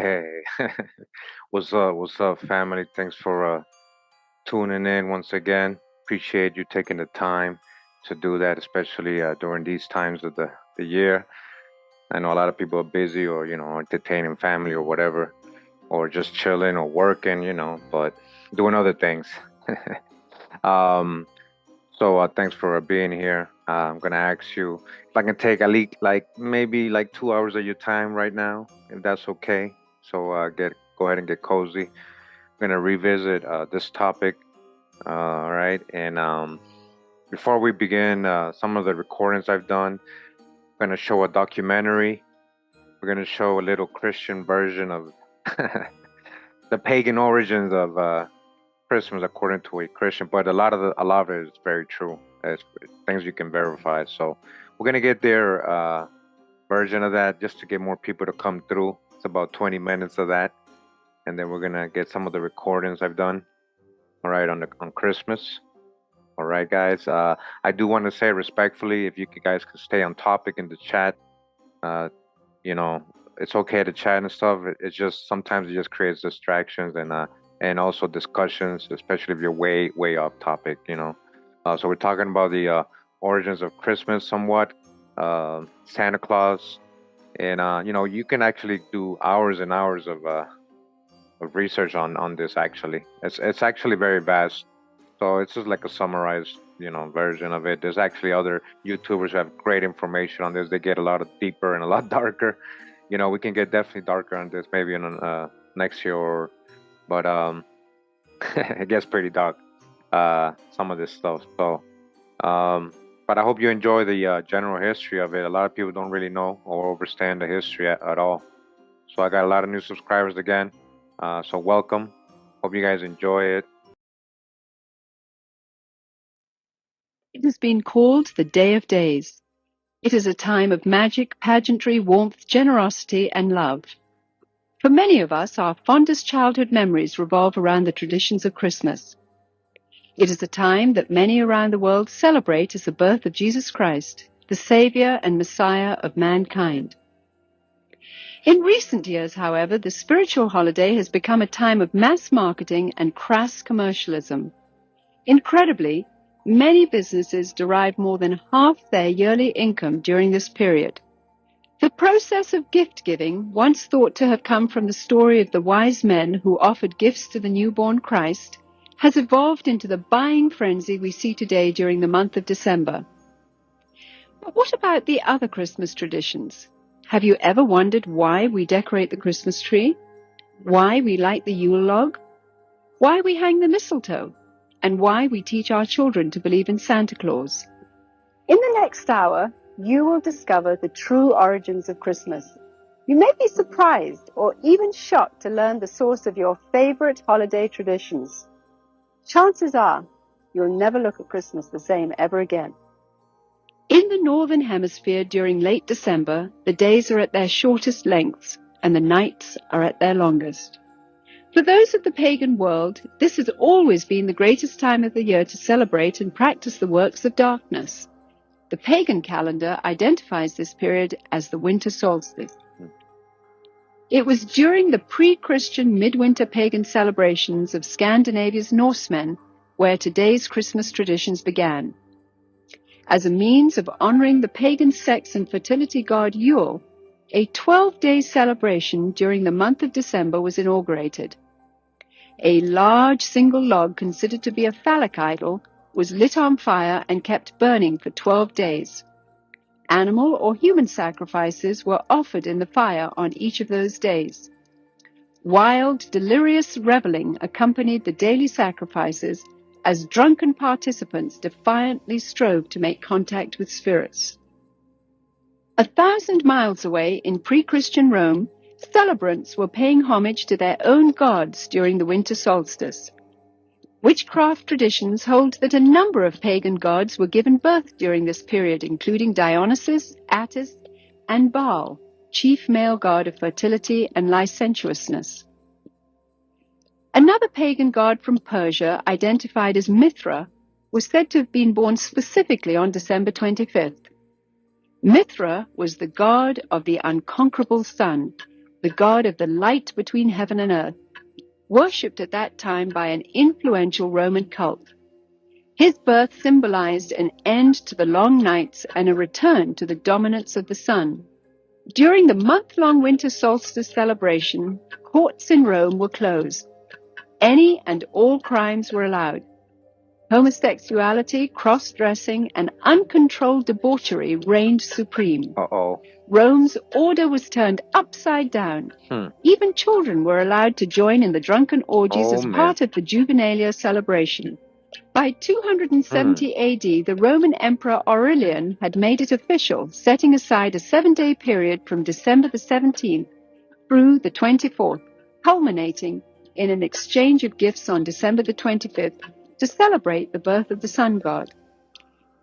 Hey, what's up? What's up, family? Thanks for tuning in once again. Appreciate you taking the time to do that, especially during these times of the year. I know a lot of people are busy or, entertaining family or whatever, or just chilling or working, but doing other things. um, so thanks for being here. I'm gonna ask you if I can take at least like maybe like 2 hours of your time right now, if that's okay. So get go ahead and get cozy. We're gonna revisit this topic, all right? And before we begin, some of the recordings I've done, I'm gonna show a documentary. We're gonna show a little Christian version of the pagan origins of Christmas according to a Christian, but a lot of it is very true. It's things you can verify. So we're gonna get their version of that just to get more people to come through. It's about 20 minutes of that, and then we're gonna get some of the recordings I've done. All right, on Christmas. All right, guys. I do want to say respectfully, if you guys could stay on topic in the chat, uh, you know, it's okay to chat and stuff. It's just sometimes it just creates distractions and also discussions, especially if you're way off topic. So we're talking about the origins of Christmas, somewhat, Santa Claus, and you can actually do hours and hours of research on this. Actually, it's actually very vast. So it's just like a summarized, version of it. There's actually other YouTubers who have great information on this. They get a lot of deeper and a lot darker. We can get definitely darker on this maybe in next year, but it gets pretty dark. Some of this stuff. So, but I hope you enjoy the general history of it. A lot of people don't really know or understand the history at all. So I got a lot of new subscribers again. So welcome. Hope you guys enjoy it. It has been called the Day of Days. It is a time of magic, pageantry, warmth, generosity, and love. For many of us, our fondest childhood memories revolve around the traditions of Christmas. It is a time that many around the world celebrate as the birth of Jesus Christ, the Savior and Messiah of mankind. In recent years, however, the spiritual holiday has become a time of mass marketing and crass commercialism. Incredibly, many businesses derive more than half their yearly income during this period. The process of gift-giving, once thought to have come from the story of the wise men who offered gifts to the newborn Christ, has evolved into the buying frenzy we see today during the month of December. But what about the other Christmas traditions? Have you ever wondered why we decorate the Christmas tree? Why we light the Yule log? Why we hang the mistletoe? And why we teach our children to believe in Santa Claus? In the next hour, you will discover the true origins of Christmas. You may be surprised or even shocked to learn the source of your favorite holiday traditions. Chances are you'll never look at Christmas the same ever again. In the Northern Hemisphere during late December, the days are at their shortest lengths and the nights are at their longest. For those of the pagan world, this has always been the greatest time of the year to celebrate and practice the works of darkness. The pagan calendar identifies this period as the winter solstice. It was during the pre-Christian midwinter pagan celebrations of Scandinavia's Norsemen where today's Christmas traditions began. As a means of honoring the pagan sex and fertility god Yule, a 12-day celebration during the month of December was inaugurated. A large single log considered to be a phallic idol was lit on fire and kept burning for 12 days. Animal or human sacrifices were offered in the fire on each of those days. Wild, delirious reveling accompanied the daily sacrifices as drunken participants defiantly strove to make contact with spirits. 1,000 miles away in pre-Christian Rome, celebrants were paying homage to their own gods during the winter solstice. Witchcraft traditions hold that a number of pagan gods were given birth during this period, including Dionysus, Attis, and Baal, chief male god of fertility and licentiousness. Another pagan god from Persia, identified as Mithra, was said to have been born specifically on December 25th. Mithra was the god of the unconquerable sun, the god of the light between heaven and earth, worshipped at that time by an influential Roman cult. His birth symbolized an end to the long nights and a return to the dominance of the sun. During the month-long winter solstice celebration, courts in Rome were closed. Any and all crimes were allowed. Homosexuality, cross-dressing, and uncontrolled debauchery reigned supreme. Rome's order was turned upside down. Even children were allowed to join in the drunken orgies as part of the Juvenalia celebration. By 270 AD, the Roman Emperor Aurelian had made it official, setting aside a 7-day period from December the 17th through the 24th, culminating in an exchange of gifts on December the 25th to celebrate the birth of the sun god.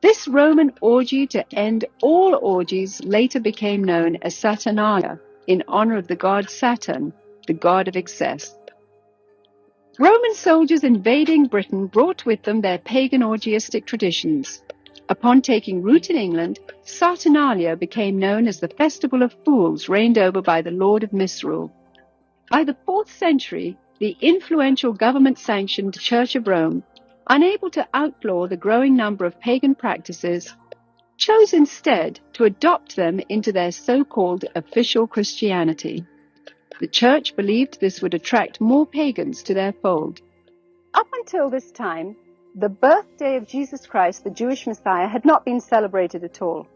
This Roman orgy to end all orgies later became known as Saturnalia, in honor of the god Saturn, the god of excess. Roman soldiers invading Britain brought with them their pagan orgiastic traditions. Upon taking root in England, Saturnalia became known as the Festival of Fools, reigned over by the Lord of Misrule. By the 4th century, the influential government-sanctioned Church of Rome, unable to outlaw the growing number of pagan practices, chose instead to adopt them into their so-called official Christianity. The Church believed this would attract more pagans to their fold. Up until this time, the birthday of Jesus Christ, the Jewish Messiah, had not been celebrated at all.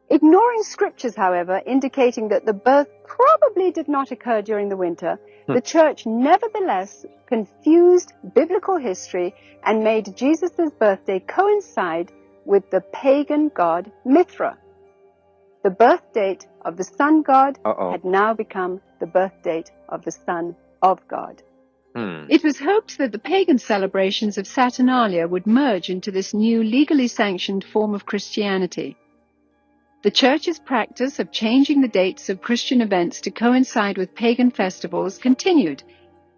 Ignoring scriptures, however, indicating that the birth probably did not occur during the winter, the Church nevertheless confused biblical history and made Jesus' birthday coincide with the pagan god Mithra. The birth date of the sun god had now become the birth date of the Son of God. It was hoped that the pagan celebrations of Saturnalia would merge into this new legally sanctioned form of Christianity. The Church's practice of changing the dates of Christian events to coincide with pagan festivals continued,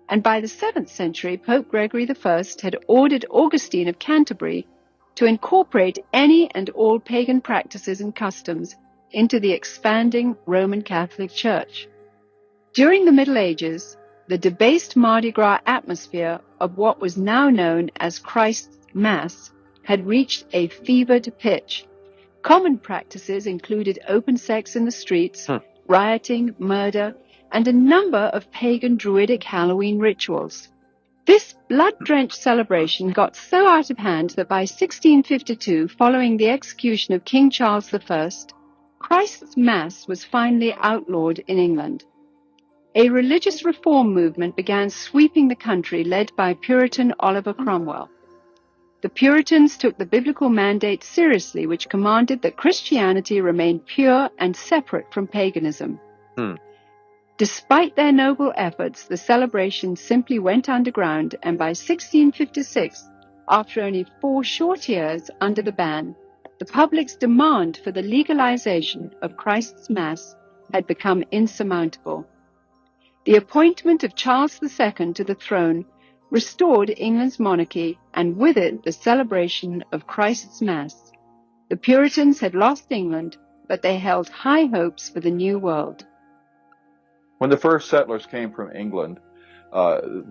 and by the 7th century, Pope Gregory I had ordered Augustine of Canterbury to incorporate any and all pagan practices and customs into the expanding Roman Catholic Church. During the Middle Ages, the debased Mardi Gras atmosphere of what was now known as Christ's Mass had reached a fevered pitch. Common practices included open sex in the streets, rioting, murder, and a number of pagan druidic Halloween rituals. This blood-drenched celebration got so out of hand that by 1652, following the execution of King Charles I, Christ's Mass was finally outlawed in England. A religious reform movement began sweeping the country, led by Puritan Oliver Cromwell. The Puritans took the biblical mandate seriously, which commanded that Christianity remain pure and separate from paganism. Despite their noble efforts, the celebration simply went underground, and by 1656, after only 4 short years under the ban, the public's demand for the legalization of Christ's Mass had become insurmountable. The appointment of Charles II to the throne restored England's monarchy, and with it the celebration of Christ's Mass. The Puritans had lost England, but they held high hopes for the New World. When the first settlers came from England,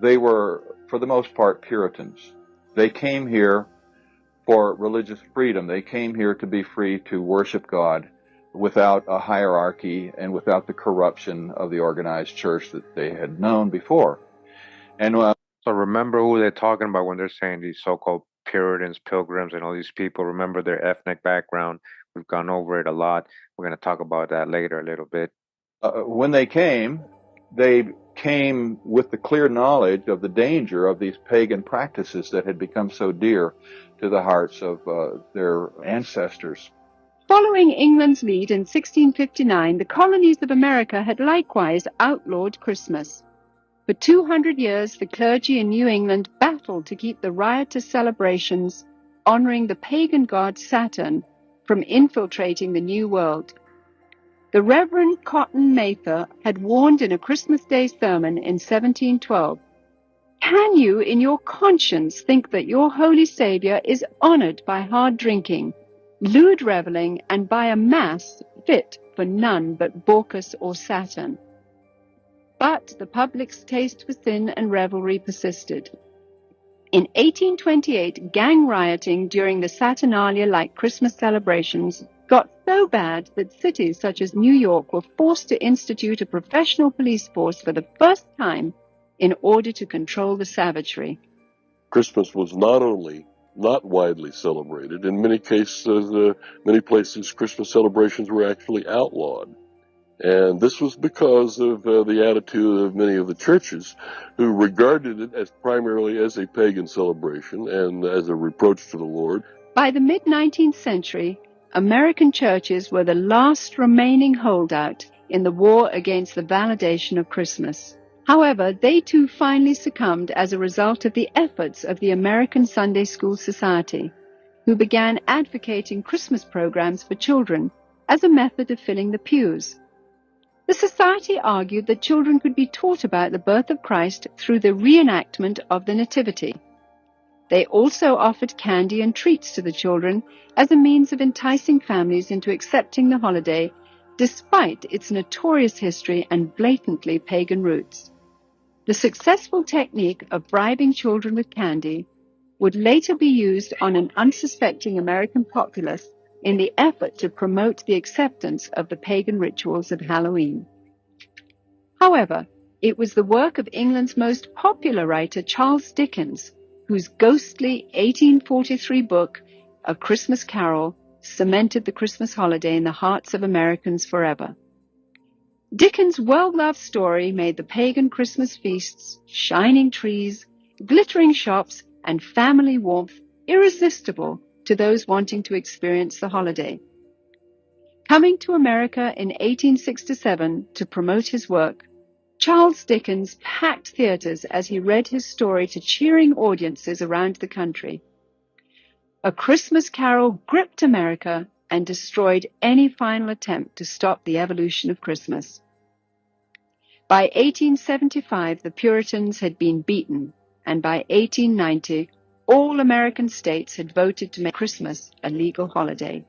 they were, for the most part, Puritans. They came here for religious freedom. They came here to be free to worship God without a hierarchy and without the corruption of the organized church that they had known before. And so remember who they're talking about when they're saying these so-called Puritans, Pilgrims, and all these people. Remember their ethnic background. We've gone over it a lot. We're going to talk about that later a little bit. When they came with the clear knowledge of the danger of these pagan practices that had become so dear to the hearts of their ancestors. Following England's lead in 1659, the colonies of America had likewise outlawed Christmas. For 200 years, the clergy in New England battled to keep the riotous celebrations honoring the pagan god Saturn from infiltrating the New World. The Reverend Cotton Mather had warned in a Christmas Day sermon in 1712, "Can you in your conscience think that your Holy Savior is honored by hard drinking, lewd reveling, and by a mass fit for none but Bacchus or Saturn?" But the public's taste for sin and revelry persisted. In 1828, gang rioting during the Saturnalia-like Christmas celebrations got so bad that cities such as New York were forced to institute a professional police force for the first time in order to control the savagery. Christmas was not only not widely celebrated, in many cases, many places, Christmas celebrations were actually outlawed. And this was because of the attitude of many of the churches who regarded it as primarily as a pagan celebration and as a reproach to the Lord. By the mid-19th century, American churches were the last remaining holdout in the war against the validation of Christmas. However, they too finally succumbed as a result of the efforts of the American Sunday School Society, who began advocating Christmas programs for children as a method of filling the pews. The Society argued that children could be taught about the birth of Christ through the reenactment of the Nativity. They also offered candy and treats to the children as a means of enticing families into accepting the holiday, despite its notorious history and blatantly pagan roots. The successful technique of bribing children with candy would later be used on an unsuspecting American populace in the effort to promote the acceptance of the pagan rituals of Halloween. However, it was the work of England's most popular writer, Charles Dickens, whose ghostly 1843 book, A Christmas Carol, cemented the Christmas holiday in the hearts of Americans forever. Dickens' well-loved story made the pagan Christmas feasts, shining trees, glittering shops, and family warmth irresistible to those wanting to experience the holiday. Coming to America in 1867 to promote his work, Charles Dickens packed theaters as he read his story to cheering audiences around the country. A Christmas Carol gripped America and destroyed any final attempt to stop the evolution of Christmas. By 1875, the Puritans had been beaten, and by 1890, all American states had voted to make Christmas a legal holiday.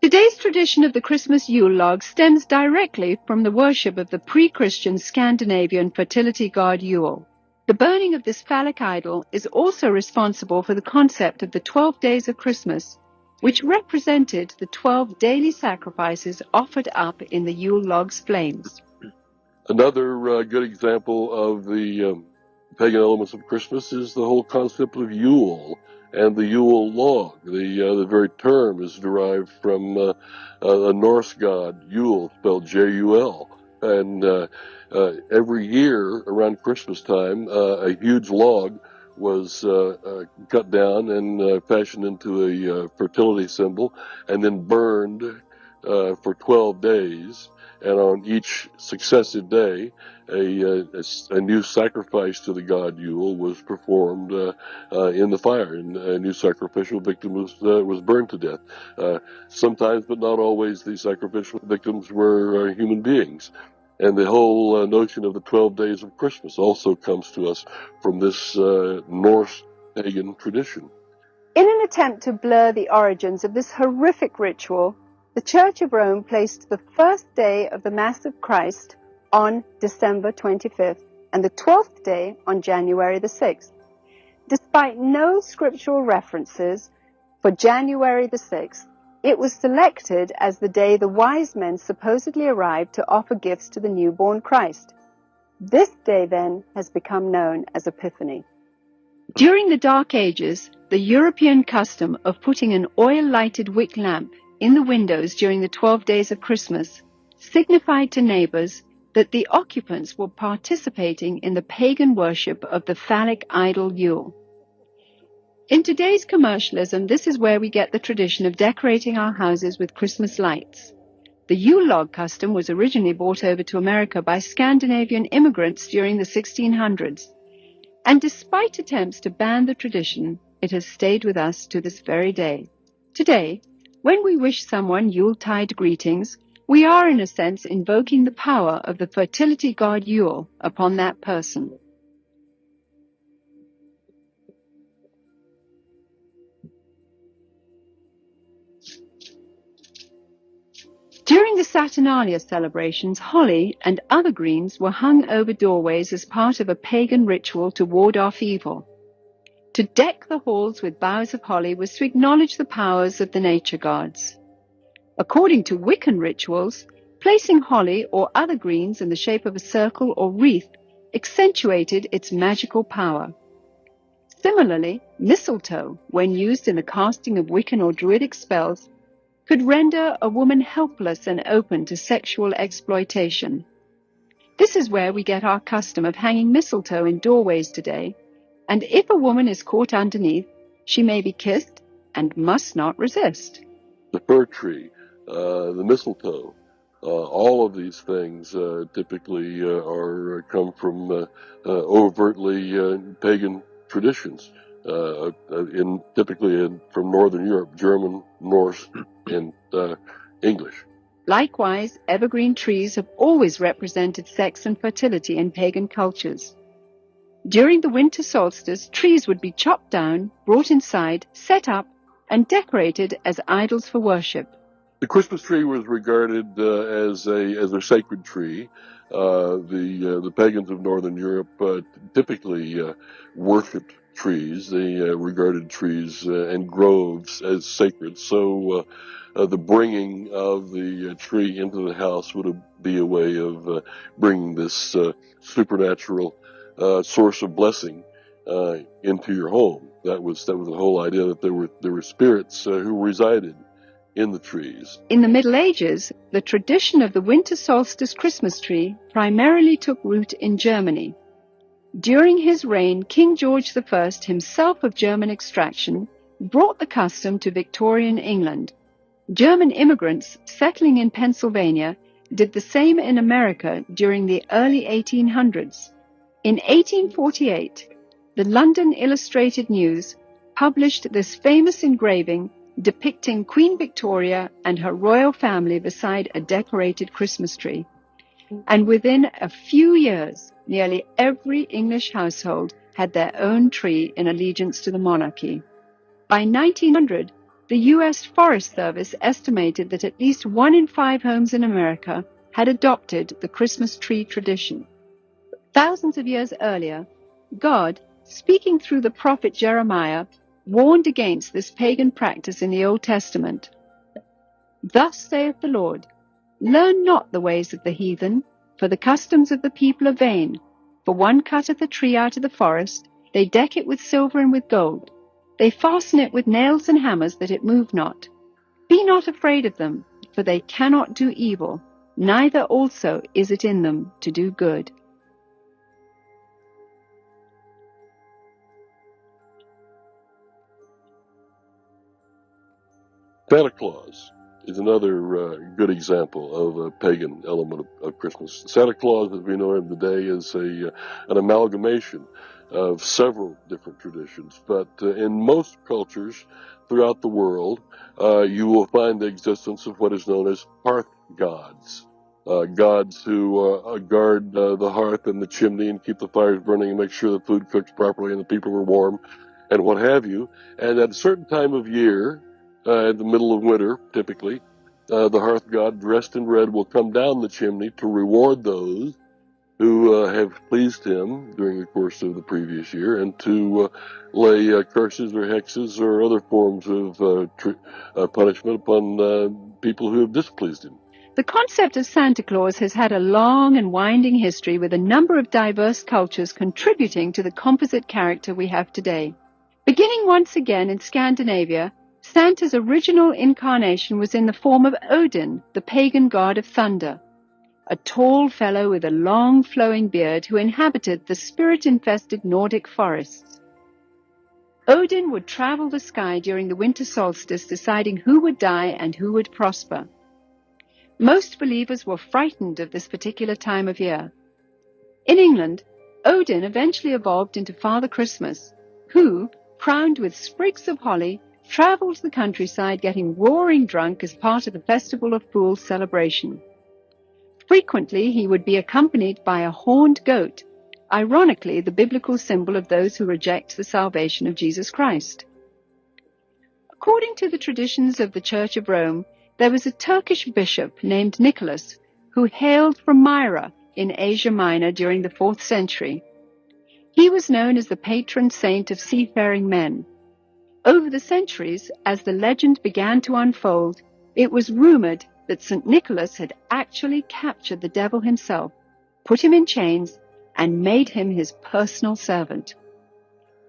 Today's tradition of the Christmas Yule log stems directly from the worship of the pre-Christian Scandinavian fertility god Yule. The burning of this phallic idol is also responsible for the concept of the 12 days of Christmas, which represented the 12 daily sacrifices offered up in the Yule log's flames. Another good example of the pagan elements of Christmas is the whole concept of Yule and the Yule log. The very term is derived from a Norse god, Yule, spelled J-U-L. And every year around Christmas time, a huge log was cut down and fashioned into a fertility symbol and then burned for 12 days. And on each successive day, a new sacrifice to the god Yule was performed in the fire, and a new sacrificial victim was burned to death. Sometimes, but not always, the sacrificial victims were human beings. And the whole notion of the 12 days of Christmas also comes to us from this Norse pagan tradition. In an attempt to blur the origins of this horrific ritual, the Church of Rome placed the first day of the Mass of Christ on December 25th and the 12th day on January the 6th. Despite no scriptural references for January the 6th, it was selected as the day the wise men supposedly arrived to offer gifts to the newborn Christ. This day, then, has become known as Epiphany. During the Dark Ages, the European custom of putting an oil-lighted wick lamp in the windows during the 12 days of Christmas signified to neighbors that the occupants were participating in the pagan worship of the phallic idol Yule. In today's commercialism, this is where we get the tradition of decorating our houses with Christmas lights. The Yule log custom was originally brought over to America by Scandinavian immigrants during the 1600s. And despite attempts to ban the tradition, it has stayed with us to this very day. Today, when we wish someone Yuletide greetings, we are in a sense invoking the power of the fertility god Yule upon that person. During the Saturnalia celebrations, holly and other greens were hung over doorways as part of a pagan ritual to ward off evil. To deck the halls with boughs of holly was to acknowledge the powers of the nature gods. According to Wiccan rituals, placing holly or other greens in the shape of a circle or wreath accentuated its magical power. Similarly, mistletoe, when used in the casting of Wiccan or Druidic spells, could render a woman helpless and open to sexual exploitation. This is where we get our custom of hanging mistletoe in doorways today, and if a woman is caught underneath, she may be kissed and must not resist. The fir tree, the mistletoe, all of these things typically come from overtly pagan traditions, typically from Northern Europe, German, Norse, and English. Likewise, evergreen trees have always represented sex and fertility in pagan cultures. During the winter solstice, trees would be chopped down, brought inside, set up, and decorated as idols for worship. The Christmas tree was regarded as a sacred tree. The pagans of Northern Europe typically worshipped trees. They regarded trees and groves as sacred. So the bringing of the tree into the house would be a way of bringing this supernatural source of blessing into your home. That was the whole idea, that there were spirits who resided in the trees. In the Middle Ages, the tradition of the winter solstice Christmas tree primarily took root in Germany. During his reign, King George I, himself of German extraction, brought the custom to Victorian England. German immigrants settling in Pennsylvania did the same in America during the early 1800s. In 1848, the London Illustrated News published this famous engraving depicting Queen Victoria and her royal family beside a decorated Christmas tree. And within a few years, nearly every English household had their own tree in allegiance to the monarchy. By 1900, the U.S. Forest Service estimated that at least 1 in 5 homes in America had adopted the Christmas tree tradition. Thousands of years earlier, God, speaking through the prophet Jeremiah, warned against this pagan practice in the Old Testament. Thus saith the Lord, learn not the ways of the heathen, for the customs of the people are vain. For one cutteth a tree out of the forest, they deck it with silver and with gold. They fasten it with nails and hammers, that it move not. Be not afraid of them, for they cannot do evil, neither also is it in them to do good. Santa Claus is another good example of a pagan element of Christmas. Santa Claus, as we know him today, is an amalgamation of several different traditions. But in most cultures throughout the world, you will find the existence of what is known as hearth gods. Gods who guard the hearth and the chimney and keep the fires burning and make sure the food cooks properly and the people are warm and what have you. And at a certain time of year, in the middle of winter, typically, the hearth god dressed in red will come down the chimney to reward those who have pleased him during the course of the previous year, and to lay curses or hexes or other forms of punishment upon people who have displeased him. The concept of Santa Claus has had a long and winding history, with a number of diverse cultures contributing to the composite character we have today. Beginning once again in Scandinavia, Santa's original incarnation was in the form of Odin, the pagan god of thunder, a tall fellow with a long flowing beard who inhabited the spirit-infested Nordic forests. Odin would travel the sky during the winter solstice, deciding who would die and who would prosper. Most believers were frightened of this particular time of year. In England, Odin eventually evolved into Father Christmas, who, crowned with sprigs of holly, traveled the countryside getting roaring drunk as part of the Festival of Fools celebration. Frequently, he would be accompanied by a horned goat, ironically the biblical symbol of those who reject the salvation of Jesus Christ. According to the traditions of the Church of Rome, There was a Turkish bishop named Nicholas who hailed from Myra in Asia Minor during the 4th century. He was known as the patron saint of seafaring men. Over the centuries, as the legend began to unfold, it was rumored that St. Nicholas had actually captured the devil himself, put him in chains, and made him his personal servant.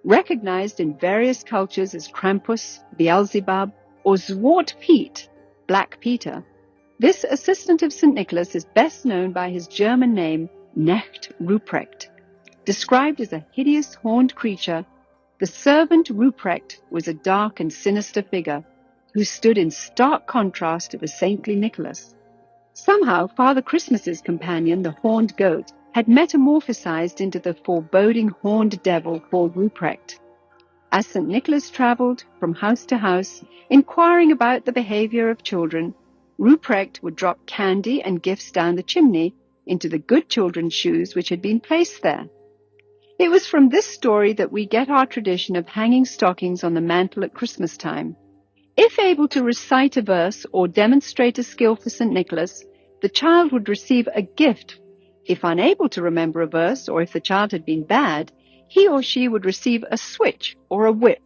Recognized in various cultures as Krampus, Beelzebub, or Zwarte, Black Peter, this assistant of St. Nicholas is best known by his German name, Knecht Ruprecht. Described as a hideous horned creature, the servant Ruprecht was a dark and sinister figure who stood in stark contrast to the saintly Nicholas. Somehow, Father Christmas's companion, the horned goat, had metamorphosized into the foreboding horned devil called Ruprecht. As St. Nicholas traveled from house to house, inquiring about the behavior of children, Ruprecht would drop candy and gifts down the chimney into the good children's shoes which had been placed there. It was from this story that we get our tradition of hanging stockings on the mantle at Christmas time. If able to recite a verse or demonstrate a skill for St. Nicholas, the child would receive a gift. If unable to remember a verse, or if the child had been bad, he or she would receive a switch or a whip.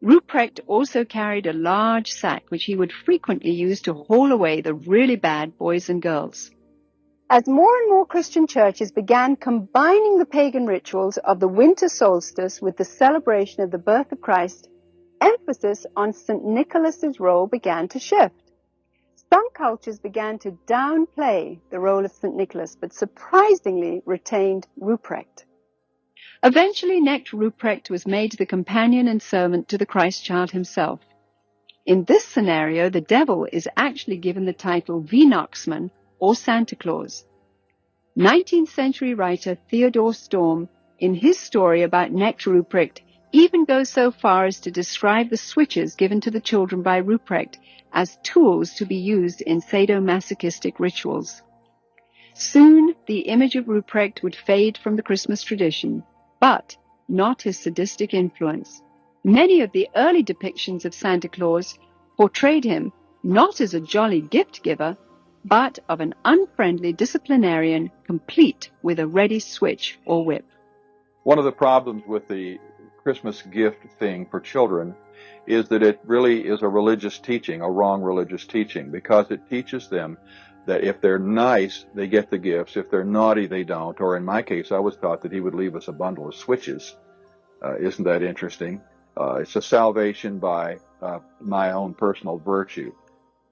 Ruprecht also carried a large sack which he would frequently use to haul away the really bad boys and girls. As more and more Christian churches began combining the pagan rituals of the winter solstice with the celebration of the birth of Christ, emphasis on St. Nicholas's role began to shift. Some cultures began to downplay the role of St. Nicholas, but surprisingly retained Ruprecht. Eventually, Knecht Ruprecht was made the companion and servant to the Christ child himself. In this scenario, the devil is actually given the title Weihnachtsmann, or Santa Claus. 19th century writer Theodor Storm, in his story about Knecht Ruprecht, even goes so far as to describe the switches given to the children by Ruprecht as tools to be used in sadomasochistic rituals. Soon, the image of Ruprecht would fade from the Christmas tradition, but not his sadistic influence. Many of the early depictions of Santa Claus portrayed him not as a jolly gift giver, but of an unfriendly disciplinarian complete with a ready switch or whip. One of the problems with the Christmas gift thing for children is that it really is a religious teaching, a wrong religious teaching, because it teaches them that if they're nice, they get the gifts. If they're naughty, they don't. Or in my case, I was taught that he would leave us a bundle of switches. Isn't that interesting? It's a salvation by my own personal virtue.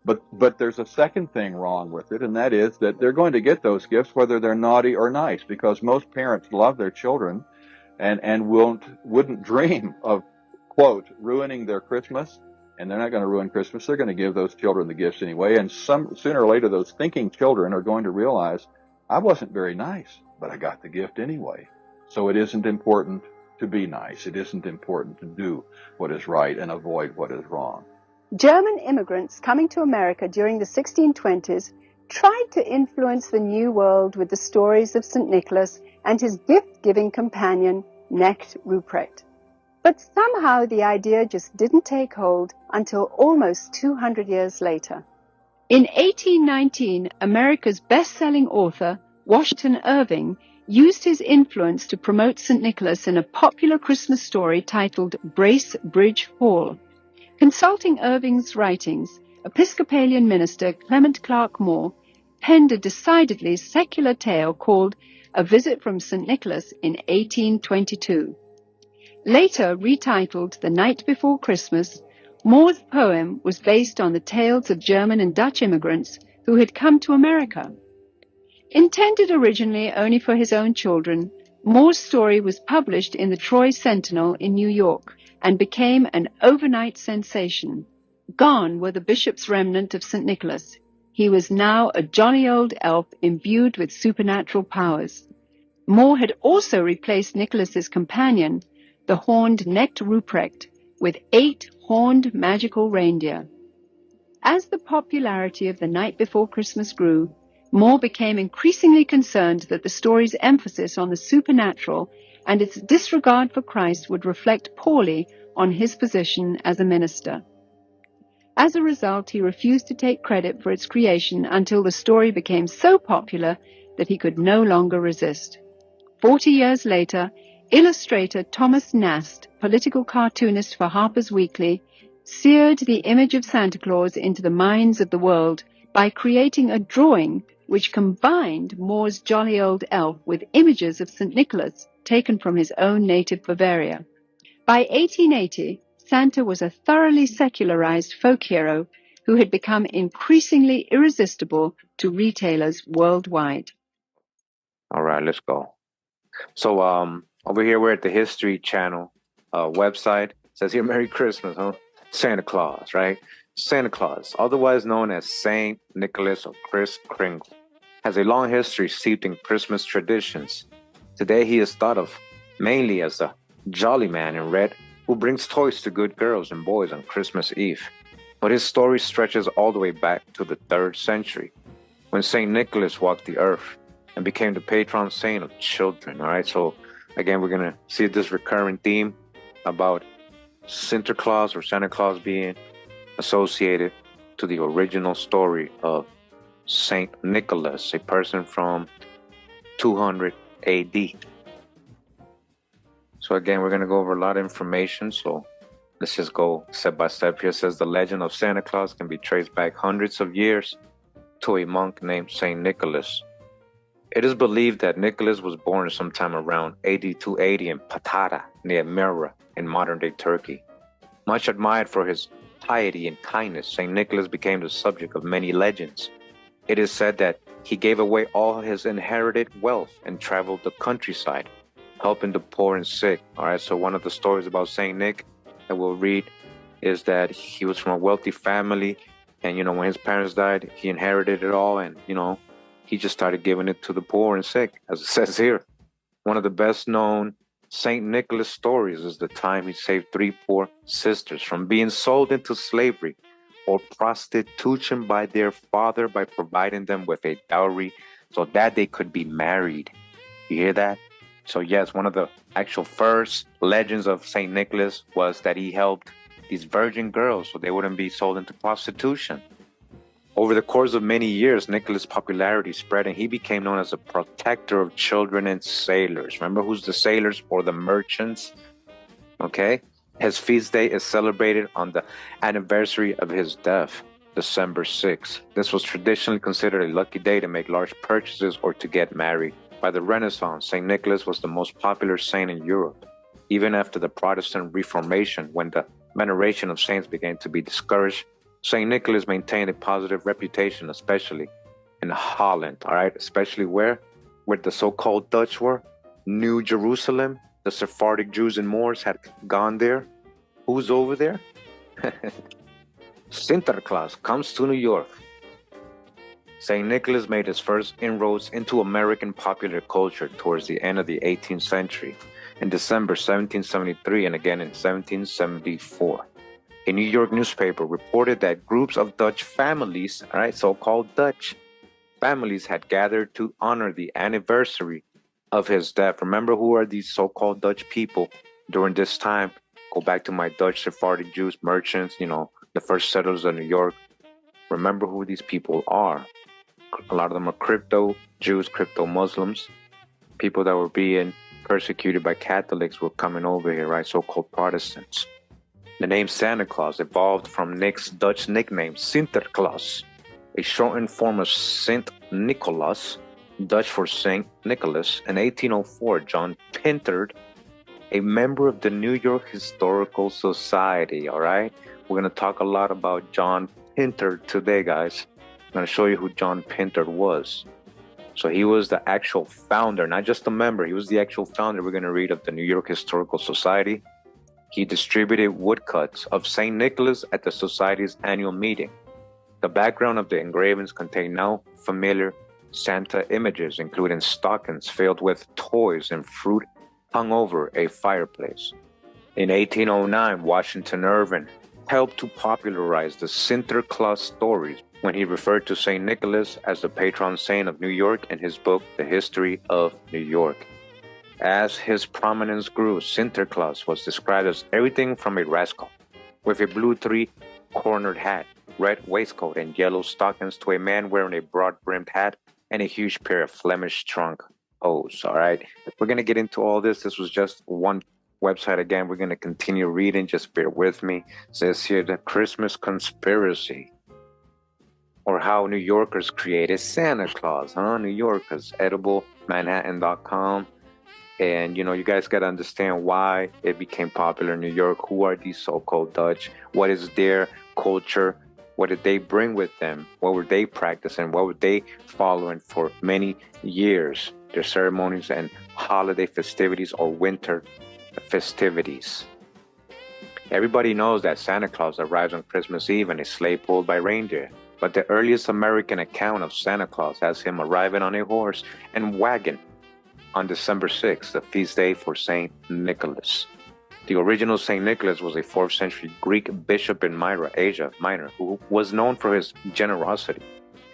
But there's a second thing wrong with it, and that is that they're going to get those gifts whether they're naughty or nice, because most parents love their children and wouldn't dream of, quote, ruining their Christmas. And they're not going to ruin Christmas. They're going to give those children the gifts anyway. And sooner or later, those thinking children are going to realize, I wasn't very nice, but I got the gift anyway. So it isn't important to be nice. It isn't important to do what is right and avoid what is wrong. German immigrants coming to America during the 1620s tried to influence the New World with the stories of St. Nicholas and his gift-giving companion, Knecht Ruprecht. But somehow the idea just didn't take hold until almost 200 years later. In 1819, America's best-selling author, Washington Irving, used his influence to promote St. Nicholas in a popular Christmas story titled Bracebridge Hall. Consulting Irving's writings, Episcopalian minister Clement Clark Moore penned a decidedly secular tale called A Visit from St. Nicholas in 1822. Later retitled The Night Before Christmas, Moore's poem was based on the tales of German and Dutch immigrants who had come to America. Intended originally only for his own children, Moore's story was published in the Troy Sentinel in New York and became an overnight sensation. Gone were the bishop's remnant of St. Nicholas. He was now a jolly old elf imbued with supernatural powers. Moore had also replaced Nicholas's companion, the horned Knecht Ruprecht, with 8 horned magical reindeer. As the popularity of The Night Before Christmas grew, Moore became increasingly concerned that the story's emphasis on the supernatural and its disregard for Christ would reflect poorly on his position as a minister. As a result, he refused to take credit for its creation until the story became so popular that he could no longer resist. 40 years later, illustrator Thomas Nast, political cartoonist for Harper's Weekly, seared the image of Santa Claus into the minds of the world by creating a drawing which combined Moore's jolly old elf with images of St. Nicholas taken from his own native Bavaria. By 1880, Santa was a thoroughly secularized folk hero who had become increasingly irresistible to retailers worldwide. All right, let's go. So over here we're at the History Channel website. It says here, Merry Christmas, huh? Santa Claus, right? Santa Claus, otherwise known as Saint Nicholas or Kris Kringle, has a long history steeped in Christmas traditions. Today he is thought of mainly as the jolly man in red who brings toys to good girls and boys on Christmas Eve. But his story stretches all the way back to the 3rd century, when Saint Nicholas walked the earth and became the patron saint of children. All right, so again, we're going to see this recurring theme about Santa Claus or Santa Claus being associated to the original story of Saint Nicholas, a person from 200 AD. So again, we're going to go over a lot of information, so let's just go step by step. Here it says the legend of Santa Claus can be traced back hundreds of years to a monk named Saint Nicholas. It is believed that Nicholas was born sometime around AD 280 in Pintard, near Mira, in modern-day Turkey. Much admired for his piety and kindness, St. Nicholas became the subject of many legends. It is said that he gave away all his inherited wealth and traveled the countryside, helping the poor and sick. All right, so one of the stories about St. Nick that we'll read is that he was from a wealthy family, and, when his parents died, he inherited it all, and, he just started giving it to the poor and sick, as it says here. One of the best known St. Nicholas stories is the time he saved 3 poor sisters from being sold into slavery or prostitution by their father by providing them with a dowry so that they could be married. You hear that? So yes, one of the actual first legends of St. Nicholas was that he helped these virgin girls so they wouldn't be sold into prostitution. Over the course of many years, Nicholas' popularity spread and he became known as a protector of children and sailors. Remember who's the sailors or the merchants? Okay. His feast day is celebrated on the anniversary of his death, December 6th. This was traditionally considered a lucky day to make large purchases or to get married. By the Renaissance, St. Nicholas was the most popular saint in Europe. Even after the Protestant Reformation, when the veneration of saints began to be discouraged, St. Nicholas maintained a positive reputation, especially in Holland, all right? Especially where the so-called Dutch were. New Jerusalem, the Sephardic Jews and Moors had gone there. Who's over there? Santa Claus comes to New York. St. Nicholas made his first inroads into American popular culture towards the end of the 18th century, in December 1773 and again in 1774. A New York newspaper reported that groups of Dutch families, all right, so-called Dutch families, had gathered to honor the anniversary of his death. Remember who are these so-called Dutch people during this time? Go back to my Dutch Sephardic Jews, merchants, the first settlers of New York. Remember who these people are. A lot of them are crypto Jews, crypto Muslims, people that were being persecuted by Catholics were coming over here, right? So-called Protestants. The name Santa Claus evolved from Nick's Dutch nickname, Sinterklaas, a shortened form of Saint Nicholas, Dutch for Saint Nicholas. In 1804, John Pintard, a member of the New York Historical Society, all right? We're going to talk a lot about John Pintard today, guys. I'm going to show you who John Pintard was. So he was the actual founder, not just a member. He was the actual founder, we're going to read, of the New York Historical Society. He distributed woodcuts of St. Nicholas at the Society's annual meeting. The background of the engravings contain now familiar Santa images, including stockings filled with toys and fruit hung over a fireplace. In 1809, Washington Irving helped to popularize the Sinterklaas stories when he referred to St. Nicholas as the patron saint of New York in his book, The History of New York. As his prominence grew, Sinterklaas was described as everything from a rascal with a blue tree cornered hat, red waistcoat, and yellow stockings to a man wearing a broad-brimmed hat and a huge pair of Flemish trunk hose. All right, we're going to get into all this. This was just one website. Again, we're going to continue reading. Just bear with me. It says here, the Christmas conspiracy, or how New Yorkers created Santa Claus. New Yorkers, ediblemanhattan.com. And, you guys got to understand why it became popular in New York. Who are these so-called Dutch? What is their culture? What did they bring with them? What were they practicing? What were they following for many years? Their ceremonies and holiday festivities, or winter festivities. Everybody knows that Santa Claus arrives on Christmas Eve in a sleigh pulled by reindeer. But the earliest American account of Santa Claus has him arriving on a horse and wagon on December 6th, the feast day for Saint Nicholas. The original Saint Nicholas was a 4th century Greek bishop in Myra, Asia Minor, who was known for his generosity.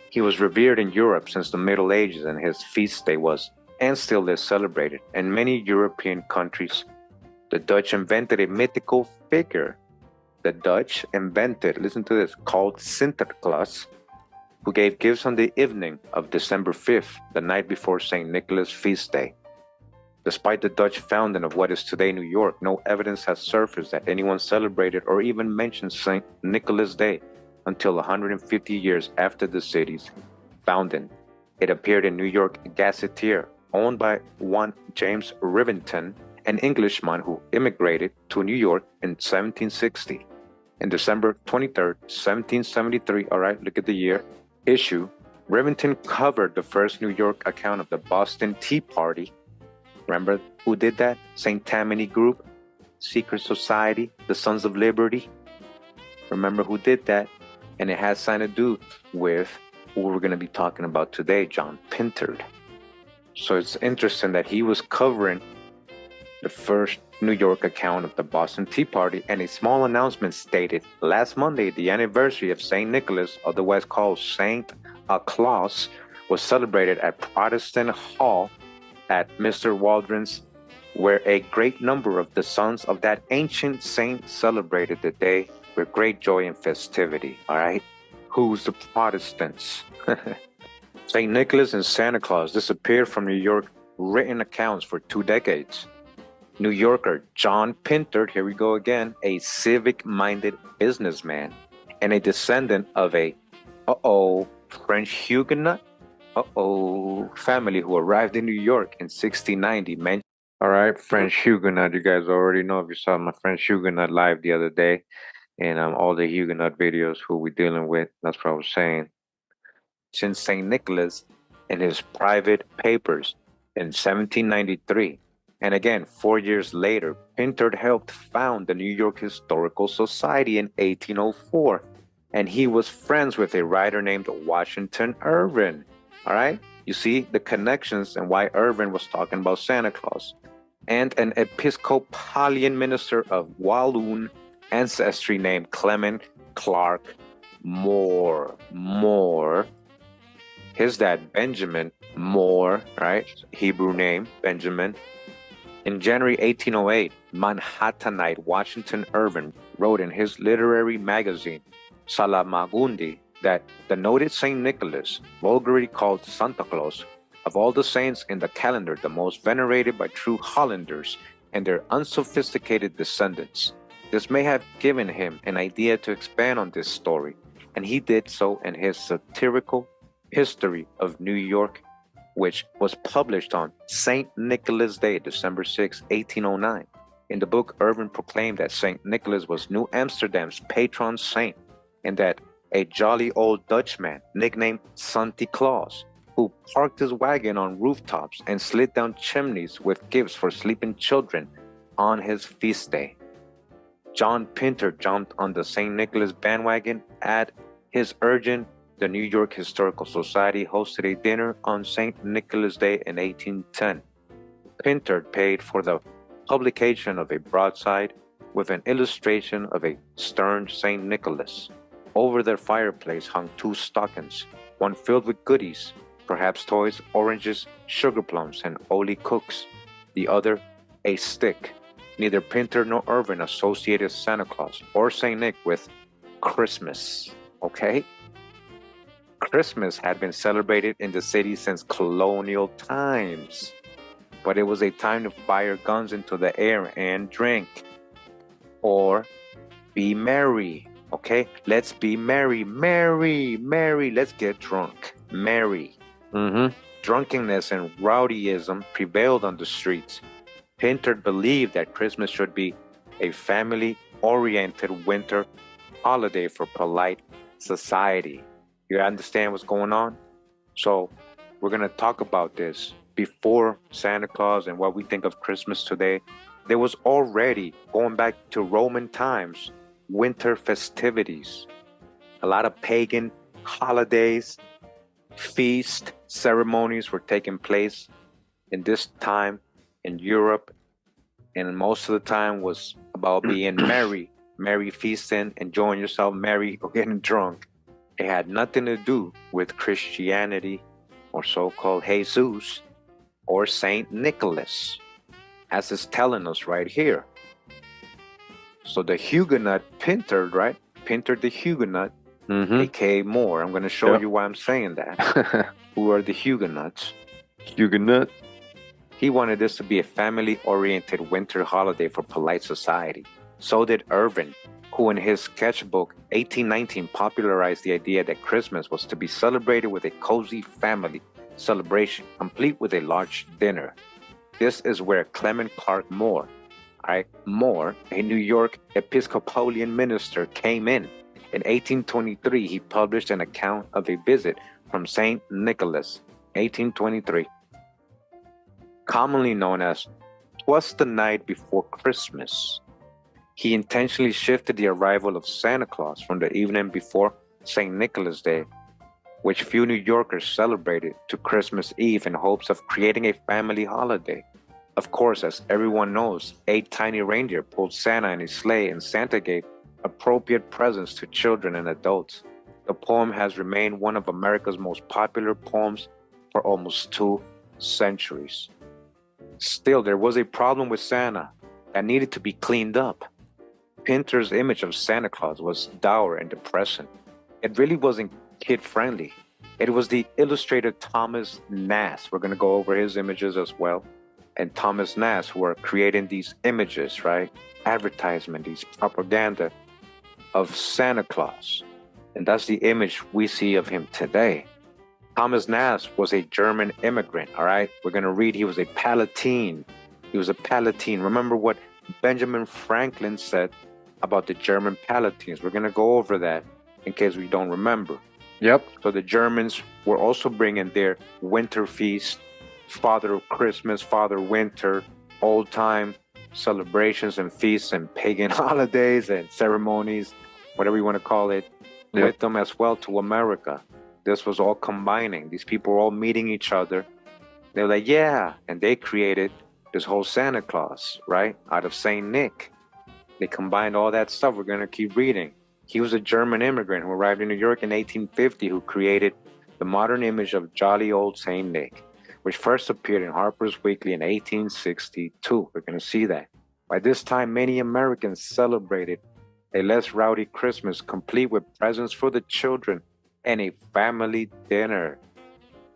He was revered in Europe since the Middle Ages, and his feast day was, and still is, celebrated in many European countries. The Dutch invented a mythical figure. The Dutch invented, listen to this, called Sinterklaas, who gave gifts on the evening of December 5th, the night before St. Nicholas' feast day. Despite the Dutch founding of what is today New York, no evidence has surfaced that anyone celebrated or even mentioned St. Nicholas' Day until 150 years after the city's founding. It appeared in New York Gazetteer, owned by one James Rivington, an Englishman who immigrated to New York in 1760. In December 23rd, 1773, all right, look at the year, issue, Rivington covered the first New York account of the Boston Tea Party. Remember who did that? St. Tammany Group, Secret Society, the Sons of Liberty. Remember who did that? And it has something to do with who we're going to be talking about today, John Pintard. So it's interesting that he was covering the first New York account of the Boston Tea Party, and a small announcement stated, last Monday, the anniversary of St. Nicholas, otherwise called Saint Claus, was celebrated at Protestant Hall at Mr. Waldron's, where a great number of the sons of that ancient saint celebrated the day with great joy and festivity. All right? Who's the Protestants? St. Nicholas and Santa Claus disappeared from New York written accounts for 2 decades. New Yorker John Pintard, here we go again, a civic-minded businessman and a descendant of a, French Huguenot, family who arrived in New York in 1690. All right, French Huguenot, you guys already know if you saw my French Huguenot live the other day, and all the Huguenot videos who we're dealing with, that's what I was saying. Since St. Nicholas in his private papers in 1793. And again, 4 years later, Pintard helped found the New York Historical Society in 1804. And he was friends with a writer named Washington Irving. All right? You see the connections and why Irving was talking about Santa Claus. And an Episcopalian minister of Walloon ancestry named Clement Clark Moore. His dad, Benjamin Moore, right? Hebrew name, Benjamin. In January 1808, Manhattanite Washington Irving wrote in his literary magazine, Salamagundi, that the noted St. Nicholas, vulgarly called Santa Claus, of all the saints in the calendar, the most venerated by true Hollanders and their unsophisticated descendants. This may have given him an idea to expand on this story, and he did so in his satirical History of New York, which was published on St. Nicholas Day, December 6, 1809. In the book, Irving proclaimed that St. Nicholas was New Amsterdam's patron saint, and that a jolly old Dutchman nicknamed Santa Claus, who parked his wagon on rooftops and slid down chimneys with gifts for sleeping children on his feast day. John Pintard jumped on the St. Nicholas bandwagon. At his urging, the New York Historical Society hosted a dinner on St. Nicholas Day in 1810. Pintard paid for the publication of a broadside with an illustration of a stern St. Nicholas. Over their fireplace hung 2 stockings, one filled with goodies, perhaps toys, oranges, sugar plums, and Oli cooks, the other a stick. Neither Pintard nor Irving associated Santa Claus or St. Nick with Christmas, okay? Christmas had been celebrated in the city since colonial times, but it was a time to fire guns into the air and drink or be merry, okay? Let's be merry, merry, merry. Let's get drunk, merry. Drunkenness and rowdyism prevailed on the streets. Pintard believed that Christmas should be a family-oriented winter holiday for polite society. You understand what's going on? So we're going to talk about this. Before Santa Claus and what we think of Christmas today, there was already, going back to Roman times, winter festivities. A lot of pagan holidays, feast ceremonies were taking place in this time in Europe, and most of the time was about being merry feasting, enjoying yourself, merry or getting drunk. It had nothing to do with Christianity or so-called Jesus or Saint Nicholas, as it's telling us right here. So the Huguenot Pintard, right? Pintard the Huguenot, aka Moore. I'm going to show you why I'm saying that. Who are the Huguenots? Huguenot. He wanted this to be a family-oriented winter holiday for polite society. So did Irving, who in his sketchbook 1819 popularized the idea that Christmas was to be celebrated with a cozy family celebration, complete with a large dinner. This is where Clement Clark Moore, Moore, a New York Episcopalian minister, came in. In 1823, he published an account of a visit from St. Nicholas, 1823. Commonly known as "'Twas the Night Before Christmas." He intentionally shifted the arrival of Santa Claus from the evening before St. Nicholas Day, which few New Yorkers celebrated, to Christmas Eve in hopes of creating a family holiday. Of course, as everyone knows, 8 tiny reindeer pulled Santa in his sleigh, and Santa gave appropriate presents to children and adults. The poem has remained one of America's most popular poems for almost 2 centuries. Still, there was a problem with Santa that needed to be cleaned up. Pintard's image of Santa Claus was dour and depressing. It really wasn't kid-friendly. It was the illustrator Thomas Nast. We're going to go over his images as well. And Thomas Nast, who are creating these images, right? Advertisement, these propaganda of Santa Claus. And that's the image we see of him today. Thomas Nast was a German immigrant, all right? We're going to read he was a Palatine. He was a Palatine. Remember what Benjamin Franklin said about the German Palatines. We're going to go over that in case we don't remember. Yep. So the Germans were also bringing their winter feast, Father of Christmas, Father Winter, old-time celebrations and feasts and pagan holidays and ceremonies, whatever you want to call it, with them as well to America. This was all combining. These people were all meeting each other. They were like, yeah, and they created this whole Santa Claus, right, out of Saint Nick. They combined all that stuff. We're going to keep reading. He was a German immigrant who arrived in New York in 1850, who created the modern image of jolly old Saint Nick, which first appeared in Harper's Weekly in 1862. We're going to see that. By this time, many Americans celebrated a less rowdy Christmas, complete with presents for the children and a family dinner.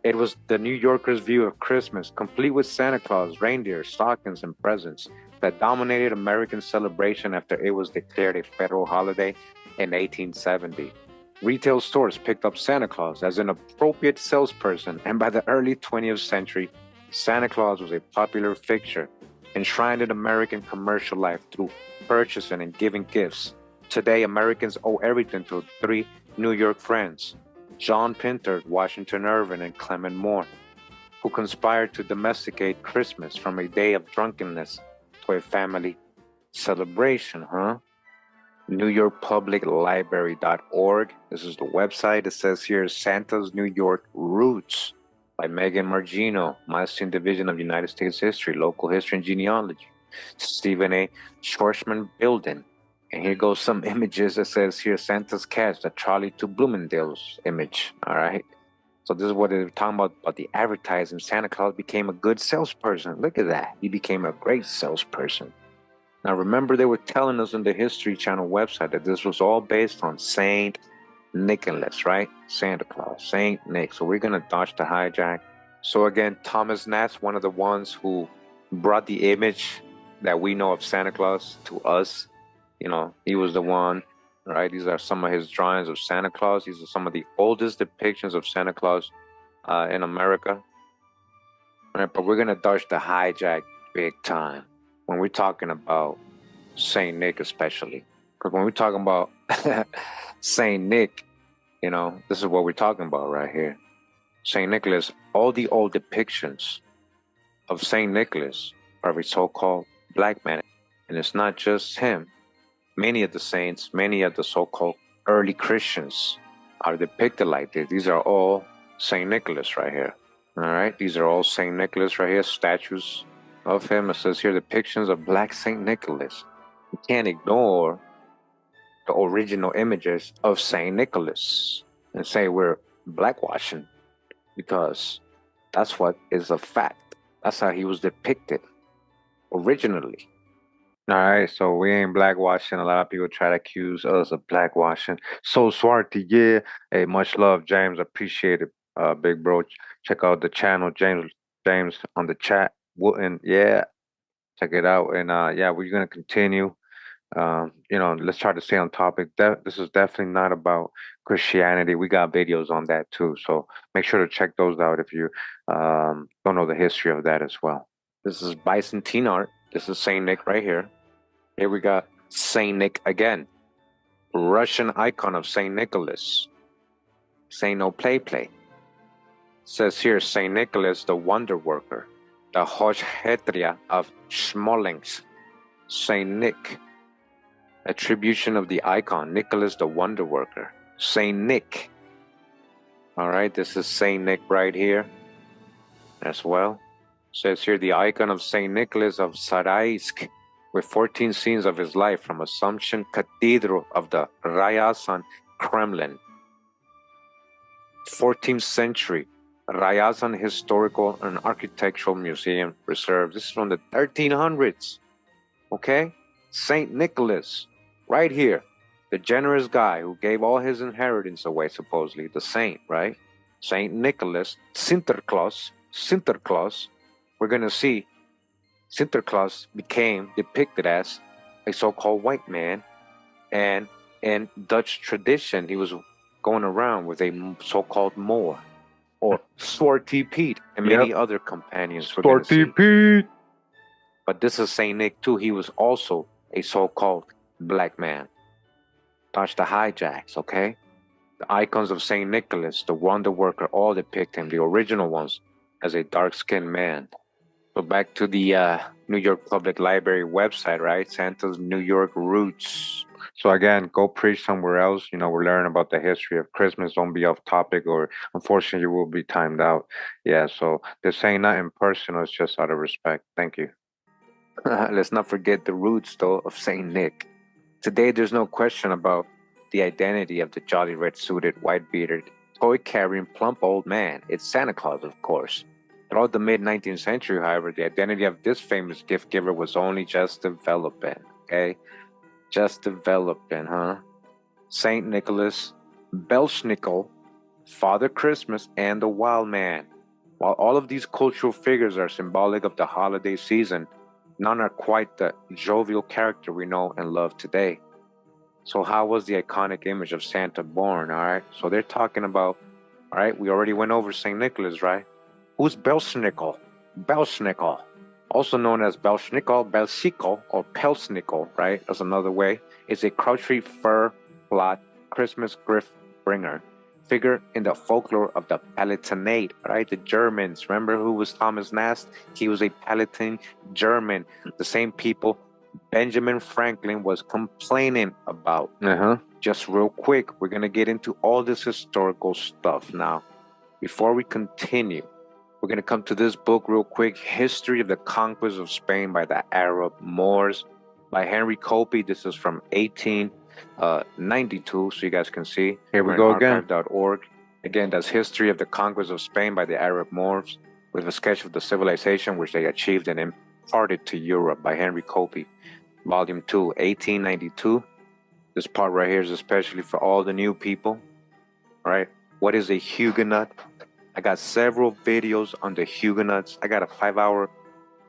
It was the New Yorker's view of Christmas, complete with Santa Claus, reindeer, stockings, and presents, that dominated American celebration after it was declared a federal holiday in 1870. Retail stores picked up Santa Claus as an appropriate salesperson, and by the early 20th century, Santa Claus was a popular fixture, enshrined in American commercial life through purchasing and giving gifts. Today, Americans owe everything to 3 New York friends, John Pintard, Washington Irving, and Clement Moore, who conspired to domesticate Christmas from a day of drunkenness to a family celebration, NewYorkPublicLibrary.org. This is the website. It says here Santa's New York Roots by Megan Margino, Master in Division of United States History, Local History and Genealogy, Stephen A. Schwarzman Building. And here goes some images. It says here Santa's Catch, the Charlie to Bloomingdale's image. All right. So this is what they're talking about the advertising. Santa Claus became a good salesperson. Look at that. He became a great salesperson. Now, remember, they were telling us on the History Channel website that this was all based on Saint Nicholas, right? Santa Claus, Saint Nick. So we're going to dodge the hijack. So again, Thomas Nast, one of the ones who brought the image that we know of Santa Claus to us. You know, he was the one, right? These are some of his drawings of Santa Claus. These are some of the oldest depictions of Santa Claus in America. Right, but we're going to dodge the hijack big time when we're talking about Saint Nick especially. Because when we're talking about Saint Nick, you know, this is what we're talking about right here. Saint Nicholas, all the old depictions of Saint Nicholas are a so-called black man. And it's not just him. Many of the saints, many of the so-called early Christians are depicted like this. These are all Saint Nicholas right here. All right, these are all Saint Nicholas right here, statues of him. It says here depictions of black Saint Nicholas. You can't ignore the original images of Saint Nicholas and say we're blackwashing, because that's what is a fact. That's how he was depicted originally. All right, so we ain't blackwashing. A lot of people try to accuse us of blackwashing. So Zwarte, yeah. Hey, much love, James. Appreciate it, big bro. Check out the channel, James on the chat. Wooten, yeah. Check it out. And yeah, we're gonna continue. You know, let's try to stay on topic. This is definitely not about Christianity. We got videos on that too. So make sure to check those out if you don't know the history of that as well. This is Byzantine art. This is Saint Nick right here. Here we got Saint Nick again. Russian icon of Saint Nicholas. Saint No Play Play. Says here Saint Nicholas the Wonder Worker. The Hoshhetria of Smolensk. Saint Nick. Attribution of the icon, Nicholas the Wonder Worker. Saint Nick. All right, this is Saint Nick right here as well. Says here the icon of Saint Nicholas of Saraisk, with 14 scenes of his life from Assumption Cathedral of the Ryazan Kremlin. 14th century Ryazan Historical and Architectural Museum Reserve. This is from the 1300s. Okay? Saint Nicholas, right here. The generous guy who gave all his inheritance away, supposedly. The saint, right? Saint Nicholas, Sinterklaas. We're going to see Sinterklaas became depicted as a so-called white man, and in Dutch tradition, he was going around with a so-called Moor, or Zwarte Piet, and many other companions. Zwarte Piet. But this is Saint Nick too. He was also a so-called black man. Touch the hijacks, okay? The icons of Saint Nicholas, the Wonder Worker, all depict him, the original ones, as a dark-skinned man. So back to the New York Public Library website, right? Santa's New York roots. So again, go preach somewhere else. You know, we're learning about the history of Christmas. Don't be off topic, or unfortunately you will be timed out. Yeah, so they're saying nothing personal. It's just out of respect. Thank you. Let's not forget the roots, though, of Saint Nick. Today, there's no question about the identity of the jolly red-suited, white-bearded, toy-carrying, plump old man. It's Santa Claus, of course. Throughout the mid-19th century, however, the identity of this famous gift giver was only just developing, okay? Just developing, huh? Saint Nicholas, Belschnickel, Father Christmas, and the Wild Man. While all of these cultural figures are symbolic of the holiday season, none are quite the jovial character we know and love today. So how was the iconic image of Santa born, all right? So they're talking about, all right, we already went over St. Nicholas, right? Who's Belschnickel? Belschnickel, also known as Belsico, or Pelsnickel, right? That's another way. Is a crouchy fur blot Christmas gift bringer figure in the folklore of the Palatinate, right? The Germans. Remember who was Thomas Nast? He was a Palatine German. The same people Benjamin Franklin was complaining about. Just real quick, we're going to get into all this historical stuff now. Before we continue, we're going to come to this book real quick, History of the Conquest of Spain by the Arab Moors, by Henry Copey. This is from 1892, so you guys can see. Here we go again. Archive.org. Again, that's History of the Conquest of Spain by the Arab Moors, with a sketch of the civilization which they achieved and imparted to Europe, by Henry Copey. Volume 2, 1892. This part right here is especially for all the new people. All right. What is a Huguenot? I got several videos on the Huguenots. I got a 5-hour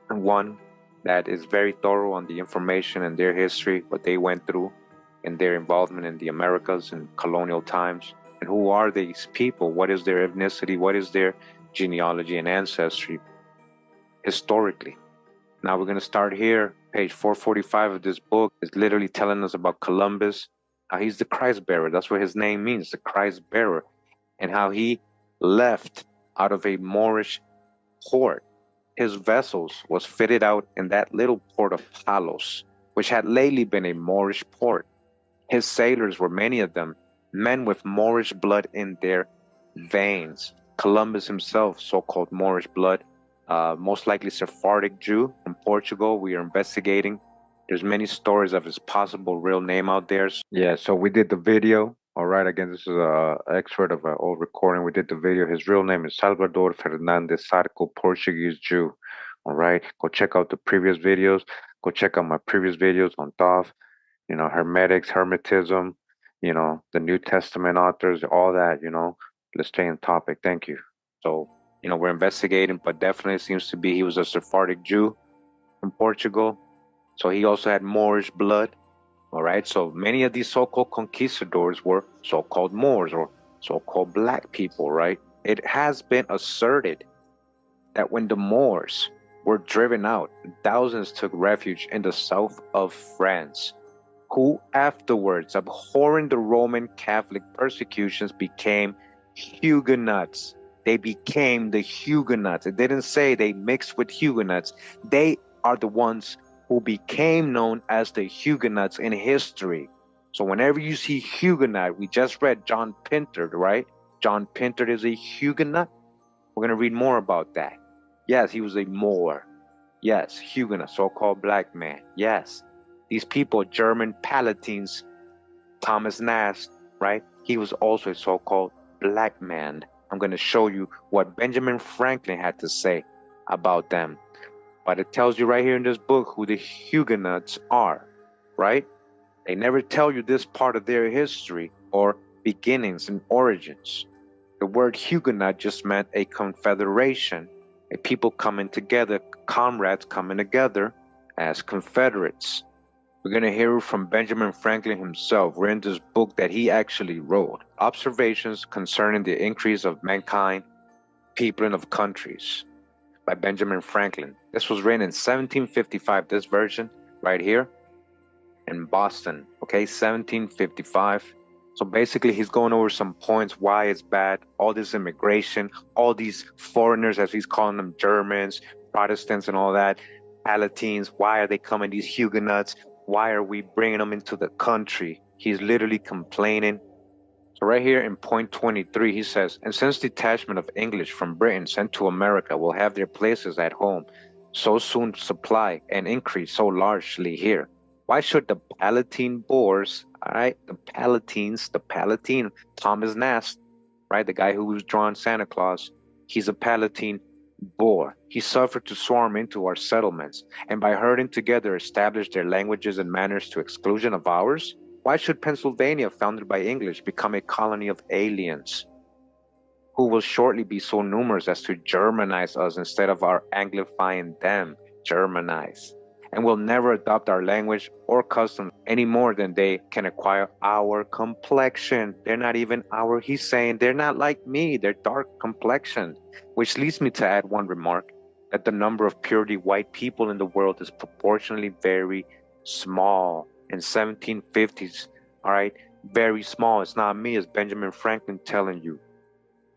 one that is very thorough on the information and their history, what they went through, and their involvement in the Americas in colonial times. And who are these people? What is their ethnicity? What is their genealogy and ancestry historically? Now we're going to start here. Page 445 of this book is literally telling us about Columbus, how he's the Christ bearer. That's what his name means, the Christ bearer, and how he left out of a Moorish port. His vessels was fitted out in that little port of Palos, which had lately been a Moorish port. His sailors were, many of them, men with Moorish blood in their veins. Columbus himself, so-called Moorish blood, most likely Sephardic Jew from Portugal. We are investigating. There's many stories of his possible real name out there. Yeah, so we did the video. All right, again, this is an excerpt of an old recording. We did the video. His real name is Salvador Fernandez Sarco, Portuguese Jew. All right, go check out the previous videos. Go check out my previous videos on Thoth, Hermetics, Hermetism, the New Testament authors, all that, Let's stay on topic. Thank you. So, we're investigating, but definitely seems to be he was a Sephardic Jew from Portugal. So he also had Moorish blood. All right, so many of these so-called conquistadors were so-called Moors or so-called black people, right? It has been asserted that when the Moors were driven out, thousands took refuge in the south of France, who afterwards, abhorring the Roman Catholic persecutions, became Huguenots. They became the Huguenots. It didn't say they mixed with Huguenots. They are the ones who became known as the Huguenots in history. So whenever you see Huguenot, we just read John Pintard, right? John Pintard is a Huguenot. We're going to read more about that. Yes, he was a Moor. Yes, Huguenot, so-called black man. Yes, these people, German Palatines, Thomas Nast, right? He was also a so-called black man. I'm going to show you what Benjamin Franklin had to say about them. But it tells you right here in this book who the Huguenots are, right? They never tell you this part of their history or beginnings and origins. The word Huguenot just meant a confederation, a people coming together, comrades coming together as confederates. We're going to hear from Benjamin Franklin himself. We're in this book that he actually wrote, Observations Concerning the Increase of Mankind, Peopling of Countries, by Benjamin Franklin. This was written in 1755, this version right here in Boston, okay, 1755. So basically he's going over some points, why it's bad, all this immigration, all these foreigners, as he's calling them, Germans, Protestants and all that, Palatines, why are they coming, these Huguenots, why are we bringing them into the country? He's literally complaining. So right here in point 23, he says, and since detachment of English from Britain sent to America will have their places at home, so soon supply and increase so largely here, why should the Palatine Boers, all right, the Palatine, Thomas Nast, right, the guy who was drawing Santa Claus, he's a Palatine Boer. He suffered to swarm into our settlements, and by herding together establish their languages and manners to exclusion of ours? Why should Pennsylvania, founded by English, become a colony of aliens, who will shortly be so numerous as to Germanize us instead of our Anglifying them, Germanize, and will never adopt our language or customs any more than they can acquire our complexion? They're not even our, he's saying, they're not like me, they're dark complexioned. Which leads me to add one remark, that the number of purely white people in the world is proportionally very small. In 1750s, all right, very small. It's not me, it's Benjamin Franklin telling you.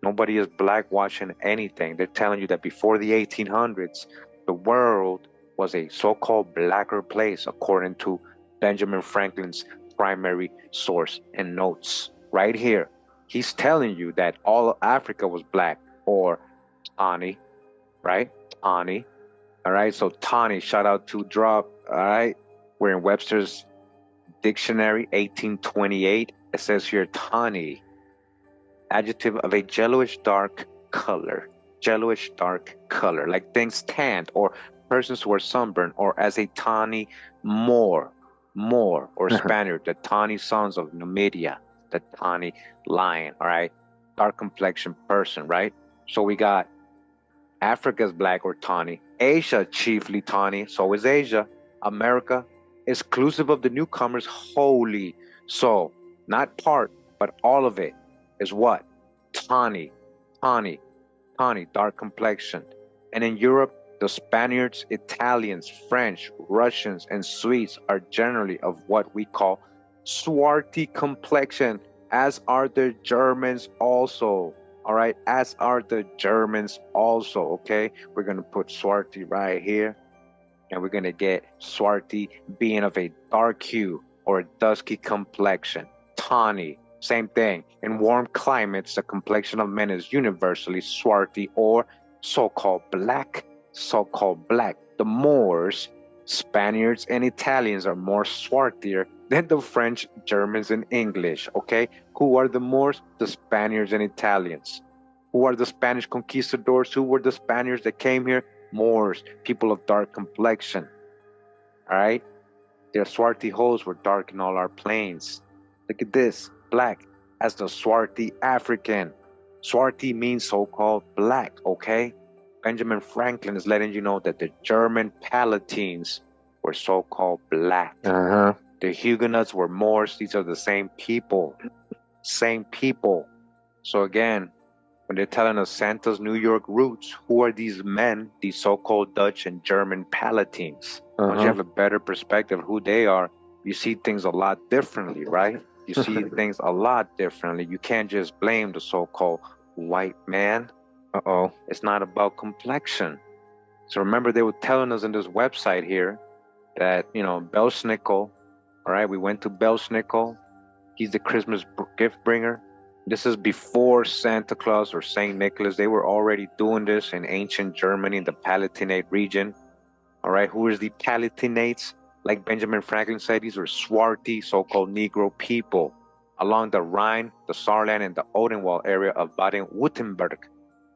Nobody is blackwashing anything. They're telling you that before the 1800s, the world was a so-called blacker place, according to Benjamin Franklin's primary source and notes. Right here, he's telling you that all of Africa was black, or tawny, right? Tawny. All right, so tawny, shout out to Drop. All right, we're in Webster's Dictionary, 1828. It says here, tawny, adjective of a yellowish dark color, like things tanned or persons who are sunburned, or as a tawny Moor, or Spaniard, the tawny sons of Numidia, the tawny lion, all right? Dark complexion person, right? So we got Africa's black or tawny, Asia chiefly tawny, so is Asia, America, exclusive of the newcomers, wholly. So, not part, but all of it is what? Tawny, tawny, tawny, dark complexion. And in Europe, the Spaniards, Italians, French, Russians, and Swedes are generally of what we call Zwarte complexion, as are the Germans also. All right, as are the Germans also. Okay, we're gonna put Zwarte right here, and we're gonna get Zwarte being of a dark hue or a dusky complexion. Tawny, same thing. In warm climates, the complexion of men is universally Zwarte or so-called black. So-called black. The Moors, Spaniards, and Italians are more swarthier than the French, Germans, and English. Okay, who are the Moors? The Spaniards and Italians. Who are the Spanish conquistadors? Who were the Spaniards that came here? Moors, people of dark complexion. All right, their swarthy holes were dark in all our plains. Look at this, black as the swarthy African. Swarthy means so-called black. Okay. Benjamin Franklin is letting you know that the German Palatines were so-called black. The Huguenots were Moors. These are the same people. Same people. So again, when they're telling us Santa's New York roots, who are these men, these so-called Dutch and German Palatines? Once you have a better perspective of who they are, you see things a lot differently, right? You see things a lot differently. You can't just blame the so-called white man. It's not about complexion. So remember, they were telling us in this website here that, Belsnickel, all right, we went to Belsnickel. He's the Christmas gift bringer. This is before Santa Claus or Saint Nicholas. They were already doing this in ancient Germany, in the Palatinate region. All right, who is the Palatinates? Like Benjamin Franklin said, these were swarthy, so-called Negro people along the Rhine, the Saarland, and the Odenwald area of Baden-Württemberg.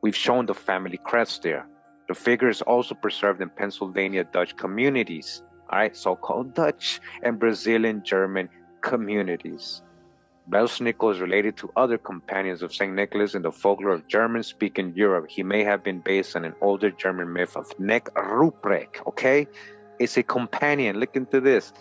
We've shown the family crest there. The figure is also preserved in Pennsylvania Dutch communities, all right, so-called Dutch and Brazilian German communities. Belsnickel is related to other companions of St. Nicholas in the folklore of German-speaking Europe. He may have been based on an older German myth of Neck Ruprecht, okay? It's a companion, look into this,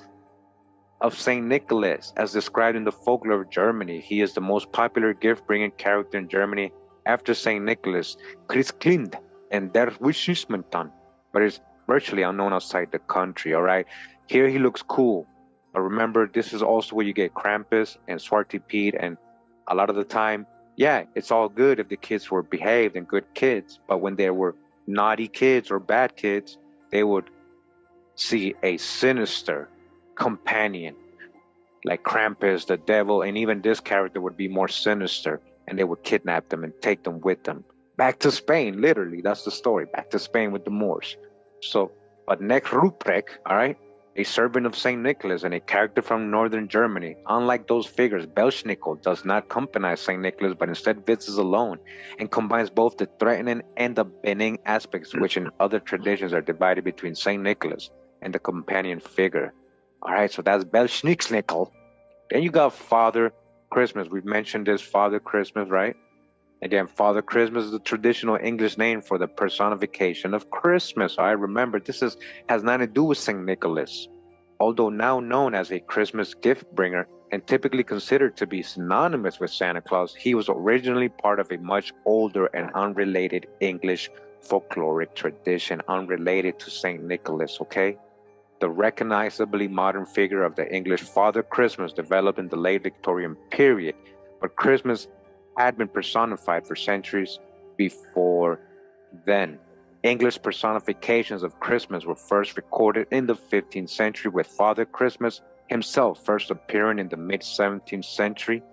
of St. Nicholas, as described in the folklore of Germany. He is the most popular gift-bringing character in Germany after St. Nicholas, Christkind, and Der Weihnachtsmann, but is virtually unknown outside the country, all right? Here he looks cool, but remember, this is also where you get Krampus and Zwarte Piet, and a lot of the time, yeah, it's all good if the kids were behaved and good kids, but when they were naughty kids or bad kids, they would see a sinister companion, like Krampus, the devil, and even this character would be more sinister, and they would kidnap them and take them with them. Back to Spain, literally, that's the story, back to Spain with the Moors. So, but Neck Ruprecht, all right, a servant of St. Nicholas and a character from northern Germany. Unlike those figures, Belsnickel does not accompany St. Nicholas, but instead visits alone and combines both the threatening and the benign aspects, which in other traditions are divided between St. Nicholas and the companion figure. All right, so that's Belsnickel. Then you got Father Christmas. We've mentioned this, Father Christmas, right? Again, Father Christmas is the traditional English name for the personification of Christmas. All right, remember, this has nothing to do with St. Nicholas. Although now known as a Christmas gift bringer and typically considered to be synonymous with Santa Claus, he was originally part of a much older and unrelated English folkloric tradition, unrelated to St. Nicholas, okay? The recognizably modern figure of the English Father Christmas developed in the late Victorian period, but Christmas had been personified for centuries before then. English personifications of Christmas were first recorded in the 15th century, with Father Christmas himself first appearing in the mid-17th century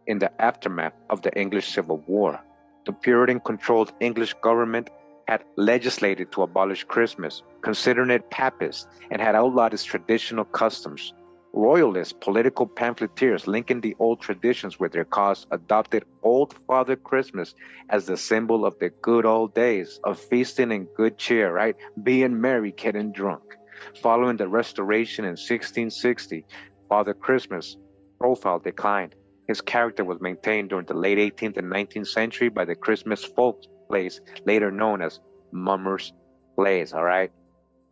in the aftermath of the English Civil War. The Puritan-controlled English government had legislated to abolish Christmas, considering it papist, and had outlawed its traditional customs. Royalists, political pamphleteers linking the old traditions with their cause adopted Old Father Christmas as the symbol of the good old days of feasting and good cheer, right? Being merry, getting drunk. Following the restoration in 1660, Father Christmas' profile declined. His character was maintained during the late 18th and 19th century by the Christmas folk plays, later known as mummers' plays, all right?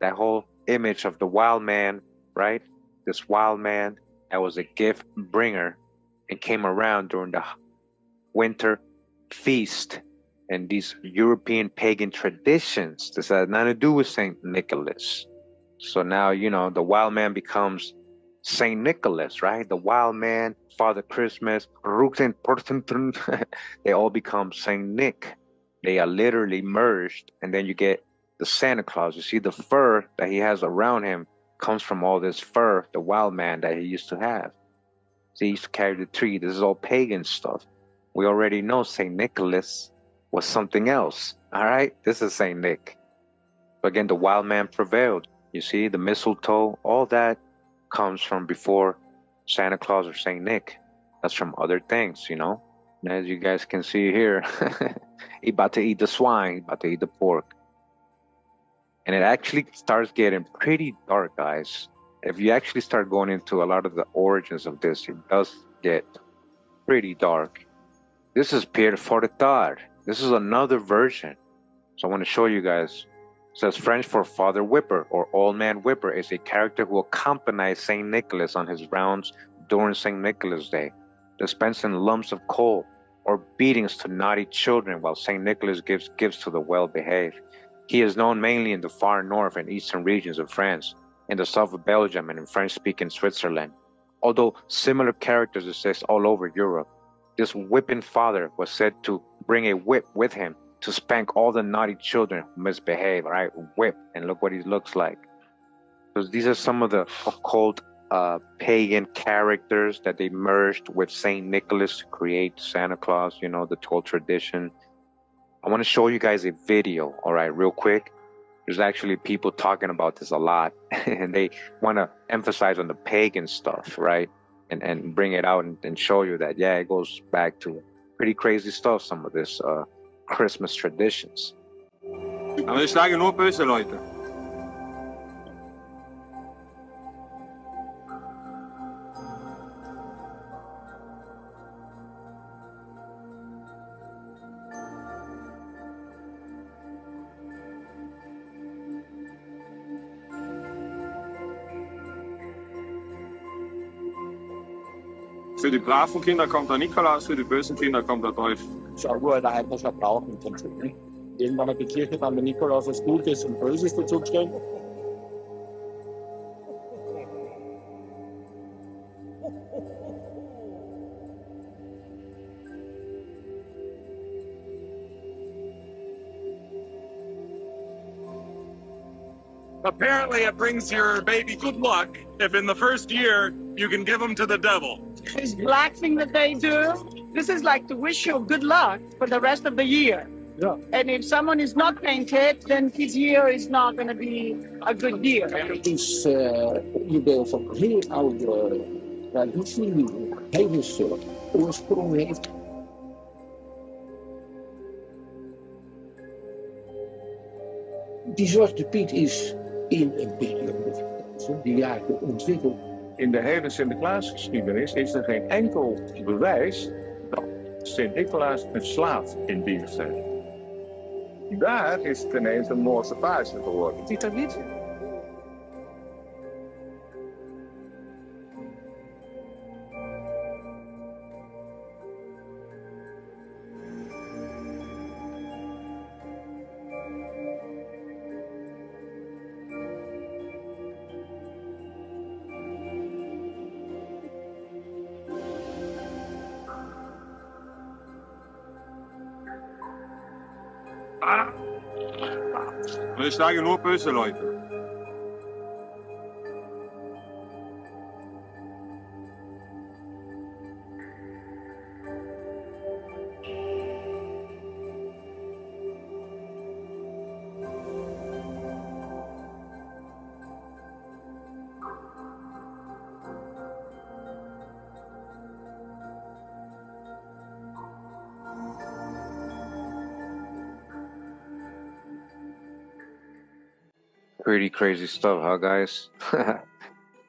That whole image of the wild man, right? This wild man that was a gift bringer and came around during the winter feast and these European pagan traditions. This had nothing to do with Saint Nicholas. So now, the wild man becomes Saint Nicholas, right? The wild man, Father Christmas, they all become Saint Nick. They are literally merged, and then you get the Santa Claus. You see the fur that he has around him comes from all this fur, the wild man that he used to have. So he used to carry the tree. This is all pagan stuff. We already know Saint Nicholas was something else. All right, this is Saint Nick. But again, the wild man prevailed. You see, the mistletoe, all that comes from before Santa Claus or Saint Nick. That's from other things, And as you guys can see here, he about to eat the swine, he about to eat the pork. And it actually starts getting pretty dark, guys. If you actually start going into a lot of the origins of this, it does get pretty dark. This is Pierre Fortard. This is another version. So I want to show you guys. It says French for Father Whipper or Old Man Whipper is a character who accompanies St. Nicholas on his rounds during St. Nicholas Day, dispensing lumps of coal or beatings to naughty children while St. Nicholas gives gifts to the well-behaved. He is known mainly in the far north and eastern regions of France, in the south of Belgium, and in French-speaking Switzerland. Although similar characters exist all over Europe, this whipping father was said to bring a whip with him to spank all the naughty children who misbehave, right? Whip, and look what he looks like. So these are some of the occult pagan characters that they merged with Saint Nicholas to create Santa Claus, the whole tradition. I want to show you guys a video, all right, real quick. There's actually people talking about this a lot, and they want to emphasize on the pagan stuff, right? And bring it out and show you that, yeah, it goes back to pretty crazy stuff, some of this Christmas traditions. Aber ich schlage nur böse Leute. Für die braven Kinder kommt der Nikolaus, für die bösen Kinder kommt der Teufel. Das ist auch nur ein einfacher Brauch im Prinzip. Ne? Irgendwann hat die Kirche dann den Nikolaus als Gutes und Böses dazugestellt. Apparently, it brings your baby good luck if in the first year you can give them to the devil. This black thing that they do, this is like to wish you good luck for the rest of the year. Ja. And if someone is not painted, then his year is not going to be a good year. Het is onderdeel van een heel oude traditie die heidense oorsprong heeft. Die Zwarte Piet is in een periode van die jaren ontwikkeld. In de hele Sinterklaasgeschiedenis is er geen enkel bewijs dat Sint-Nicolaas een slaaf in dienst heeft. Daar is het ineens een Noorse paasje geworden. Ziet dat niet? Aber ich schlage nur böse Leute. Pretty crazy stuff, huh, guys?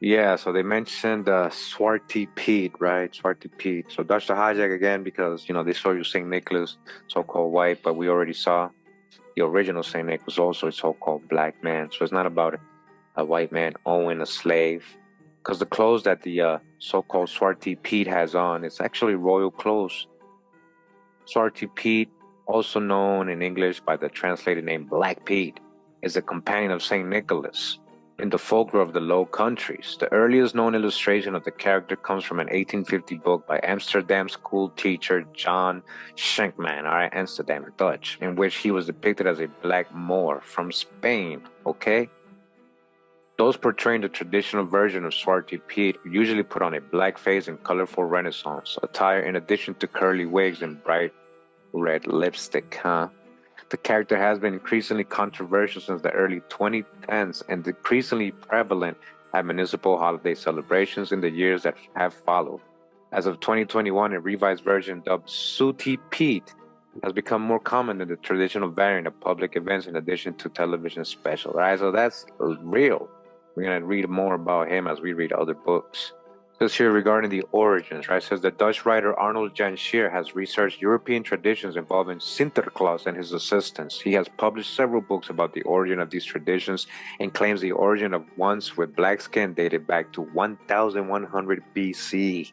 Yeah, so they mentioned Zwarte Pete, right? Zwarte Pete. So Dutch the hijack again because, they show you St. Nicholas, so-called white, but we already saw the original St. Nick was also a so-called black man. So it's not about a white man owning a slave. Because the clothes that the so-called Zwarte Pete has on, it's actually royal clothes. Zwarte Pete, also known in English by the translated name Black Pete, is a companion of St. Nicholas in the folklore of the Low Countries. The earliest known illustration of the character comes from an 1850 book by Amsterdam school teacher John Schenkman, Amsterdam, Dutch, in which he was depicted as a black Moor from Spain, okay? Those portraying the traditional version of Zwarte Piet usually put on a black face and colorful Renaissance attire in addition to curly wigs and bright red lipstick, huh? The character has been increasingly controversial since the early 2010s and increasingly prevalent at municipal holiday celebrations in the years that have followed. As of 2021, a revised version dubbed Sooty Pete has become more common than the traditional variant of public events in addition to television specials. Right, so that's real. We're going to read more about him as we read other books. It says here regarding the origins, right? It says the Dutch writer Arnold Jan Scheer has researched European traditions involving Sinterklaas and his assistants. He has published several books about the origin of these traditions and claims the origin of ones with black skin dated back to 1100 BC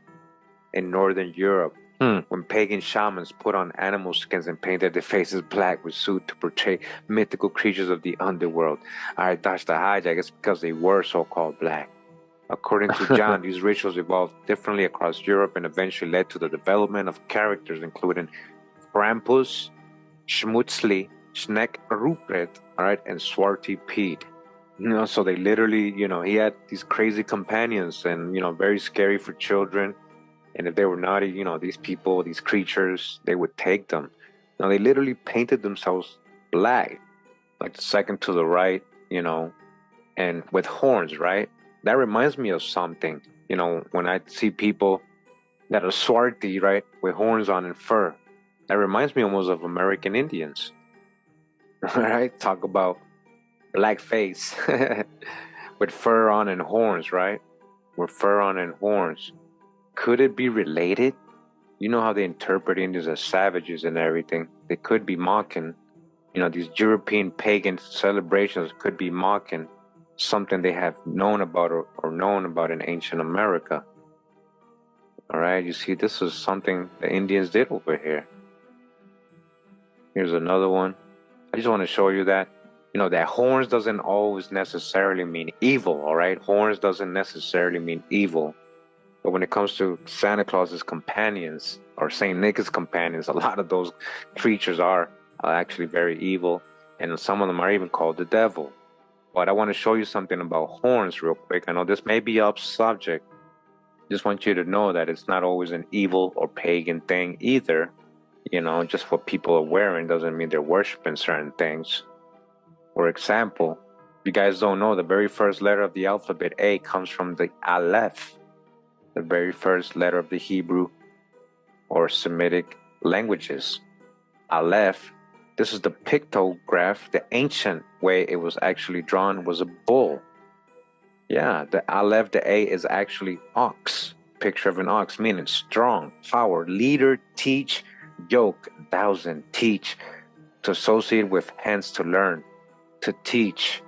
in Northern Europe, when pagan shamans put on animal skins and painted their faces black with soot to portray mythical creatures of the underworld. All right, that's the hijack. It's because they were so-called black. According to John, these rituals evolved differently across Europe and eventually led to the development of characters including Krampus, Schmutzli, Schneck Rupert, all right, and Zwarte Piet. So they literally, he had these crazy companions and, very scary for children. And if they were naughty, these people, these creatures, they would take them. Now, they literally painted themselves black, like the second to the right, and with horns, right? That reminds me of something, when I see people that are Zwarte, right, with horns on and fur. That reminds me almost of American Indians, right? Talk about black face with fur on and horns, right? With fur on and horns. Could it be related? You know how they interpret Indians as savages and everything. They could be mocking, these European pagan celebrations could be mocking something they have known about or known about in ancient America. All right, you see, this is something the Indians did over here. Here's another one. I just want to show you that, that horns doesn't always necessarily mean evil, all right? Horns doesn't necessarily mean evil. But when it comes to Santa Claus's companions or St. Nicholas' companions, a lot of those creatures are actually very evil. And some of them are even called the devil. But I want to show you something about horns real quick. I know this may be off subject. Just want you to know that it's not always an evil or pagan thing either. Just what people are wearing doesn't mean they're worshiping certain things. For example, if you guys don't know, the very first letter of the alphabet A comes from the Aleph, the very first letter of the Hebrew or Semitic languages. Aleph, this is the pictograph. The ancient way it was actually drawn was a bull. Yeah, the Aleph, the A is actually ox, picture of an ox, meaning strong, power, leader, teach, yoke, thousand, teach, to associate with, hence to learn, to teach.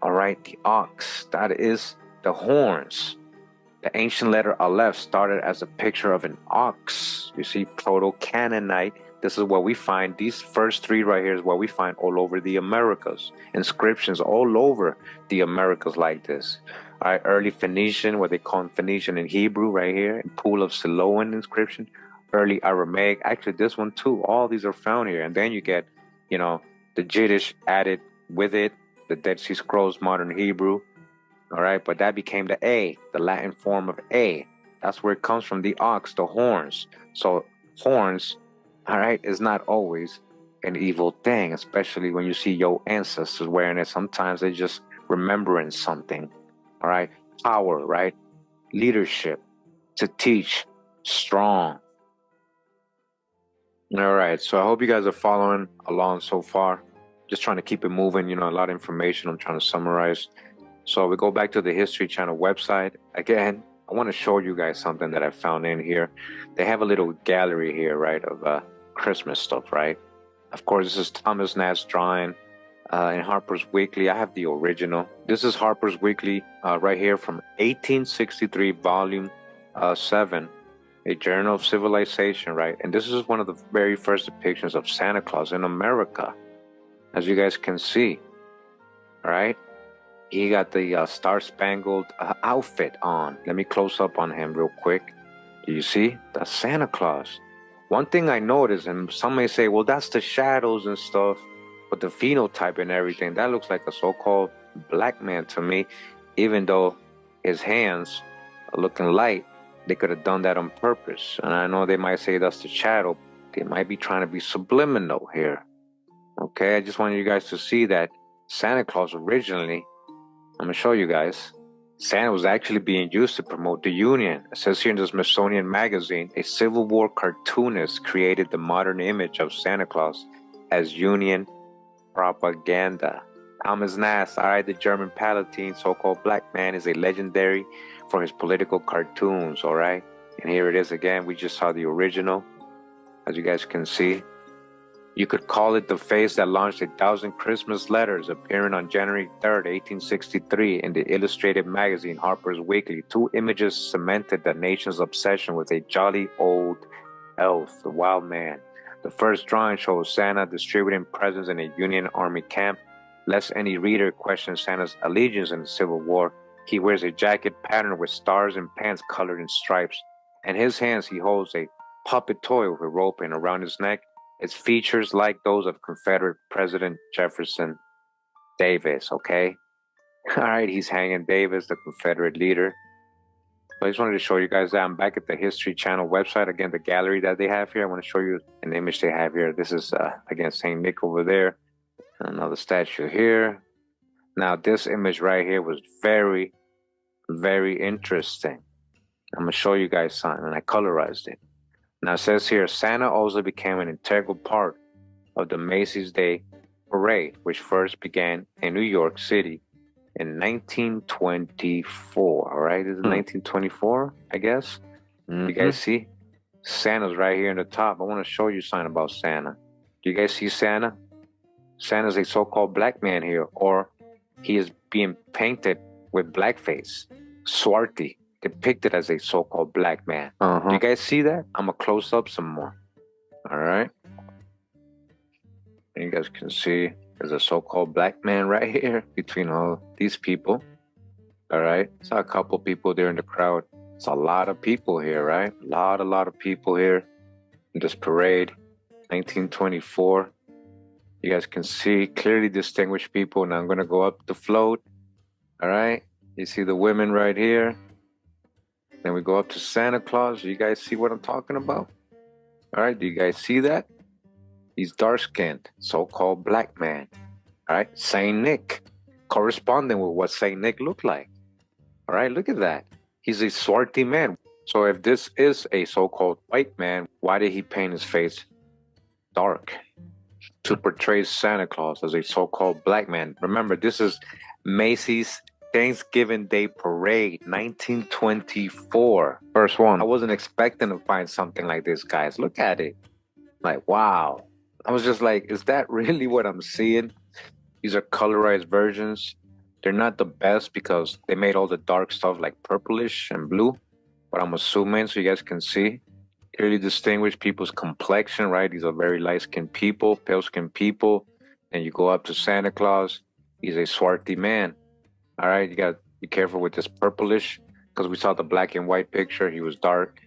All right, the ox, that is the horns. The ancient letter Aleph started as a picture of an ox. You see, Proto-Canaanite. This is what we find. These first three right here is what we find all over the Americas. Inscriptions all over the Americas like this. All right, early Phoenician, what they call Phoenician in Hebrew right here. Pool of Siloam inscription. Early Aramaic. Actually, this one too. All these are found here. And then you get, the Jiddisch added with it. The Dead Sea Scrolls, modern Hebrew. All right, but that became the A, the Latin form of A. That's where it comes from, the ox, the horns. So horns, all right, is not always an evil thing, especially when you see your ancestors wearing it. Sometimes they're just remembering something, all right? Power, right? Leadership, to teach, strong. All right, so I hope you guys are following along so far. just trying to keep it moving. A lot of information I'm trying to summarize. So we go back to the History Channel website. Again, I want to show you guys something that I found in here. They have a little gallery here, right, of Christmas stuff, right? Of course, this is Thomas Nast drawing in Harper's Weekly. I have the original. This is Harper's Weekly right here from 1863, volume 7, a Journal of Civilization, right? And this is one of the very first depictions of Santa Claus in America, as you guys can see, all right? He got the star-spangled outfit on. Let me close up on him real quick. Do you see? That's Santa Claus. One thing I noticed, and some may say, well, that's the shadows and stuff, but the phenotype and everything, that looks like a so-called black man to me, even though his hands are looking light. They could have done that on purpose. And I know they might say that's the shadow. They might be trying to be subliminal here. Okay, I just wanted you guys to see that Santa Claus originally, I'm going to show you guys. Santa was actually being used to promote the Union. It says here in the Smithsonian Magazine, a Civil War cartoonist created the modern image of Santa Claus as Union propaganda. Thomas Nast, all right, the German Palatine, so-called black man, is a legendary for his political cartoons, all right? And here it is again. We just saw the original, as you guys can see. You could call it the face that launched 1,000 Christmas letters, appearing on January 3rd, 1863 in the illustrated magazine Harper's Weekly. Two images cemented the nation's obsession with a jolly old elf, the wild man. The first drawing shows Santa distributing presents in a Union Army camp. Lest any reader question Santa's allegiance in the Civil War, he wears a jacket patterned with stars and pants colored in stripes. In his hands, he holds a puppet toy with a rope, and around his neck, its features like those of Confederate President Jefferson Davis, okay? All right, he's hanging Davis, the Confederate leader. So I just wanted to show you guys that. I'm back at the History Channel website. Again, the gallery that they have here. I want to show you an image they have here. This is, again, St. Nick over there. Another statue here. Now, this image right here was very, very interesting. I'm going to show you guys something, and I colorized it. Now, it says here, Santa also became an integral part of the Macy's Day Parade, which first began in New York City in 1924. All right, this is 1924, I guess. You guys see? Santa's right here in the top. I want to show you something about Santa. Do you guys see Santa? Santa's a so-called black man here, or he is being painted with blackface. Zwarte, depicted as a so-called black man. Do you guys see that? I'm going to close up some more. All right. And you guys can see there's a so-called black man right here between all these people. All right. Saw a couple people there in the crowd. It's a lot of people here, right? A lot of people here in this parade. 1924. You guys can see clearly distinguished people. Now I'm going to go up the float. All right. You see the women right here. Then we go up to Santa Claus. You guys see what I'm talking about? All right. Do you guys see that? He's dark-skinned, so-called black man. All right. Saint Nick, corresponding with what Saint Nick looked like. All right. Look at that. He's a Zwarte man. So if this is a so-called white man, why did he paint his face dark? To portray Santa Claus as a so-called black man. Remember, this is Macy's Thanksgiving Day Parade, 1924. First one. I wasn't expecting to find something like this, guys. Look at it. Like, wow. I was just like, is that really what I'm seeing? These are colorized versions. They're not the best because they made all the dark stuff like purplish and blue. But I'm assuming, so you guys can see, clearly distinguish people's complexion, right? These are very light-skinned people, pale-skinned people. And you go up to Santa Claus. He's a Zwarte man. All right, you got to be careful with this purplish because we saw the black and white picture. He was dark.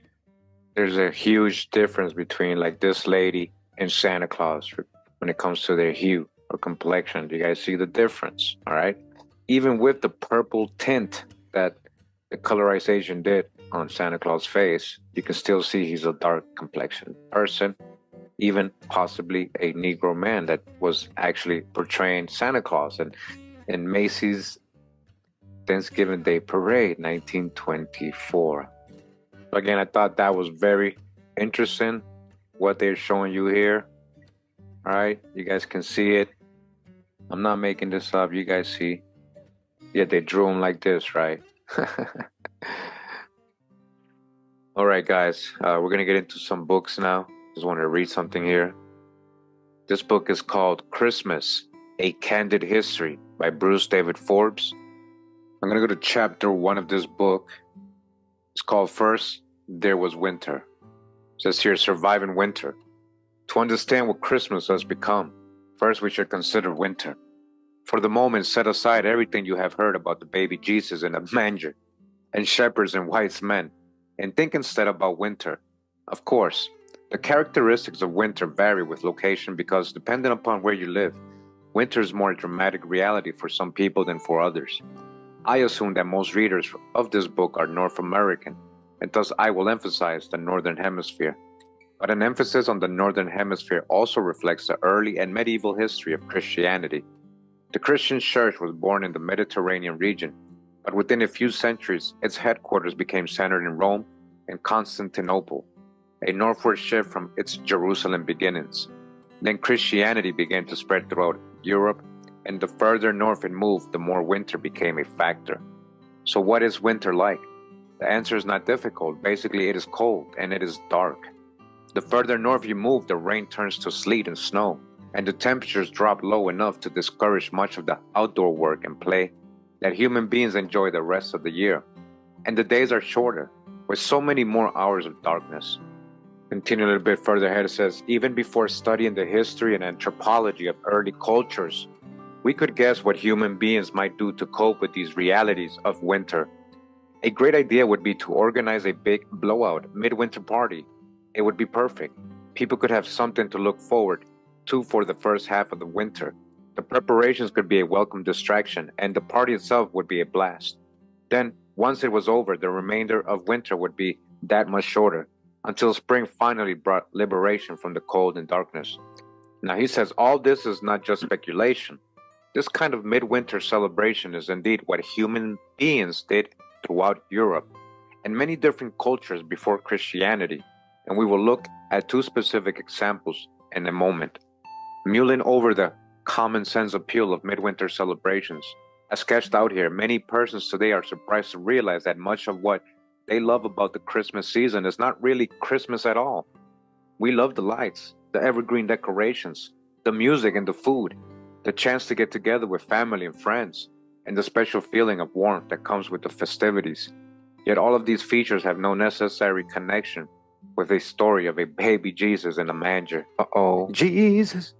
There's a huge difference between like this lady and Santa Claus when it comes to their hue or complexion. Do you guys see the difference? All right. Even with the purple tint that the colorization did on Santa Claus' face, you can still see he's a dark complexion person, even possibly a Negro man that was actually portraying Santa Claus. And in Macy's Thanksgiving Day Parade, 1924. Again, I thought that was very interesting, what they're showing you here. All right, you guys can see it. I'm not making this up. You guys see. Yeah, they drew them like this, right? All right, guys. We're going to get into some books now. Just want to read something here. This book is called Christmas, A Candid History by Bruce David Forbes. I'm going to go to chapter 1 of this book. It's called First, There Was Winter. It says here, Surviving Winter. To understand what Christmas has become, first we should consider winter. For the moment, set aside everything you have heard about the baby Jesus in a manger, and shepherds and wise men, and think instead about winter. Of course, the characteristics of winter vary with location because, depending upon where you live, winter is more a dramatic reality for some people than for others. I assume that most readers of this book are North American, and thus I will emphasize the Northern Hemisphere. But an emphasis on the Northern Hemisphere also reflects the early and medieval history of Christianity. The Christian Church was born in the Mediterranean region, but within a few centuries, its headquarters became centered in Rome and Constantinople, a northward shift from its Jerusalem beginnings. Then Christianity began to spread throughout Europe, and the further north it moved, the more winter became a factor. So what is winter like? The answer is not difficult. Basically, it is cold and it is dark. The further north you move, the rain turns to sleet and snow, and the temperatures drop low enough to discourage much of the outdoor work and play that human beings enjoy the rest of the year. And the days are shorter, with so many more hours of darkness. Continue a little bit further ahead, it says, even before studying the history and anthropology of early cultures, we could guess what human beings might do to cope with these realities of winter. A great idea would be to organize a big blowout midwinter party. It would be perfect. People could have something to look forward to for the first half of the winter. The preparations could be a welcome distraction, and the party itself would be a blast. Then, once it was over, the remainder of winter would be that much shorter, until spring finally brought liberation from the cold and darkness. Now he says all this is not just speculation. This kind of midwinter celebration is indeed what human beings did throughout Europe and many different cultures before Christianity, and we will look at two specific examples in a moment. Mulling over the common sense appeal of midwinter celebrations, as sketched out here, many persons today are surprised to realize that much of what they love about the Christmas season is not really Christmas at all. We love the lights, the evergreen decorations, the music and the food, the chance to get together with family and friends, and the special feeling of warmth that comes with the festivities. Yet all of these features have no necessary connection with a story of a baby Jesus in a manger. Uh-oh, Jesus!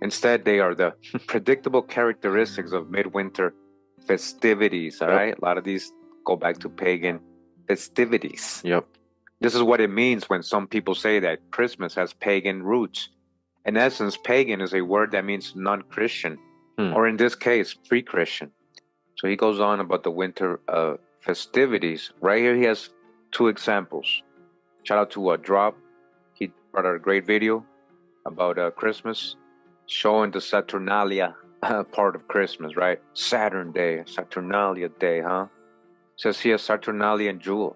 Instead, they are the predictable characteristics of midwinter festivities, all right? A lot of these go back to pagan festivities. Yep. This is what it means when some people say that Christmas has pagan roots. In essence, pagan is a word that means non-Christian, or in this case, pre-Christian. So he goes on about the winter festivities. Right here, he has two examples. Shout out to Drop. He brought out a great video about Christmas, showing the Saturnalia part of Christmas, right? Saturn Day, Saturnalia Day, huh? It says here Saturnalia and Yule.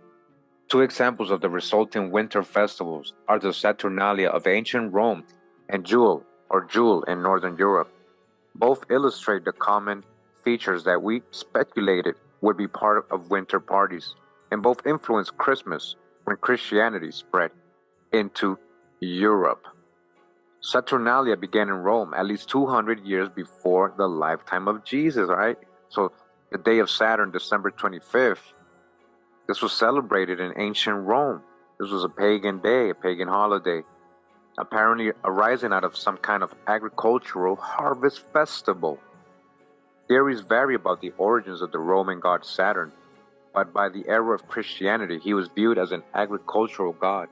Two examples of the resulting winter festivals are the Saturnalia of ancient Rome and Yule, or Yule in Northern Europe. Both illustrate the common features that we speculated would be part of winter parties, and both influenced Christmas when Christianity spread into Europe. Saturnalia began in Rome at least 200 years before the lifetime of Jesus, right? So the day of Saturn, December 25th, this was celebrated in ancient Rome. This was a pagan day, a pagan holiday, apparently arising out of some kind of agricultural harvest festival. Theories vary about the origins of the Roman god Saturn, but by the era of Christianity, he was viewed as an agricultural god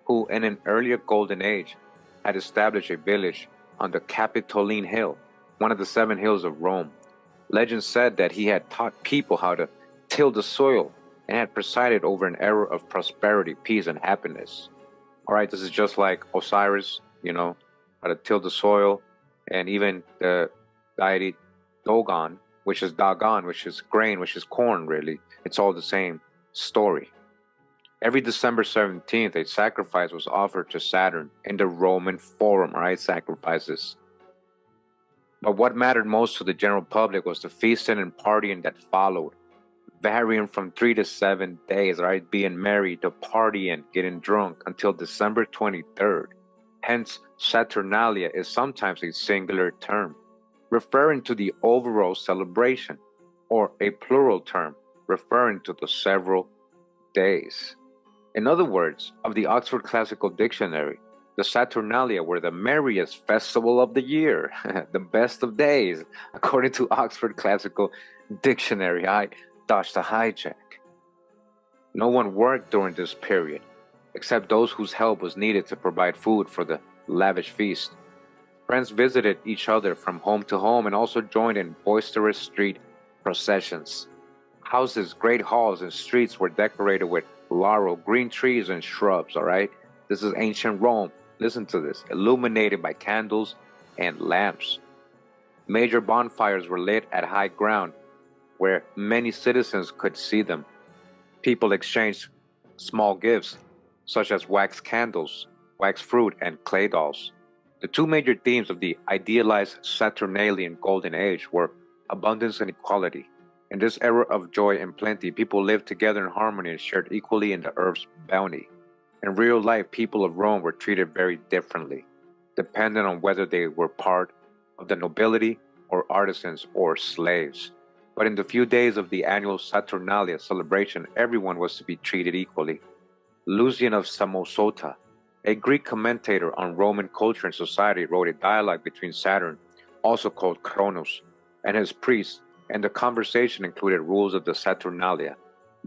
who, in an earlier golden age, had established a village on the Capitoline Hill, one of the 7 hills of Rome. Legend said that he had taught people how to till the soil and had presided over an era of prosperity, peace, and happiness. All right, this is just like Osiris, how to till the soil, and even the deity Dogon, which is Dagon, which is grain, which is corn, really. It's all the same story. Every December 17th, a sacrifice was offered to Saturn in the Roman Forum, right? Sacrifices. But what mattered most to the general public was the feasting and partying that followed, varying from 3 to 7 days, right? Being merry to partying, getting drunk until December 23rd. Hence, Saturnalia is sometimes a singular term, referring to the overall celebration, or a plural term, referring to the several days. In other words, of the Oxford Classical Dictionary, the Saturnalia were the merriest festival of the year, the best of days, according to Oxford Classical Dictionary. I dodged a hijack. No one worked during this period, except those whose help was needed to provide food for the lavish feast. Friends visited each other from home to home and also joined in boisterous street processions. Houses, great halls, and streets were decorated with laurel, green trees, and shrubs, all right? This is ancient Rome. Listen to this. Illuminated by candles and lamps. Major bonfires were lit at high ground where many citizens could see them. People exchanged small gifts, such as wax candles, wax fruit, and clay dolls. The two major themes of the idealized Saturnalian Golden Age were abundance and equality. In this era of joy and plenty, people lived together in harmony and shared equally in the earth's bounty. In real life, people of Rome were treated very differently, depending on whether they were part of the nobility or artisans or slaves. But in the few days of the annual Saturnalia celebration, everyone was to be treated equally. Lucian of Samosata, a Greek commentator on Roman culture and society, wrote a dialogue between Saturn, also called Kronos, and his priests, and the conversation included rules of the Saturnalia.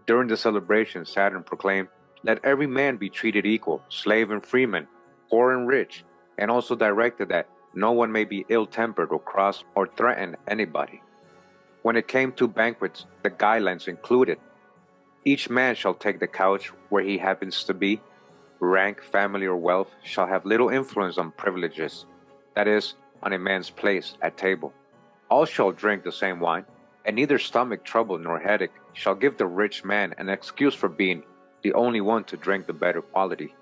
During the celebration, Saturn proclaimed, "Let every man be treated equal, slave and freeman, poor and rich," and also directed that no one may be ill-tempered or cross or threaten anybody. When it came to banquets, the guidelines included, each man shall take the couch where he happens to be. Rank, family, or wealth shall have little influence on privileges, that is, on a man's place at table. All shall drink the same wine, and neither stomach trouble nor headache shall give the rich man an excuse for being the only one to drink the better quality.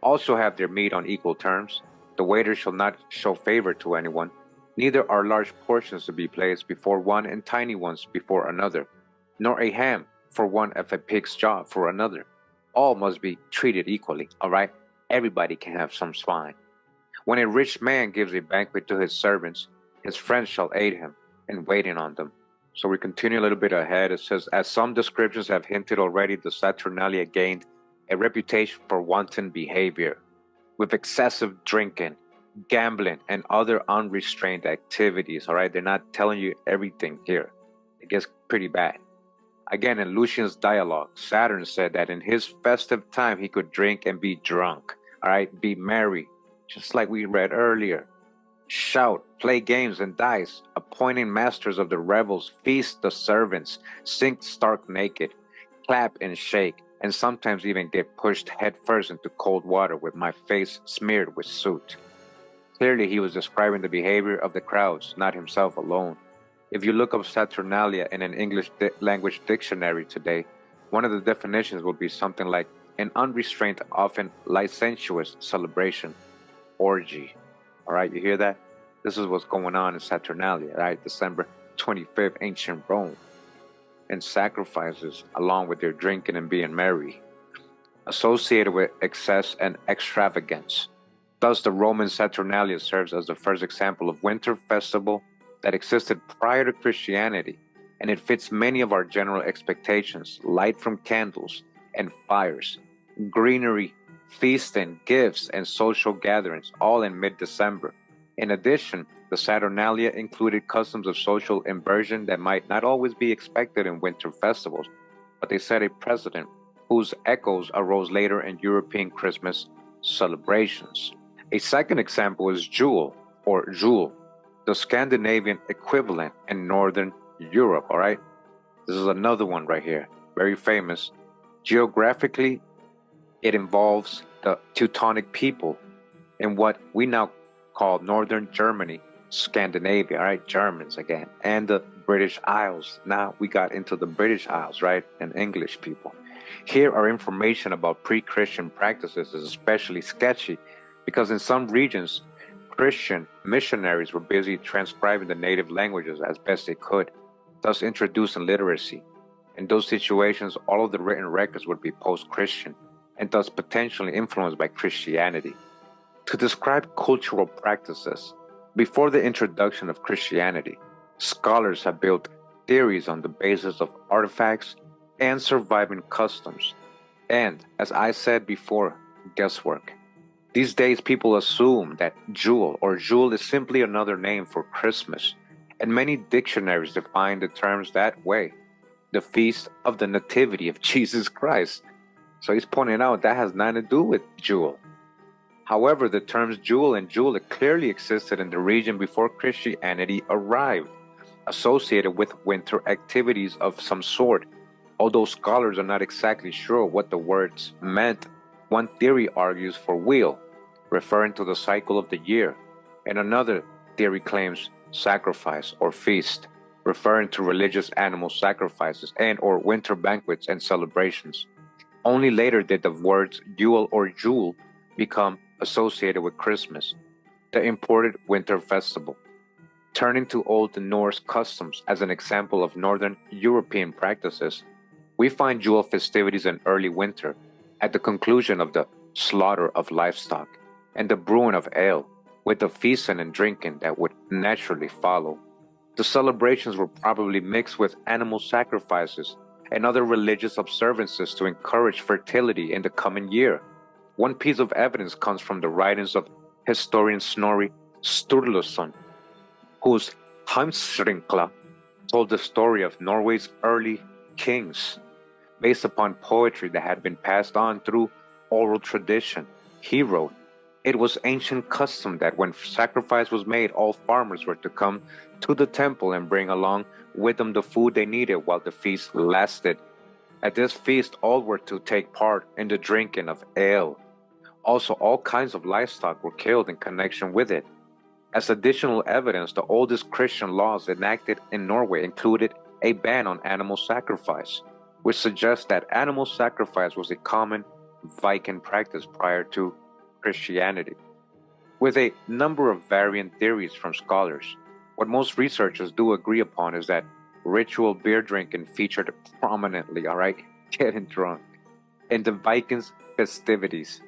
All shall have their meat on equal terms. The waiter shall not show favor to anyone. Neither are large portions to be placed before one and tiny ones before another, nor a ham for one of a pig's jaw for another. All must be treated equally, all right? Everybody can have some swine. When a rich man gives a banquet to his servants, his friends shall aid him in waiting on them. So we continue a little bit ahead. It says, as some descriptions have hinted already, the Saturnalia gained a reputation for wanton behavior, with excessive drinking, gambling, and other unrestrained activities, all right? They're not telling you everything here. It gets pretty bad. Again, in Lucian's dialogue, Saturn said that in his festive time, he could drink and be drunk, all right? Be merry, just like we read earlier. Shout, play games and dice, appointing masters of the revels, feast the servants, sink stark naked, clap and shake, and sometimes even get pushed headfirst into cold water with my face smeared with soot. Clearly, he was describing the behavior of the crowds, not himself alone. If you look up Saturnalia in an English language dictionary today, one of the definitions will be something like an unrestrained, often licentious celebration, orgy. All right, you hear that? This is what's going on in Saturnalia, right? December 25th, ancient Rome. And sacrifices, along with their drinking and being merry, associated with excess and extravagance. Thus, the Roman Saturnalia serves as the first example of winter festival that existed prior to Christianity, and it fits many of our general expectations: light from candles and fires, greenery, feasting, gifts, and social gatherings, all in mid-December. In addition, the Saturnalia included customs of social immersion that might not always be expected in winter festivals, but they set a precedent whose echoes arose later in European Christmas celebrations. A second example is Yule, or Jule, the Scandinavian equivalent in Northern Europe, all right? This is another one right here, very famous. Geographically, it involves the Teutonic people in what we now call Northern Germany, Scandinavia, all right? Germans again, and the British Isles. Now we got into the British Isles, right? And English people. Here, our information about pre-Christian practices is especially sketchy because in some regions, Christian missionaries were busy transcribing the native languages as best they could, thus introducing literacy. In those situations, all of the written records would be post-Christian, and thus potentially influenced by Christianity. To describe cultural practices, before the introduction of Christianity, scholars have built theories on the basis of artifacts and surviving customs. And, as I said before, guesswork. These days, people assume that Yule is simply another name for Christmas, and many dictionaries define the terms that way, the feast of the nativity of Jesus Christ. So he's pointing out that has nothing to do with Yule. However, the terms Yule and Yule clearly existed in the region before Christianity arrived, associated with winter activities of some sort. Although scholars are not exactly sure what the words meant, one theory argues for wheel, referring to the cycle of the year, and another theory claims sacrifice or feast, referring to religious animal sacrifices and or winter banquets and celebrations. Only later did the words Yule or Yule become associated with Christmas, the imported winter festival. Turning to Old Norse customs as an example of Northern European practices, we find Yule festivities in early winter, at the conclusion of the slaughter of livestock and the brewing of ale, with the feasting and drinking that would naturally follow. The celebrations were probably mixed with animal sacrifices and other religious observances to encourage fertility in the coming year. One piece of evidence comes from the writings of historian Snorri Sturluson, whose Heimskringla told the story of Norway's early kings, based upon poetry that had been passed on through oral tradition. He wrote, "It was ancient custom that when sacrifice was made, all farmers were to come to the temple and bring along with them the food they needed while the feast lasted. At this feast, all were to take part in the drinking of ale. Also, all kinds of livestock were killed in connection with it." As additional evidence, the oldest Christian laws enacted in Norway included a ban on animal sacrifice, which suggests that animal sacrifice was a common Viking practice prior to Christianity. With a number of variant theories from scholars, what most researchers do agree upon is that ritual beer drinking featured prominently, getting drunk, in the Vikings' festivities.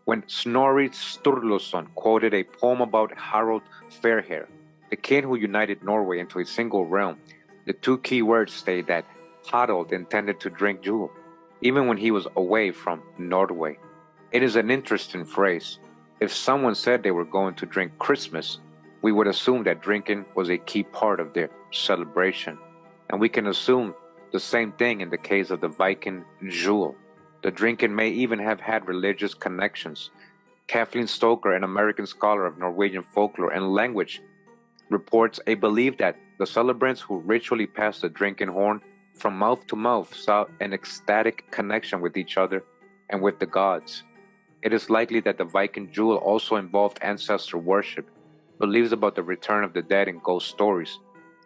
When Snorri Sturluson quoted a poem about Harald Fairhair, the king who united Norway into a single realm, the two key words state that Harald intended to drink Yule, even when he was away from Norway. It is an interesting phrase. If someone said they were going to drink Christmas, we would assume that drinking was a key part of their celebration. And we can assume the same thing in the case of the Viking Yule. The drinking may even have had religious connections. Kathleen Stoker, an American scholar of Norwegian folklore and language, reports a belief that the celebrants who ritually passed the drinking horn from mouth to mouth saw an ecstatic connection with each other and with the gods. It is likely that the Viking Yule also involved ancestor worship, beliefs about the return of the dead, and ghost stories.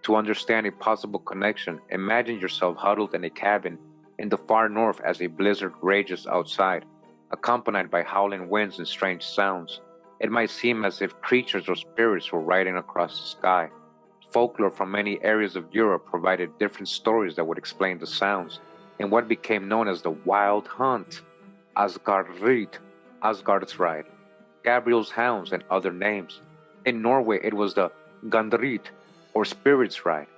To understand a possible connection, imagine yourself huddled in a cabin in the far north as a blizzard rages outside, accompanied by howling winds and strange sounds. It might seem as if creatures or spirits were riding across the sky. Folklore from many areas of Europe provided different stories that would explain the sounds in what became known as the Wild Hunt, Asgardrid, Asgard's Ride, Gabriel's Hounds, and other names. In Norway, it was the Gandrid, or Spirits' Ride,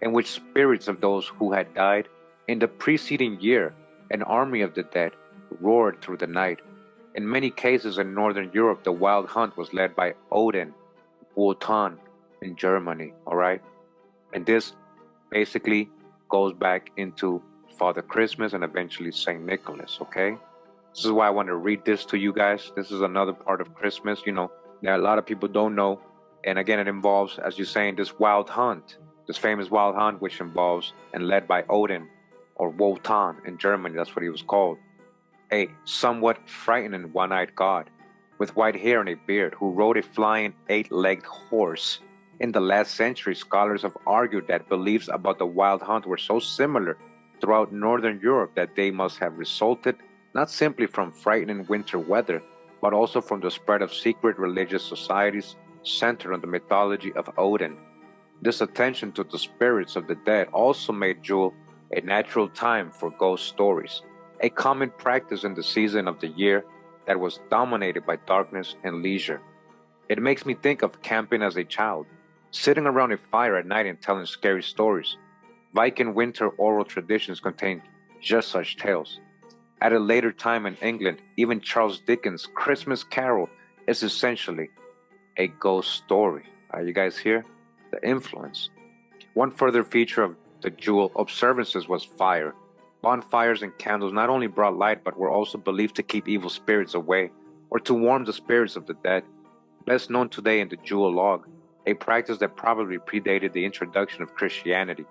in which spirits of those who had died in the preceding year, an army of the dead, roared through the night. In many cases in Northern Europe, the Wild Hunt was led by Odin, Wotan, in Germany, And this basically goes back into Father Christmas and eventually Saint Nicholas, This is why I want to read this to you guys. This is another part of Christmas, that a lot of people don't know. And again, it involves, as you're saying, this wild hunt, this famous wild hunt, which involves and led by Odin, or Wotan in Germany, that's what he was called, a somewhat frightening one-eyed god with white hair and a beard who rode a flying 8-legged horse. In the last century, scholars have argued that beliefs about the wild hunt were so similar throughout Northern Europe that they must have resulted not simply from frightening winter weather, but also from the spread of secret religious societies, centered on the mythology of Odin. This attention to the spirits of the dead also made Yule a natural time for ghost stories, a common practice in the season of the year that was dominated by darkness and leisure. It makes me think of camping as a child, sitting around a fire at night and telling scary stories. Viking winter oral traditions contain just such tales. At a later time in England, even Charles Dickens' Christmas Carol is essentially a ghost story. Are you guys here? The influence. One further feature of the Yule observances was fire. Bonfires and candles not only brought light but were also believed to keep evil spirits away or to warm the spirits of the dead. Best known today in the Yule log, a practice that probably predated the introduction of Christianity.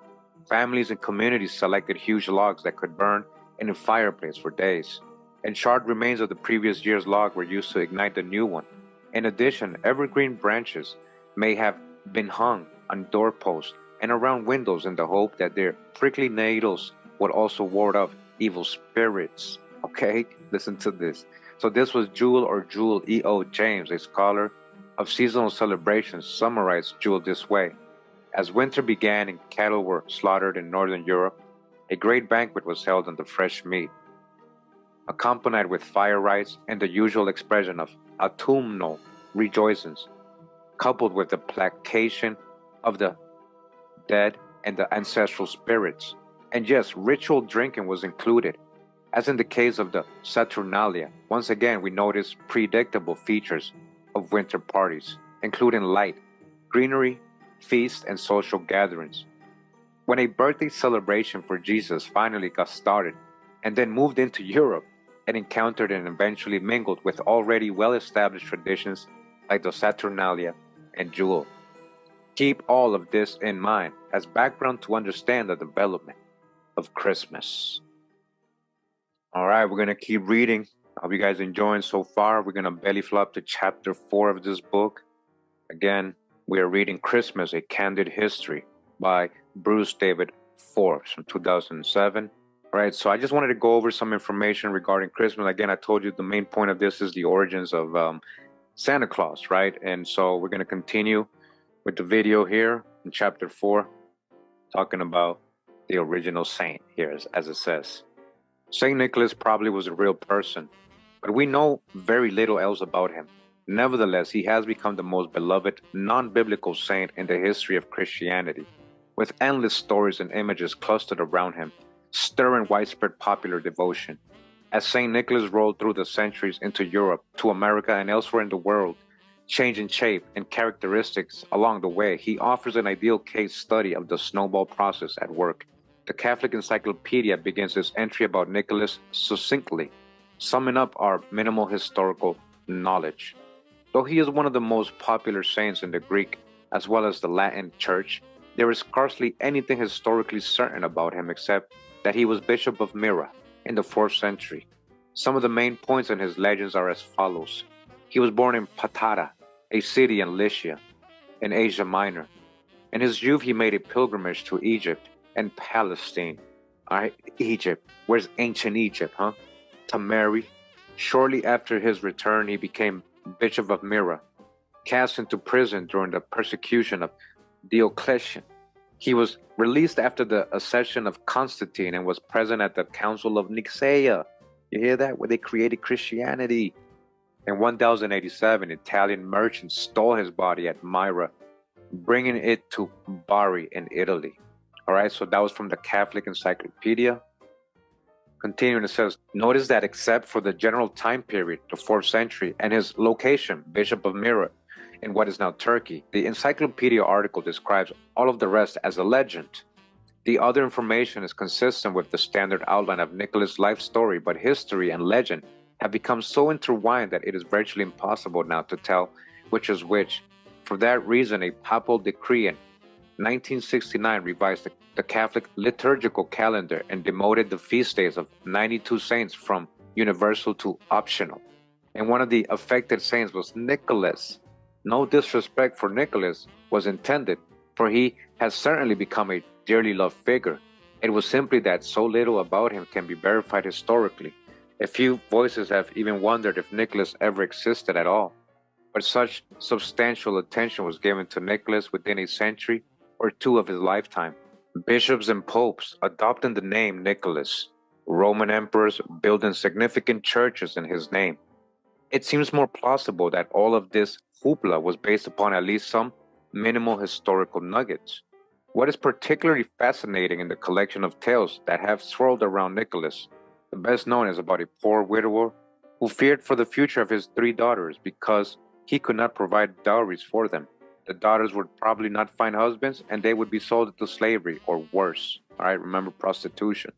Families and communities selected huge logs that could burn in a fireplace for days, and charred remains of the previous year's log were used to ignite the new one. In addition, evergreen branches may have been hung on doorposts and around windows in the hope that their prickly needles would also ward off evil spirits. Okay, listen to this. So this was Yule or Jule E.O. James, a scholar of seasonal celebrations, summarized Yule this way. As winter began and cattle were slaughtered in northern Europe, a great banquet was held on the fresh meat, accompanied with fire rites and the usual expression of autumnal rejoicings, coupled with the placation of the dead and the ancestral spirits. And yes, ritual drinking was included. As in the case of the Saturnalia, once again we notice predictable features of winter parties, including light, greenery, feasts, and social gatherings. When a birthday celebration for Jesus finally got started and then moved into Europe, it encountered and eventually mingled with already well-established traditions like the Saturnalia and Yule. Keep all of this in mind as background to understand the development of Christmas. All right, we're going to keep reading. I hope you guys enjoying so far. We're going to belly flop to chapter 4 of this book. Again, we are reading Christmas, A Candid History by Bruce David Forbes from 2007. All right, so I just wanted to go over some information regarding Christmas. Again, I told you the main point of this is the origins of Santa Claus, right? And so we're going to continue with the video here in chapter 4, talking about the original saint here, as it says. Saint Nicholas probably was a real person, but we know very little else about him. Nevertheless, he has become the most beloved non-biblical saint in the history of Christianity, with endless stories and images clustered around him, stirring widespread popular devotion. As Saint Nicholas rolled through the centuries into Europe, to America, and elsewhere in the world, changing shape and characteristics along the way, he offers an ideal case study of the snowball process at work. The Catholic Encyclopedia begins its entry about Nicholas succinctly, summing up our minimal historical knowledge. Though he is one of the most popular saints in the Greek as well as the Latin Church, there is scarcely anything historically certain about him except that he was Bishop of Myra in the 4th century. Some of the main points in his legends are as follows. He was born in Patara, a city in Lycia, in Asia Minor. In his youth, he made a pilgrimage to Egypt and Palestine. All right, Egypt. Where's ancient Egypt, huh? To marry. Shortly after his return, he became Bishop of Myra, cast into prison during the persecution of Diocletian. He was released after the accession of Constantine and was present at the Council of Nicaea. You hear that? Where they created Christianity. In 1087, Italian merchants stole his body at Myra, bringing it to Bari in Italy. All right, so that was from the Catholic Encyclopedia. Continuing, it says, notice that except for the general time period, the 4th century, and his location, Bishop of Myra, in what is now Turkey, the encyclopedia article describes all of the rest as a legend. The other information is consistent with the standard outline of Nicholas' life story, but history and legend have become so intertwined that it is virtually impossible now to tell which is which. For that reason, a papal decree in 1969 revised the Catholic liturgical calendar and demoted the feast days of 92 saints from universal to optional. And one of the affected saints was Nicholas. No disrespect for Nicholas was intended, for he has certainly become a dearly loved figure. It was simply that so little about him can be verified historically. A few voices have even wondered if Nicholas ever existed at all. but such substantial attention was given to Nicholas within a century or two of his lifetime. Bishops and popes adopting the name Nicholas, Roman emperors building significant churches in his name. It seems more plausible that all of this hoopla was based upon at least some minimal historical nuggets. What is particularly fascinating in the collection of tales that have swirled around Nicholas, the best known is about a poor widower who feared for the future of his three daughters because he could not provide dowries for them. The daughters would probably not find husbands and they would be sold into slavery or worse. All right, remember prostitution.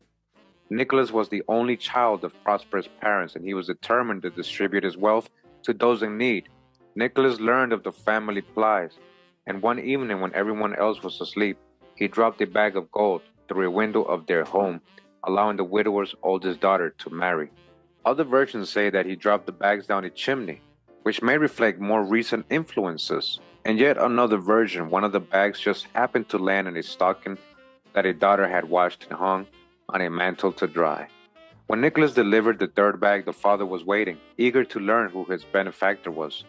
Nicholas was the only child of prosperous parents and he was determined to distribute his wealth to those in need. Nicholas learned of the family plies, and one evening when everyone else was asleep, he dropped a bag of gold through a window of their home, allowing the widower's oldest daughter to marry. Other versions say that he dropped the bags down a chimney, which may reflect more recent influences. And yet another version, one of the bags just happened to land in a stocking that a daughter had washed and hung on a mantle to dry. When Nicholas delivered the third bag, the father was waiting, eager to learn who his benefactor was.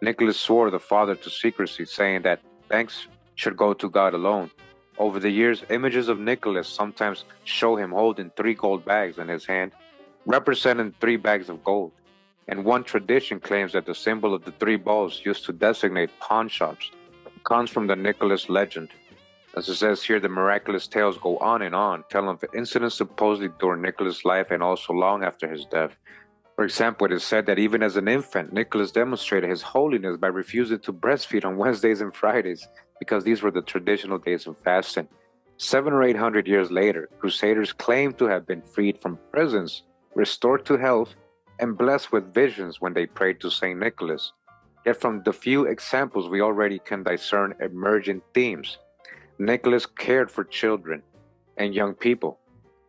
Nicholas swore the father to secrecy, saying that thanks should go to God alone. Over the years, images of Nicholas sometimes show him holding 3 gold bags in his hand, representing 3 bags of gold. And one tradition claims that the symbol of the 3 balls used to designate pawn shops comes from the Nicholas legend. As it says here, the miraculous tales go on, telling of incidents supposedly during Nicholas' life and also long after his death. For example, it is said that even as an infant, Nicholas demonstrated his holiness by refusing to breastfeed on Wednesdays and Fridays, because these were the traditional days of fasting. 700 or 800 years later, Crusaders claimed to have been freed from prisons, restored to health, and blessed with visions when they prayed to St. Nicholas. Yet from the few examples we already can discern emerging themes. Nicholas cared for children and young people,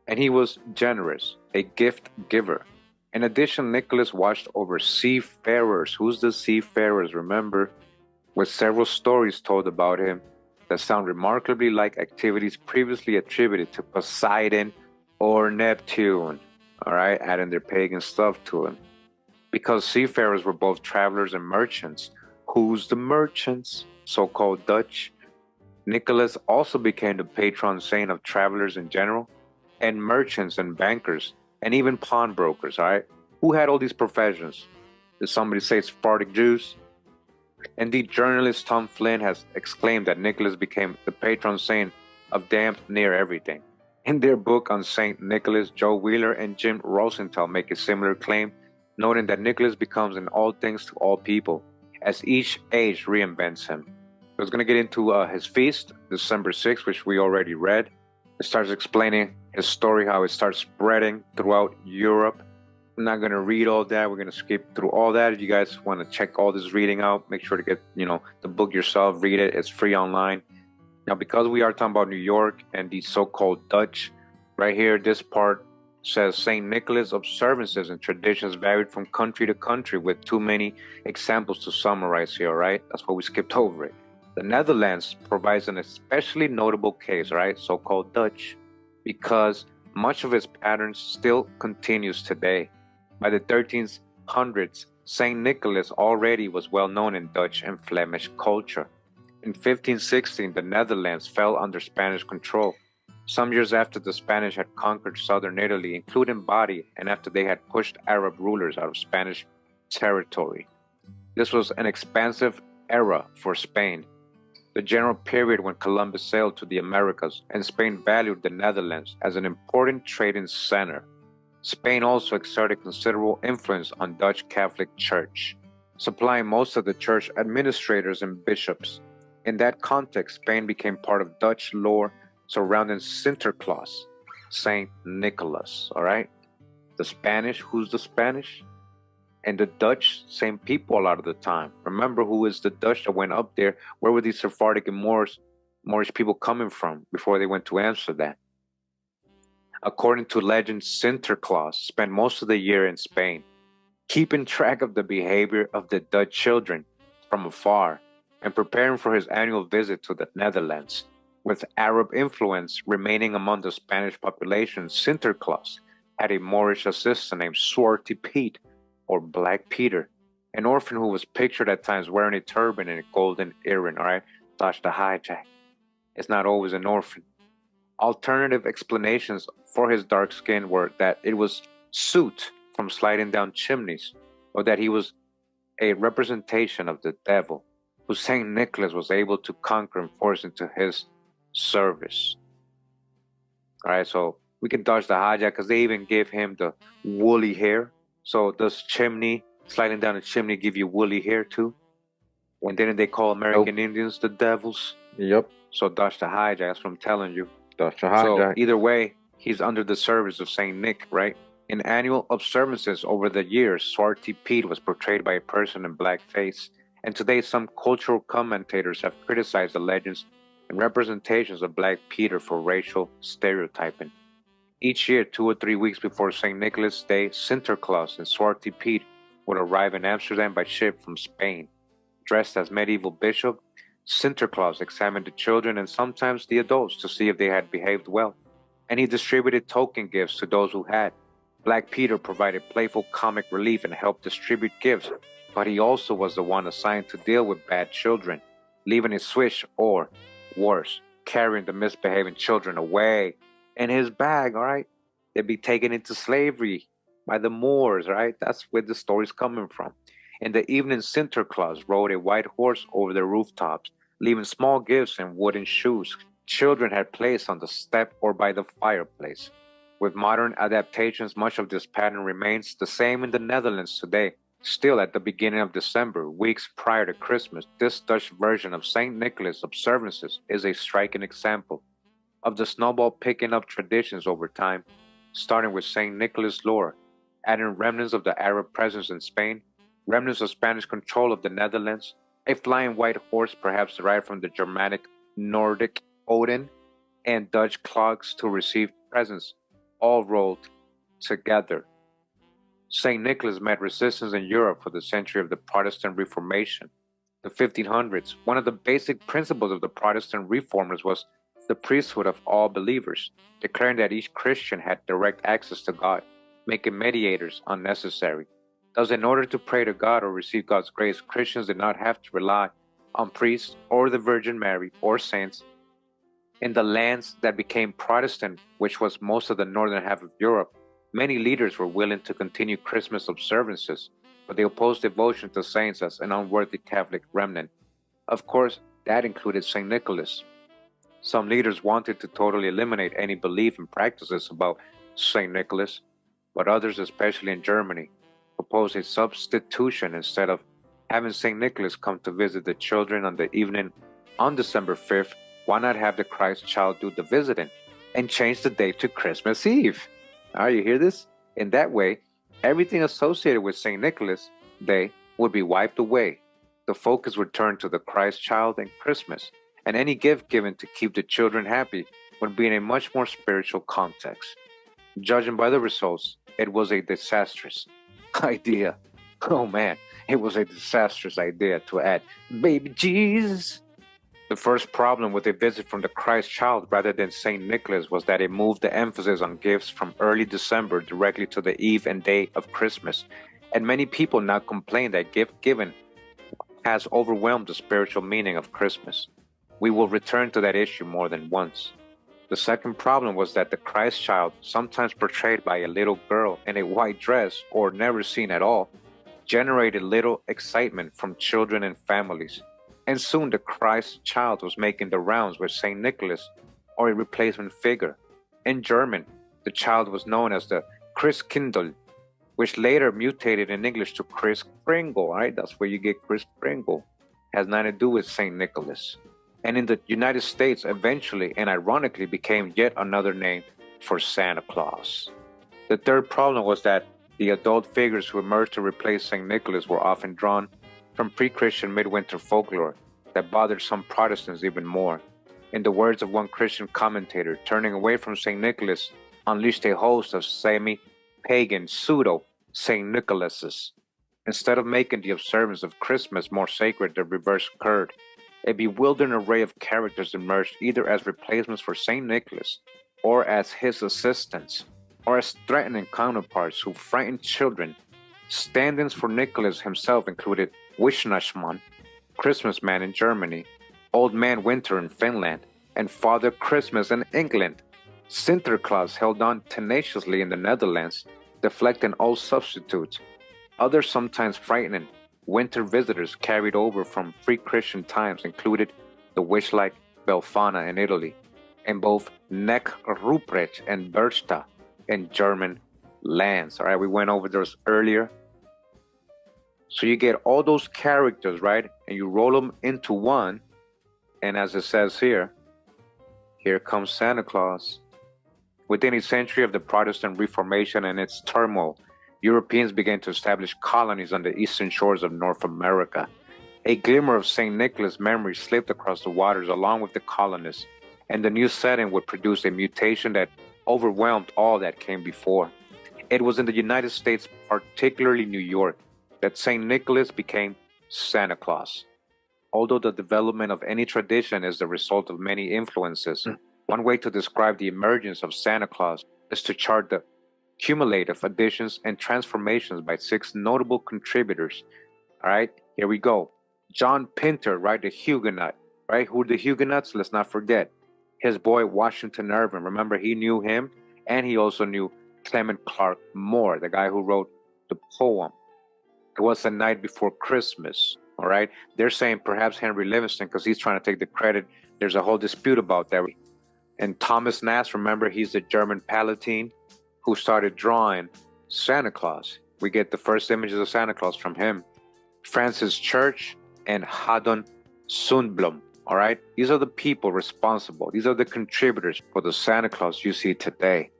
and he was generous, a gift giver. In addition, Nicholas watched over seafarers. Who's the seafarers? Remember, with several stories told about him that sound remarkably like activities previously attributed to Poseidon or Neptune. All right, adding their pagan stuff to him. Because seafarers were both travelers and merchants. Who's the merchants? So-called Dutch. Nicholas also became the patron saint of travelers in general, and merchants and bankers, and even pawnbrokers, all right? Who had all these professions? Did somebody say Sephardic Jews? Indeed, journalist Tom Flynn has exclaimed that Nicholas became the patron saint of damn near everything. In their book on Saint Nicholas, Joe Wheeler and Jim Rosenthal make a similar claim, noting that Nicholas becomes in all things to all people, as each age reinvents him. So it's going to get into his feast, December 6th, which we already read. It starts explaining his story, how it starts spreading throughout Europe. I'm not going to read all that. We're going to skip through all that. If you guys want to check all this reading out, make sure to get, the book yourself, read it. It's free online. Now, because we are talking about New York and the so-called Dutch, right here, this part says St. Nicholas observances and traditions varied from country to country with too many examples to summarize here, right? That's why we skipped over it. The Netherlands provides an especially notable case, right? So-called Dutch, because much of its patterns still continues today. By the 1300s, St. Nicholas already was well known in Dutch and Flemish culture. In 1516, the Netherlands fell under Spanish control. Some years after the Spanish had conquered southern Italy, including Bari, and after they had pushed Arab rulers out of Spanish territory. This was an expansive era for Spain, the general period when Columbus sailed to the Americas, and Spain valued the Netherlands as an important trading center. Spain also exerted considerable influence on Dutch Catholic Church, supplying most of the church administrators and bishops. In that context, Spain became part of Dutch lore surrounding Sinterklaas, Saint Nicholas, all right? The Spanish, who's the Spanish? And the Dutch, same people a lot of the time. Remember who is the Dutch that went up there? Where were these Sephardic and Moorish people coming from before they went to Amsterdam? According to legend, Sinterklaas spent most of the year in Spain, keeping track of the behavior of the Dutch children from afar and preparing for his annual visit to the Netherlands. With Arab influence remaining among the Spanish population, Sinterklaas had a Moorish assistant named Zwarte Piet, or Black Peter, An orphan who was pictured at times wearing a turban and a golden earring, all right? Dodge the hijack. It's not always an orphan. Alternative explanations for his dark skin were that it was soot from sliding down chimneys, or that he was a representation of the devil, who St. Nicholas was able to conquer and force into his service. All right, so we can dodge the hijack because they even give him the woolly hair. So does sliding down a chimney give you woolly hair too? And didn't they call American Indians the devils? Yep. So dodge the hijack, that's what I'm telling you. Dodge the hijack. So either way, he's under the service of St. Nick, right? In annual observances over the years, Zwarte Piet was portrayed by a person in blackface. And today, some cultural commentators have criticized the legends and representations of Black Peter for racial stereotyping. Each year, 2 or 3 weeks before St. Nicholas Day, Sinterklaas and Zwarte Piet would arrive in Amsterdam by ship from Spain. Dressed as medieval bishop, Sinterklaas examined the children and sometimes the adults to see if they had behaved well, and he distributed token gifts to those who had. Black Peter provided playful comic relief and helped distribute gifts, but he also was the one assigned to deal with bad children, leaving a switch or, worse, carrying the misbehaving children away in his bag, all right? They'd be taken into slavery by the Moors, right? That's where the story's coming from. In the evening, Sinterklaas rode a white horse over the rooftops, leaving small gifts and wooden shoes children had placed on the step or by the fireplace. With modern adaptations, much of this pattern remains the same in the Netherlands today. Still, at the beginning of December, weeks prior to Christmas, this Dutch version of St. Nicholas observances is a striking example of the snowball picking up traditions over time, starting with St. Nicholas lore, adding remnants of the Arab presence in Spain, remnants of Spanish control of the Netherlands, a flying white horse perhaps derived from the Germanic Nordic Odin, and Dutch clogs to receive presents, all rolled together. St. Nicholas met resistance in Europe for the century of the Protestant Reformation, the 1500s. One of the basic principles of the Protestant reformers was the priesthood of all believers, declaring that each Christian had direct access to God, making mediators unnecessary. Thus, in order to pray to God or receive God's grace, Christians did not have to rely on priests or the Virgin Mary or saints. In the lands that became Protestant, which was most of the northern half of Europe, many leaders were willing to continue Christmas observances, but they opposed devotion to saints as an unworthy Catholic remnant. Of course, that included St. Nicholas. Some leaders wanted to totally eliminate any belief and practices about St. Nicholas, but others, especially in Germany, proposed a substitution. Instead of having St. Nicholas come to visit the children on the evening on December 5th, why not have the Christ child do the visiting and change the date to Christmas Eve? You hear this? In that way, everything associated with St. Nicholas Day would be wiped away. The focus would turn to the Christ child and Christmas, and any gift given to keep the children happy would be in a much more spiritual context. Judging by the results, it was a disastrous idea. Oh man, it was a disastrous idea to add baby Jesus. The first problem with a visit from the Christ child rather than St. Nicholas was that it moved the emphasis on gifts from early December directly to the eve and day of Christmas, and many people now complain that gift giving has overwhelmed the spiritual meaning of Christmas. We will return to that issue more than once. The second problem was that the Christ child, sometimes portrayed by a little girl in a white dress or never seen at all, generated little excitement from children and families. And soon the Christ child was making the rounds with St. Nicholas or a replacement figure. In German, the child was known as the Christkindl, which later mutated in English to Kris Kringle, right? That's where you get Kris Kringle. It has nothing to do with St. Nicholas. And in the United States, eventually and ironically became yet another name for Santa Claus. The third problem was that the adult figures who emerged to replace St. Nicholas were often drawn from pre-Christian Midwinter folklore that bothered some Protestants even more. In the words of one Christian commentator, turning away from St. Nicholas unleashed a host of semi-pagan pseudo-St. Nicholases. Instead of making the observance of Christmas more sacred, the reverse occurred. A bewildering array of characters emerged either as replacements for St. Nicholas, or as his assistants, or as threatening counterparts who frightened children Stand-ins for Nicholas himself included Wishnashman, Christmas Man in Germany, Old Man Winter in Finland, and Father Christmas in England. Sinterklaas held on tenaciously in the Netherlands, deflecting all substitutes. Other sometimes frightening winter visitors carried over from pre-Christian times included the witch-like Befana in Italy, and both Neck Ruprecht and Berchta in German lands. All right, we went over those earlier. So you get all those characters, right? And you roll them into one. And as it says here comes Santa Claus. Within a century of the Protestant Reformation and its turmoil, Europeans began to establish colonies on the eastern shores of North America. A glimmer of St. Nicholas' memory slipped across the waters along with the colonists, and the new setting would produce a mutation that overwhelmed all that came before. It was in the United States, particularly New York, that St. Nicholas became Santa Claus. Although the development of any tradition is the result of many influences, one way to describe the emergence of Santa Claus is to chart the cumulative additions and transformations by 6 notable contributors. All right, here we go. John Pintard, right, the Huguenot, right? Who are the Huguenots? Let's not forget. His boy, Washington Irving. Remember, he knew him, and he also knew Clement Clark Moore, the guy who wrote the poem. It was the night before Christmas, all right? They're saying perhaps Henry Livingston, because he's trying to take the credit. There's a whole dispute about that. And Thomas Nast, remember, he's the German Palatine who started drawing Santa Claus. We get the first images of Santa Claus from him. Francis Church and Haddon Sundblom, all right? These are the people responsible. These are the contributors for the Santa Claus you see today.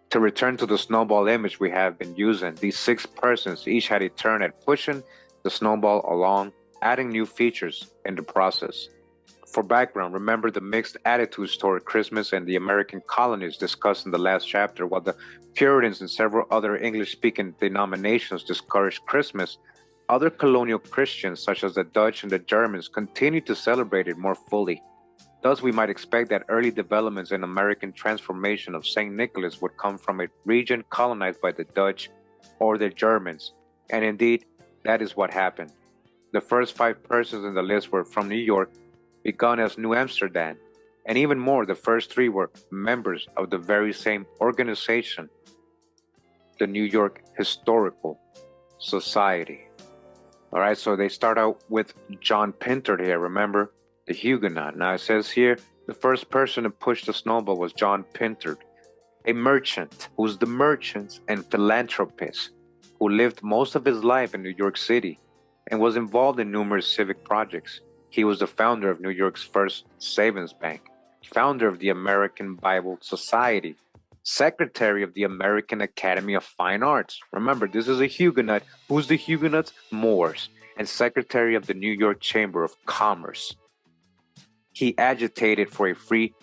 To return to the snowball image we have been using, these 6 persons each had a turn at pushing the snowball along, adding new features in the process. For background, remember the mixed attitudes toward Christmas and the American colonies discussed in the last chapter. While the Puritans and several other English-speaking denominations discouraged Christmas, other colonial Christians, such as the Dutch and the Germans, continued to celebrate it more fully. Thus, we might expect that early developments in American transformation of St. Nicholas would come from a region colonized by the Dutch or the Germans. And indeed, that is what happened. The first 5 persons in the list were from New York, begun as New Amsterdam, and even more, the first 3 were members of the very same organization, the New York Historical Society. All right, so they start out with John Pintard here, remember, the Huguenot. Now it says here, the first person to push the snowball was John Pintard, a merchant who was the merchant and philanthropist who lived most of his life in New York City and was involved in numerous civic projects. He was the founder of New York's first savings bank, founder of the American Bible Society, secretary of the American Academy of Fine Arts. Remember, this is a Huguenot. Who's the Huguenots? Moors. And secretary of the New York Chamber of Commerce. He agitated for a free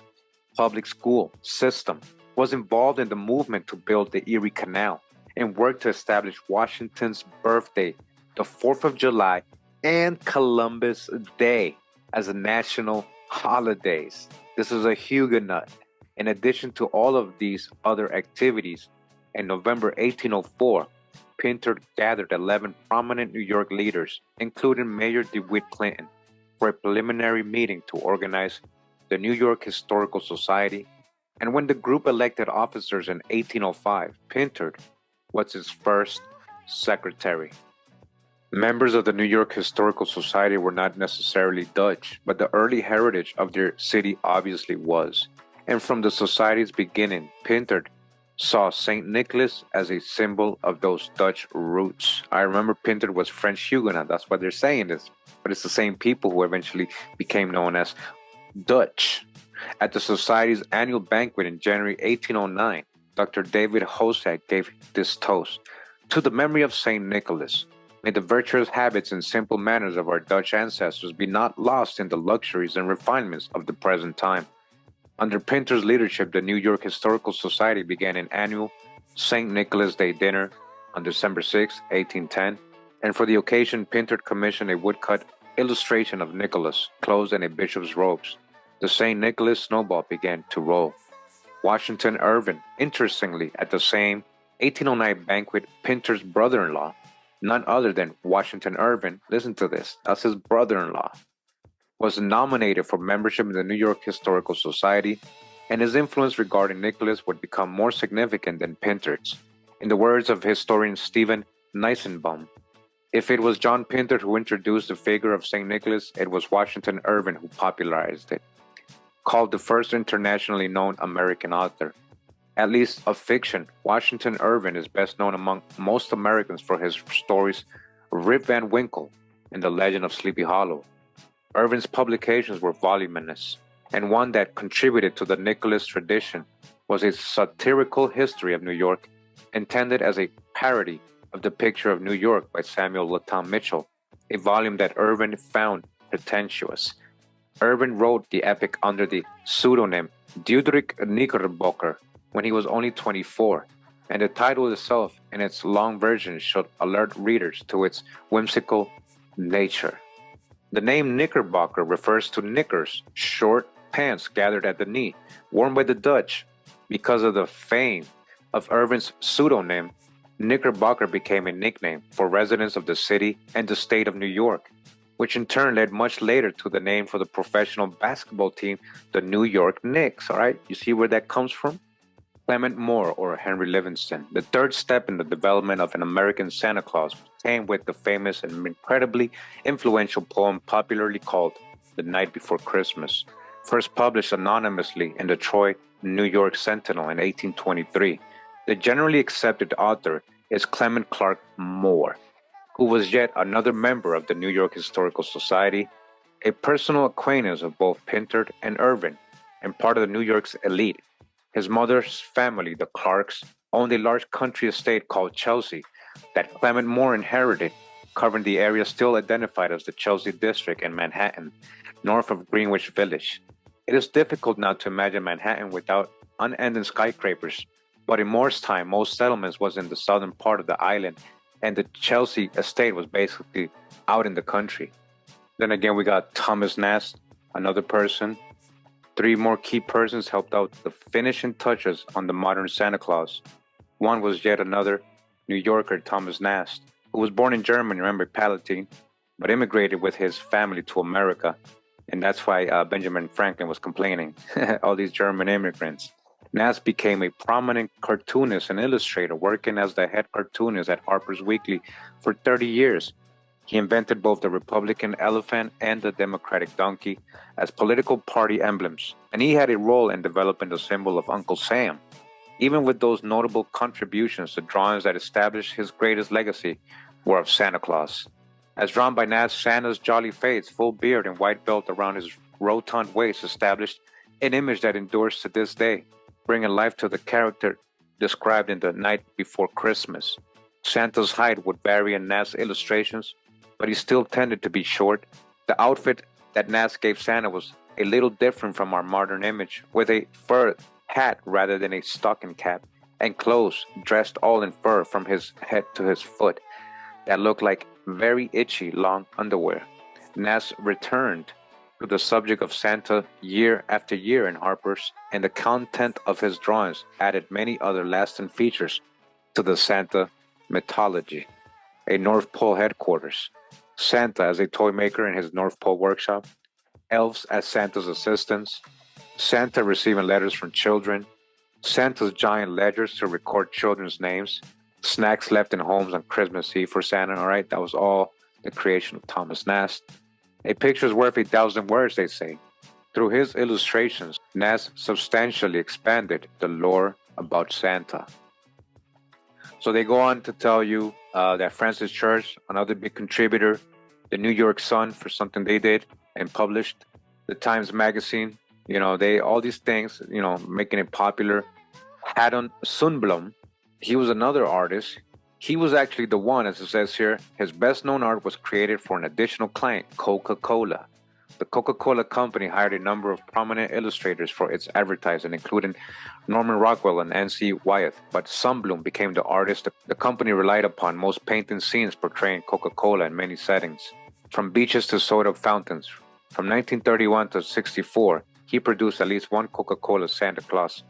public school system, was involved in the movement to build the Erie Canal, and worked to establish Washington's birthday, the 4th of July, and Columbus Day as a national holidays. This is a Huguenot. In addition to all of these other activities, in November 1804, Pintard gathered 11 prominent New York leaders, including Mayor DeWitt Clinton, for a preliminary meeting to organize the New York Historical Society. And when the group elected officers in 1805, Pintard was its first secretary. Members of the New York Historical Society were not necessarily Dutch, but the early heritage of their city obviously was. And from the society's beginning, Pintard saw St. Nicholas as a symbol of those Dutch roots. I remember Pintard was French Huguenot, that's why they're saying this. But it's the same people who eventually became known as Dutch. At the society's annual banquet in January 1809, Dr. David Hosack gave this toast: "To the memory of St. Nicholas, may the virtuous habits and simple manners of our Dutch ancestors be not lost in the luxuries and refinements of the present time." Under Pintard's leadership, the New York Historical Society began an annual St. Nicholas Day dinner on December 6, 1810, and for the occasion, Pintard commissioned a woodcut illustration of Nicholas, clothed in a bishop's robes. The St. Nicholas snowball began to roll. Washington Irving, interestingly, at the same 1809 banquet, Pintard's brother-in-law, none other than Washington Irving, listen to this, that's his brother-in-law, was nominated for membership in the New York Historical Society, and his influence regarding Nicholas would become more significant than Pintard's. In the words of historian Stephen Nissenbaum, if it was John Pintard who introduced the figure of St. Nicholas, it was Washington Irving who popularized it. Called the first internationally known American author, at least of fiction, Washington Irving is best known among most Americans for his stories Rip Van Winkle and The Legend of Sleepy Hollow. Irving's publications were voluminous, and one that contributed to the Nicholas tradition was a satirical history of New York, intended as a parody of The Picture of New York by Samuel Latham Mitchell, a volume that Irving found pretentious. Irving wrote the epic under the pseudonym Diedrich Knickerbocker when he was only 24, and the title itself in its long version should alert readers to its whimsical nature. The name Knickerbocker refers to knickers, short pants gathered at the knee, worn by the Dutch. Because of the fame of Irving's pseudonym, Knickerbocker became a nickname for residents of the city and the state of New York, which in turn led much later to the name for the professional basketball team, the New York Knicks. All right, you see where that comes from? Clement Moore, or Henry Livingston, the third step in the development of an American Santa Claus, came with the famous and incredibly influential poem popularly called The Night Before Christmas, first published anonymously in the Troy, New York Sentinel in 1823. The generally accepted author is Clement Clark Moore, who was yet another member of the New York Historical Society, a personal acquaintance of both Pintard and Irving, and part of the New York's elite. His mother's family, the Clarks, owned a large country estate called Chelsea that Clement Moore inherited, covering the area still identified as the Chelsea District in Manhattan, north of Greenwich Village. It is difficult now to imagine Manhattan without unending skyscrapers, but in Moore's time, most settlements was in the southern part of the island, and the Chelsea estate was basically out in the country. Then again, we got Thomas Nast, another person. Three more key persons helped out the finishing touches on the modern Santa Claus. One was yet another New Yorker, Thomas Nast, who was born in Germany, remember Palatine, but immigrated with his family to America. And that's why Benjamin Franklin was complaining, all these German immigrants. Nast became a prominent cartoonist and illustrator, working as the head cartoonist at Harper's Weekly for 30 years. He invented both the Republican elephant and the Democratic donkey as political party emblems, and he had a role in developing the symbol of Uncle Sam. Even with those notable contributions, the drawings that established his greatest legacy were of Santa Claus. As drawn by Nast, Santa's jolly face, full beard, and white belt around his rotund waist established an image that endures to this day, bringing life to the character described in The Night Before Christmas. Santa's height would vary in Nast's illustrations, but he still tended to be short. The outfit that Nast gave Santa was a little different from our modern image, with a fur hat rather than a stocking cap, and clothes dressed all in fur from his head to his foot that looked like very itchy long underwear. Nast returned to the subject of Santa year after year in Harper's, and the content of his drawings added many other lasting features to the Santa mythology. A North Pole headquarters, Santa as a toy maker in his North Pole workshop, elves as Santa's assistants, Santa receiving letters from children, Santa's giant ledgers to record children's names, snacks left in homes on Christmas Eve for Santa. All right, that was all the creation of Thomas Nast. A picture is worth 1,000 words, they say. Through his illustrations, Nast substantially expanded the lore about Santa. So they go on to tell you that Francis Church, another big contributor, the New York Sun for something they did and published, the Times Magazine, they all these things, making it popular. Haddon Sundblom, he was another artist. He was actually the one, as it says here, his best known art was created for an additional client, Coca-Cola. The Coca-Cola company hired a number of prominent illustrators for its advertising, including Norman Rockwell and N.C. Wyeth, but Sundblom became the artist the company relied upon, most painting scenes portraying Coca-Cola in many settings, from beaches to soda fountains. From 1931 to 64, he produced at least one Coca-Cola Santa Claus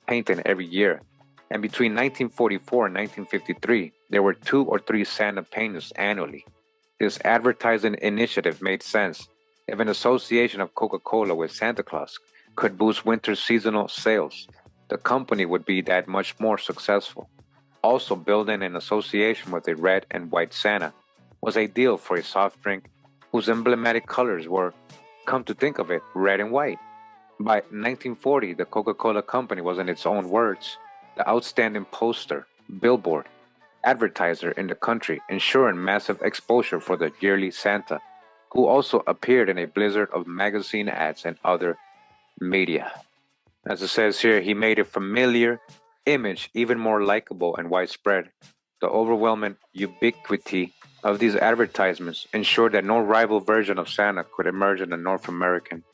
painting every year, And between 1944 and 1953, there were 2 or 3 Santa paintings annually. This advertising initiative made sense if an association of Coca-Cola with Santa Claus could boost winter seasonal sales. The company would be that much more successful. Also, building an association with a red and white Santa was ideal for a soft drink whose emblematic colors were, come to think of it, red and white. By 1940, the Coca-Cola Company was, in its own words, the outstanding poster, billboard, advertiser in the country, ensuring massive exposure for the yearly Santa, who also appeared in a blizzard of magazine ads and other media. As it says here, he made a familiar image even more likable and widespread. The overwhelming ubiquity of these advertisements ensured that no rival version of Santa could emerge in the North American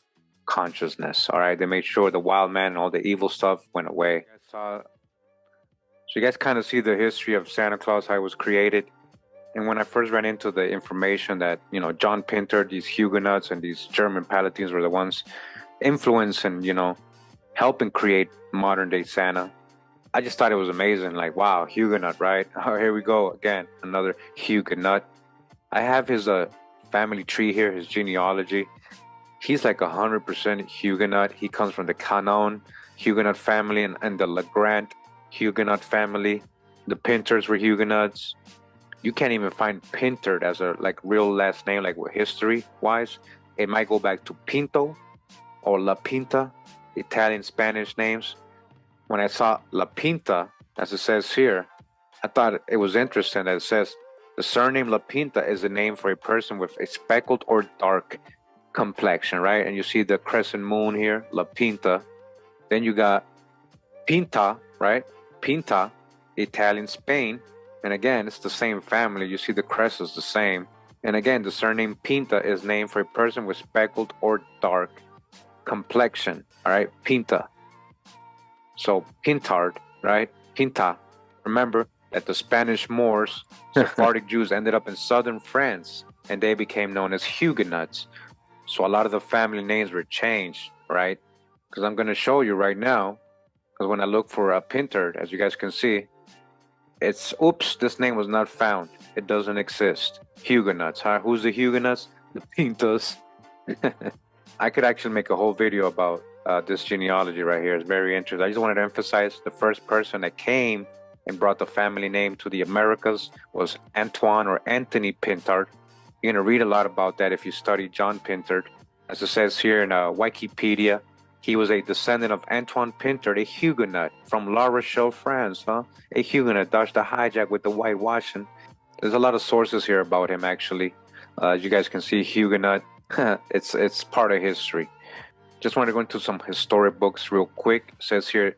consciousness. All right, they made sure the wild man and all the evil stuff went away. So you guys kind of see the history of Santa Claus, how it was created. And when I first ran into the information that, you know, John Pintard, these Huguenots and these German Palatines were the ones influencing, you know, helping create modern day Santa, I just thought it was amazing. Like, wow, Huguenot, right? Oh, here we go again, another Huguenot. I have his family tree here, his genealogy. He's like 100% Huguenot. He comes from the Canon Huguenot family and the Legrand Huguenot family. The Pintards were Huguenots. You can't even find Pintard as a like real last name, like history wise. It might go back to Pinto or La Pinta, Italian, Spanish names. When I saw La Pinta, as it says here, I thought it was interesting that it says the surname La Pinta is a name for a person with a speckled or dark complexion, right? And you see the crescent moon here, La Pinta. Then you got Pinta, right? Pinta, Italian, Spain. And again, it's the same family. You see the crest is the same. And again, the surname Pinta is named for a person with speckled or dark complexion, all right? Pinta. So Pintard, right? Pinta. Remember that the Spanish Moors, Sephardic Jews, ended up in southern France, and they became known as Huguenots. So a lot of the family names were changed, right? Because I'm going to show you right now, because when I look for a Pintard, as you guys can see, it's, oops, this name was not found. It doesn't exist. Huguenots, huh? Who's the Huguenots? The Pintas. I could actually make a whole video about this genealogy right here. It's very interesting. I just wanted to emphasize the first person that came and brought the family name to the Americas was Antoine or Anthony Pintard. You're going to read a lot about that if you study John Pintard. As it says here in Wikipedia, he was a descendant of Antoine Pintard, a Huguenot from La Rochelle, France. A Huguenot dodged the hijack with the whitewashing. There's a lot of sources here about him, actually. As you guys can see, Huguenot, it's part of history. Just want to go into some historic books real quick. It says here,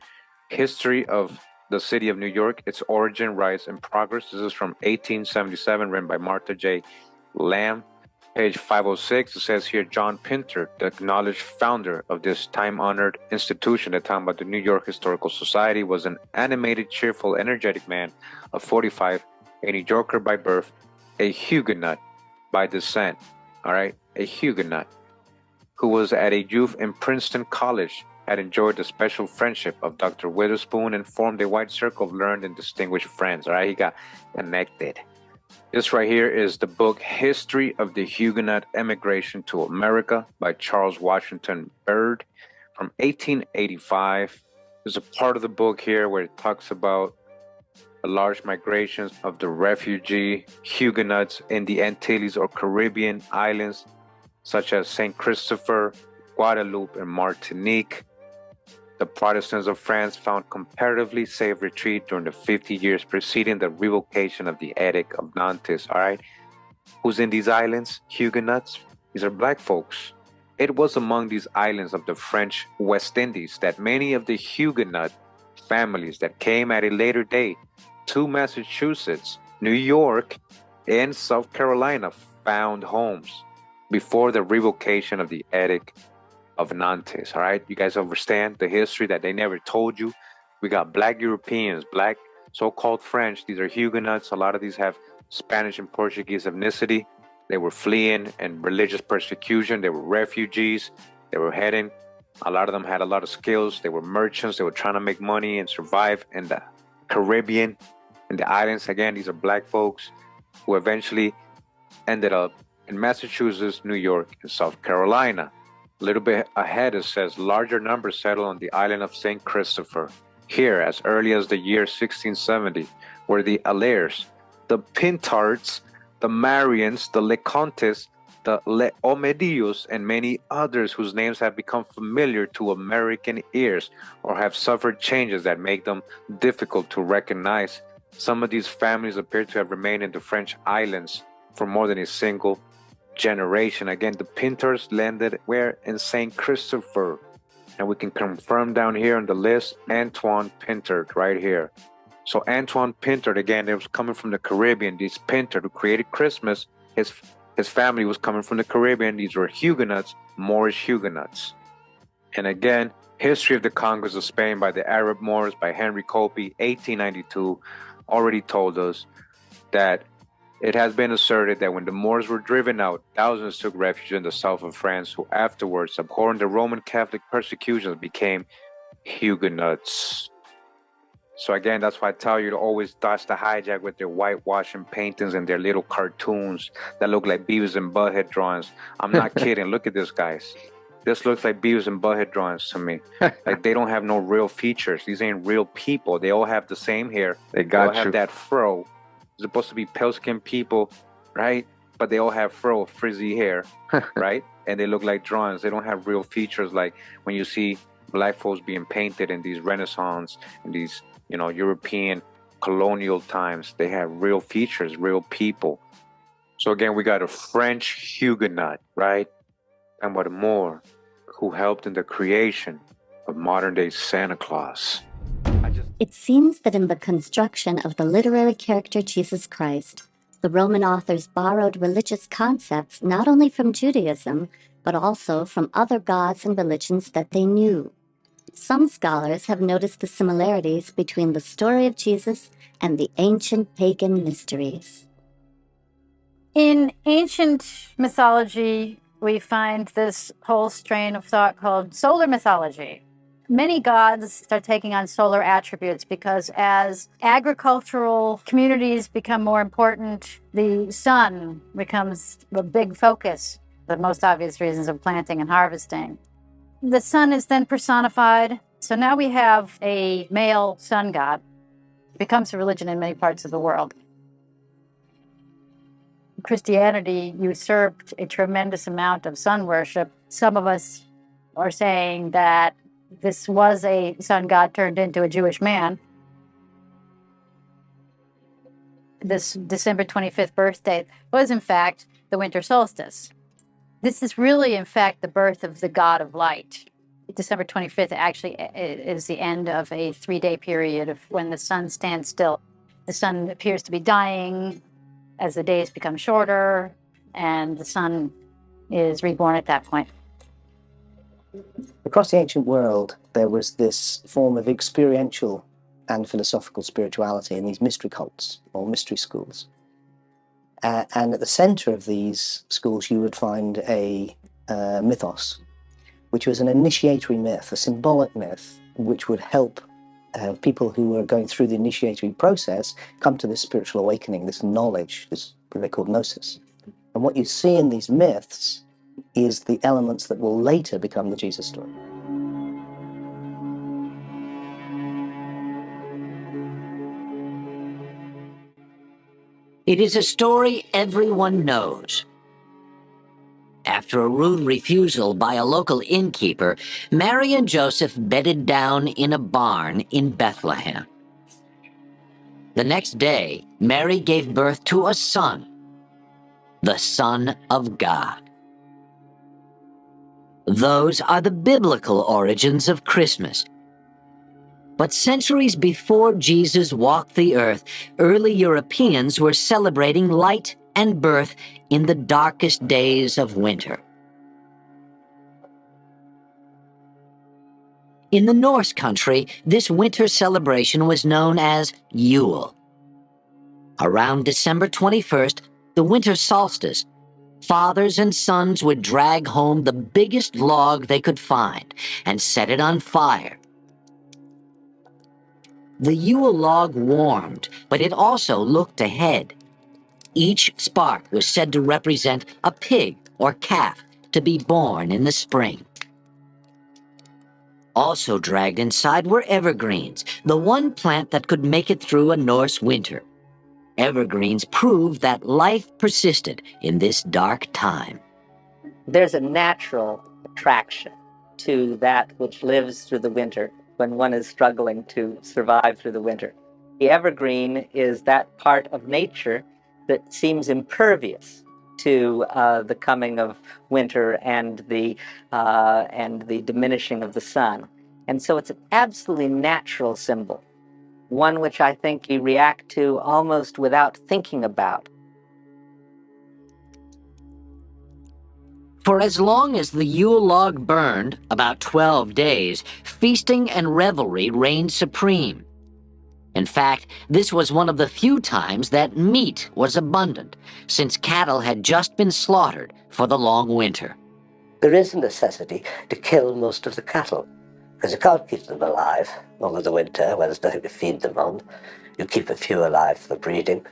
History of the City of New York, Its Origin, Rise, and Progress. This is from 1877, written by Martha J. Lamb. Page 506, it says here, John Pintard, the acknowledged founder of this time-honored institution at the time of the New York Historical Society, was an animated, cheerful, energetic man of 45, a New Yorker by birth, a Huguenot by descent, all right, a Huguenot, who was at a youth in Princeton College, had enjoyed the special friendship of Dr. Witherspoon and formed a wide circle of learned and distinguished friends, all right, he got connected. This right here is the book History of the Huguenot Emigration to America by Charles Washington Byrd from 1885. There's a part of the book here where it talks about the large migrations of the refugee Huguenots in the Antilles or Caribbean islands, such as St. Christopher, Guadeloupe, and Martinique. The Protestants of France found comparatively safe retreat during the 50 years preceding the revocation of the Edict of Nantes, all right? Who's in these islands? Huguenots. These are black folks. It was among these islands of the French West Indies that many of the Huguenot families that came at a later date to Massachusetts, New York, and South Carolina found homes before the revocation of the Edict of Nantes, all right? You guys understand the history that they never told you? We got black Europeans, black so-called French. These are Huguenots. A lot of these have Spanish and Portuguese ethnicity. They were fleeing and religious persecution. They were refugees. They were heading. A lot of them had a lot of skills. They were merchants. They were trying to make money and survive in the Caribbean, and the islands. Again, these are black folks who eventually ended up in Massachusetts, New York, and South Carolina. A little bit ahead, it says larger numbers settled on the island of St. Christopher. Here, as early as the year 1670, were the Allairs, the Pintards, the Marians, the Lecontes, the Leomedios, and many others whose names have become familiar to American ears or have suffered changes that make them difficult to recognize. Some of these families appear to have remained in the French islands for more than a single generation. Again, the Pintards landed where? In St. Christopher. And we can confirm down here on the list, Antoine Pintard, right here. So Antoine Pintard, again, it was coming from the Caribbean. These Pintard who created Christmas, his family was coming from the Caribbean. These were Huguenots, Moorish Huguenots. And again, History of the Conquest of Spain by the Arab Moors by Henry Copey, 1892, already told us that it has been asserted that when the Moors were driven out, thousands took refuge in the south of France, who afterwards, abhorring the Roman Catholic persecutions, became Huguenots. So again, that's why I tell you to always dodge the hijack with their whitewashing paintings and their little cartoons that look like Beavis and Butthead drawings. I'm not kidding. Look at this, guys. This looks like Beavis and Butthead drawings to me. Like they don't have no real features. These ain't real people. They all have the same hair. They all have that fro. They're supposed to be pale-skinned people, right? But they all have frizzy hair, right? And they look like drawings. They don't have real features like when you see black folks being painted in these Renaissance and these, you know, European colonial times. They have real features, real people. So again, we got a French Huguenot, right? And what more, who helped in the creation of modern-day Santa Claus. It seems that in the construction of the literary character Jesus Christ, the Roman authors borrowed religious concepts not only from Judaism, but also from other gods and religions that they knew. Some scholars have noticed the similarities between the story of Jesus and the ancient pagan mysteries. In ancient mythology, we find this whole strain of thought called solar mythology. Many gods start taking on solar attributes because as agricultural communities become more important, the sun becomes the big focus, the most obvious reasons of planting and harvesting. The sun is then personified. So now we have a male sun god. It becomes a religion in many parts of the world. Christianity usurped a tremendous amount of sun worship. Some of us are saying that this was a sun god turned into a Jewish man. This December 25th birthday was, in fact, the winter solstice. This is really, in fact, the birth of the god of light. December 25th actually is the end of a 3-day period of when the sun stands still. The sun appears to be dying as the days become shorter, and the sun is reborn at that point. Across the ancient world, there was this form of experiential and philosophical spirituality in these mystery cults or mystery schools. And at the center of these schools, you would find a mythos, which was an initiatory myth, a symbolic myth, which would help people who were going through the initiatory process come to this spiritual awakening, this knowledge, this what they call gnosis. And what you see in these myths is the elements that will later become the Jesus story. It is a story everyone knows. After a rude refusal by a local innkeeper, Mary and Joseph bedded down in a barn in Bethlehem. The next day, Mary gave birth to a son, the Son of God. Those are the biblical origins of Christmas. But centuries before Jesus walked the earth, early Europeans were celebrating light and birth in the darkest days of winter. In the Norse country, this winter celebration was known as Yule. Around December 21st, the winter solstice, fathers and sons would drag home the biggest log they could find and set it on fire. The Yule log warmed, but it also looked ahead. Each spark was said to represent a pig or calf to be born in the spring. Also dragged inside were evergreens, the one plant that could make it through a Norse winter. Evergreens proved that life persisted in this dark time. There's a natural attraction to that which lives through the winter when one is struggling to survive through the winter. The evergreen is that part of nature that seems impervious to the coming of winter and the diminishing of the sun. And so it's an absolutely natural symbol, one which I think you react to almost without thinking about. For as long as the Yule log burned, about 12 days, feasting and revelry reigned supreme. In fact, this was one of the few times that meat was abundant, since cattle had just been slaughtered for the long winter. There is a necessity to kill most of the cattle, because you can't keep them alive over the winter when there's nothing to feed them on. You keep a few alive for breeding.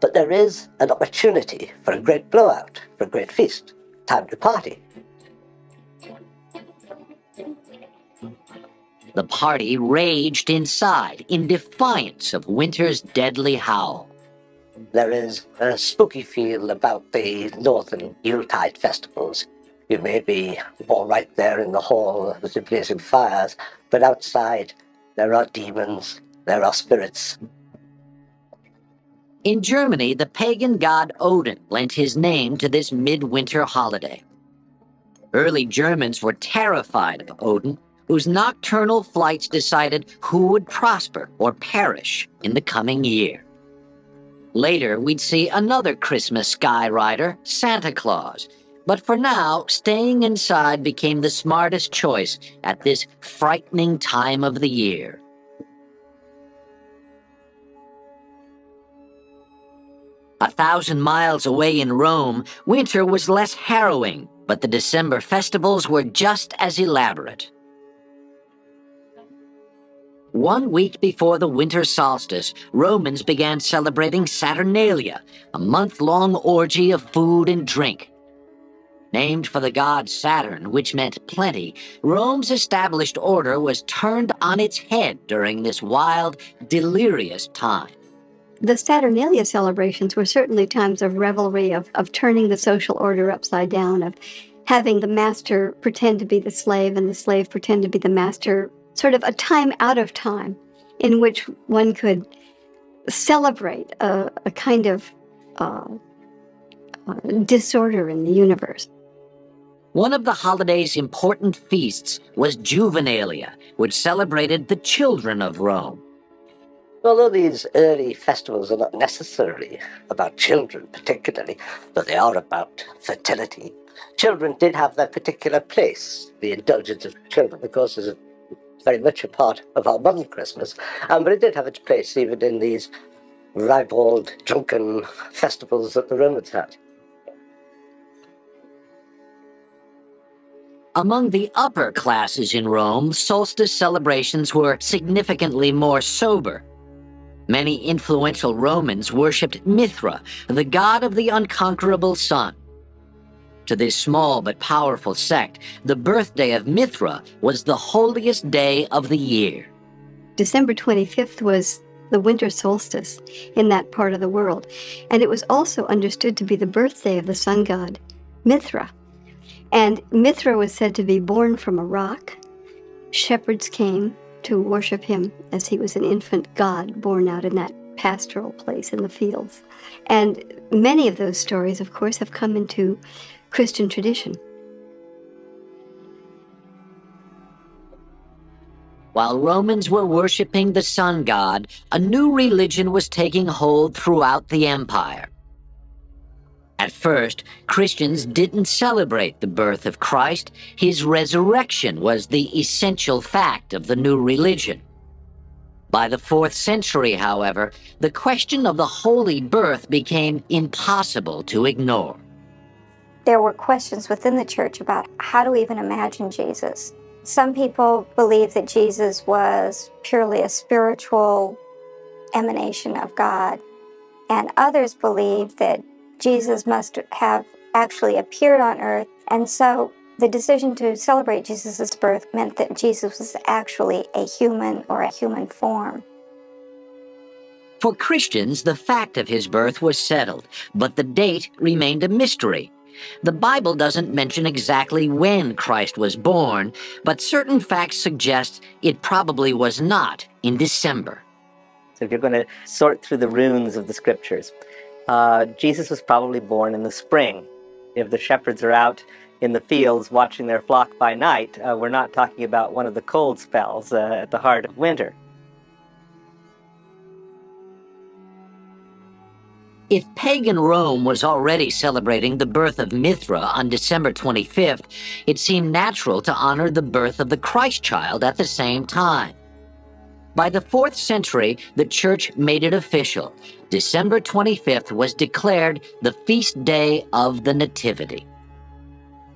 But there is an opportunity for a great blowout, for a great feast. Time to party. The party raged inside in defiance of winter's deadly howl. There is a spooky feel about the northern Yuletide festivals. You may be all right there in the hall with the blazing fires, but outside there are demons, there are spirits. In Germany, the pagan god Odin lent his name to this midwinter holiday. Early Germans were terrified of Odin, whose nocturnal flights decided who would prosper or perish in the coming year. Later, we'd see another Christmas sky rider, Santa Claus. But for now, staying inside became the smartest choice at this frightening time of the year. A 1,000 miles away in Rome, winter was less harrowing, but the December festivals were just as elaborate. 1 week before the winter solstice, Romans began celebrating Saturnalia, a month-long orgy of food and drink. Named for the god Saturn, which meant plenty, Rome's established order was turned on its head during this wild, delirious time. The Saturnalia celebrations were certainly times of revelry, of turning the social order upside down, of having the master pretend to be the slave and the slave pretend to be the master, sort of a time out of time in which one could celebrate a kind of disorder in the universe. One of the holiday's important feasts was Juvenalia, which celebrated the children of Rome. Although these early festivals are not necessarily about children particularly, but they are about fertility, children did have their particular place. The indulgence of children, of course, is very much a part of our modern Christmas, but it did have its place even in these ribald, drunken festivals that the Romans had. Among the upper classes in Rome, solstice celebrations were significantly more sober. Many influential Romans worshipped Mithra, the god of the unconquerable sun. To this small but powerful sect, the birthday of Mithra was the holiest day of the year. December 25th was the winter solstice in that part of the world, and it was also understood to be the birthday of the sun god, Mithra. And Mithra was said to be born from a rock. Shepherds came to worship him as he was an infant god born out in that pastoral place in the fields. And many of those stories, of course, have come into Christian tradition. While Romans were worshiping the sun god, a new religion was taking hold throughout the empire. At first, Christians didn't celebrate the birth of Christ. His resurrection was the essential fact of the new religion. By the 4th century, however, the question of the holy birth became impossible to ignore. There were questions within the church about how to even imagine Jesus. Some people believe that Jesus was purely a spiritual emanation of God, and others believe that Jesus must have actually appeared on earth, and so the decision to celebrate Jesus' birth meant that Jesus was actually a human or a human form. For Christians, the fact of his birth was settled, but the date remained a mystery. The Bible doesn't mention exactly when Christ was born, but certain facts suggest it probably was not in December. So if you're going to sort through the runes of the scriptures, Jesus was probably born in the spring. If the shepherds are out in the fields watching their flock by night, we're not talking about one of the cold spells at the heart of winter. If pagan Rome was already celebrating the birth of Mithra on December 25th, it seemed natural to honor the birth of the Christ child at the same time. By the 4th century, the Church made it official. December 25th was declared the feast day of the Nativity.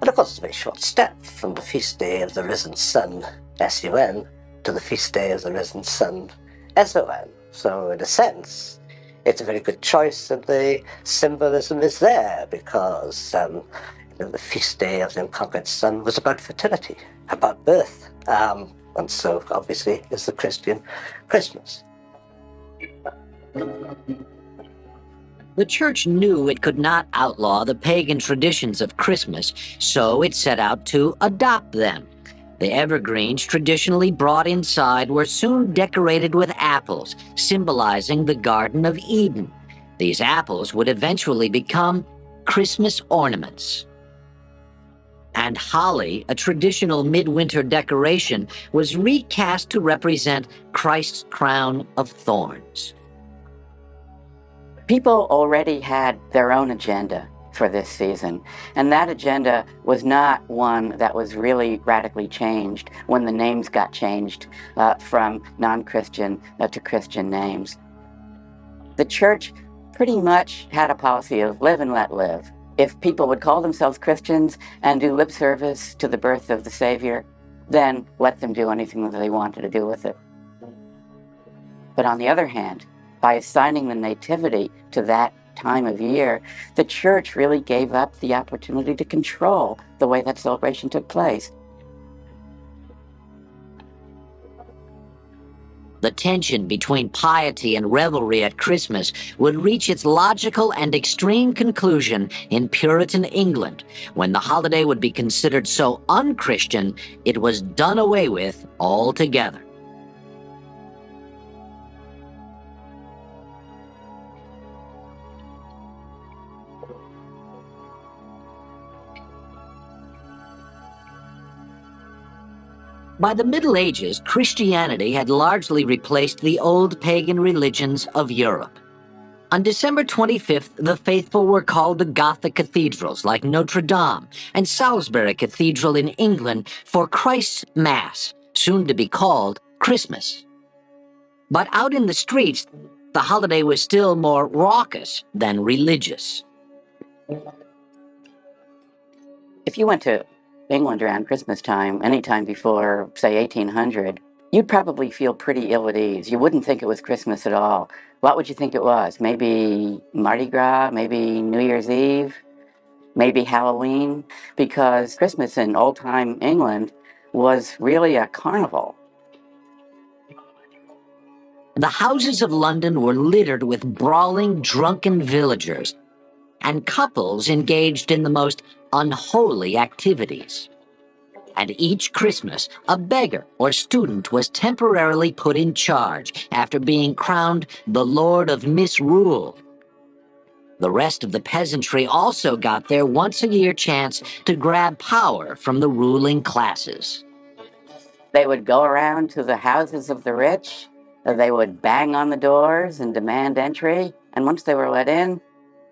And of course, it's a very short step from the feast day of the risen sun, S-U-N, to the feast day of the risen sun, S-O-N. So, in a sense, it's a very good choice, and the symbolism is there because the feast day of the unconquered sun was about fertility, about birth, and so obviously is the Christian Christmas. The Church knew it could not outlaw the pagan traditions of Christmas, so it set out to adopt them. The evergreens traditionally brought inside were soon decorated with apples, symbolizing the Garden of Eden. These apples would eventually become Christmas ornaments. And holly, a traditional midwinter decoration, was recast to represent Christ's crown of thorns. People already had their own agenda for this season, and that agenda was not one that was really radically changed when the names got changed from non-Christian to Christian names. The church pretty much had a policy of live and let live. If people would call themselves Christians and do lip service to the birth of the Savior, then let them do anything that they wanted to do with it. But on the other hand, by assigning the nativity to that time of year, the church really gave up the opportunity to control the way that celebration took place. The tension between piety and revelry at Christmas would reach its logical and extreme conclusion in Puritan England, when the holiday would be considered so un-Christian it was done away with altogether. By the Middle Ages, Christianity had largely replaced the old pagan religions of Europe. On December 25th, the faithful were called to Gothic cathedrals like Notre Dame and Salisbury Cathedral in England for Christ's Mass, soon to be called Christmas. But out in the streets, the holiday was still more raucous than religious. If you went to England around Christmas time, anytime before, say, 1800, you'd probably feel pretty ill at ease. You wouldn't think it was Christmas at all. What would you think it was? Maybe Mardi Gras, maybe New Year's Eve, maybe Halloween? Because Christmas in old-time England was really a carnival. The houses of London were littered with brawling, drunken villagers and couples engaged in the most unholy activities. And each Christmas, a beggar or student was temporarily put in charge after being crowned the Lord of Misrule. The rest of the peasantry also got their once-a-year chance to grab power from the ruling classes. They would go around to the houses of the rich, they would bang on the doors and demand entry, and once they were let in,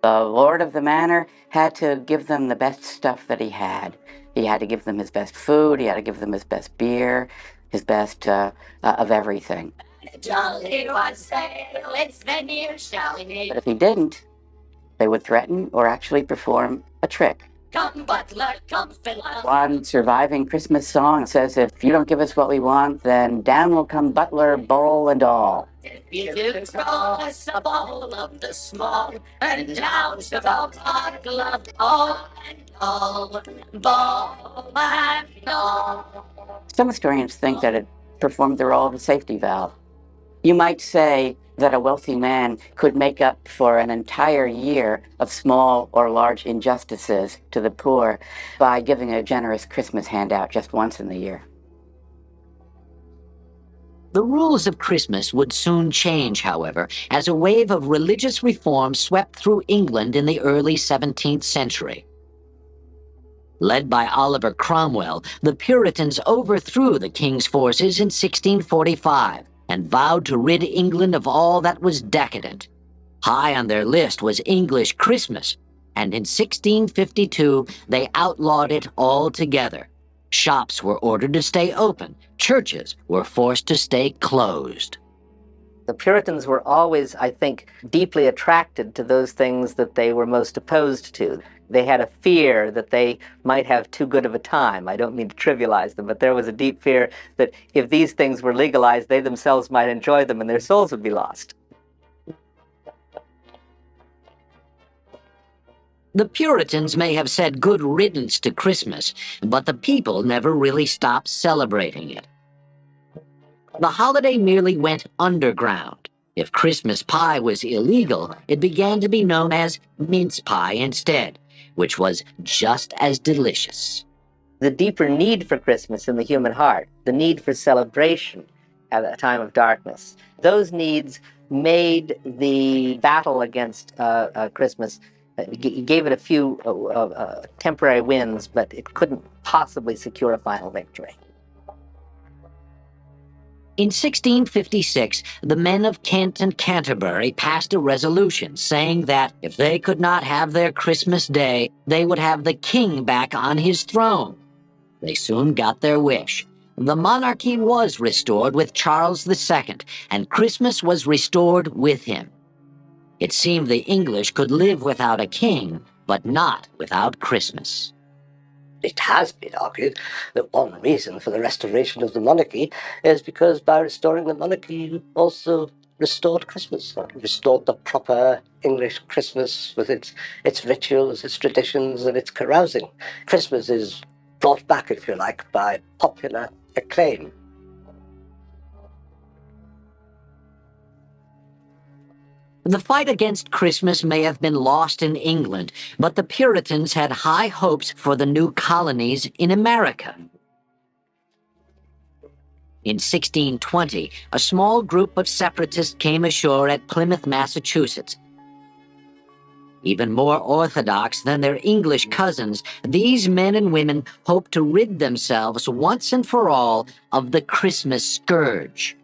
the lord of the manor had to give them the best stuff that he had. He had to give them his best food, he had to give them his best beer, his best of everything. Jolly wassail, it's the new shouting. But if he didn't, they would threaten or actually perform a trick Come butler, come filler. One surviving Christmas song says, if you don't give us what we want, then down will come butler, bowl, and all. If you do throw us a ball of the small, and down to the bottle of all and all, ball and all. Some historians think that it performed the role of a safety valve. You might say that a wealthy man could make up for an entire year of small or large injustices to the poor by giving a generous Christmas handout just once in the year. The rules of Christmas would soon change, however, as a wave of religious reform swept through England in the early 17th century. Led by Oliver Cromwell, the Puritans overthrew the king's forces in 1645 and vowed to rid England of all that was decadent. High on their list was English Christmas, and in 1652 they outlawed it altogether. Shops were ordered to stay open. Churches were forced to stay closed. The Puritans were always, I think, deeply attracted to those things that they were most opposed to. They had a fear that they might have too good of a time. I don't mean to trivialize them, but there was a deep fear that if these things were legalized, they themselves might enjoy them and their souls would be lost. The Puritans may have said good riddance to Christmas, but the people never really stopped celebrating it. The holiday merely went underground. If Christmas pie was illegal, it began to be known as mince pie instead, which was just as delicious. The deeper need for Christmas in the human heart, the need for celebration at a time of darkness, those needs made the battle against Christmas, gave it a few temporary wins, but it couldn't possibly secure a final victory. In 1656, the men of Kent and Canterbury passed a resolution saying that if they could not have their Christmas day, they would have the king back on his throne. They soon got their wish. The monarchy was restored with Charles II, and Christmas was restored with him. It seemed the English could live without a king, but not without Christmas. It has been argued that one reason for the restoration of the monarchy is because by restoring the monarchy, you also restored Christmas, restored the proper English Christmas with its rituals, its traditions, and its carousing. Christmas is brought back, if you like, by popular acclaim. The fight against Christmas may have been lost in England, but the Puritans had high hopes for the new colonies in America. In 1620, a small group of separatists came ashore at Plymouth, Massachusetts. Even more orthodox than their English cousins, these men and women hoped to rid themselves once and for all of the Christmas scourge.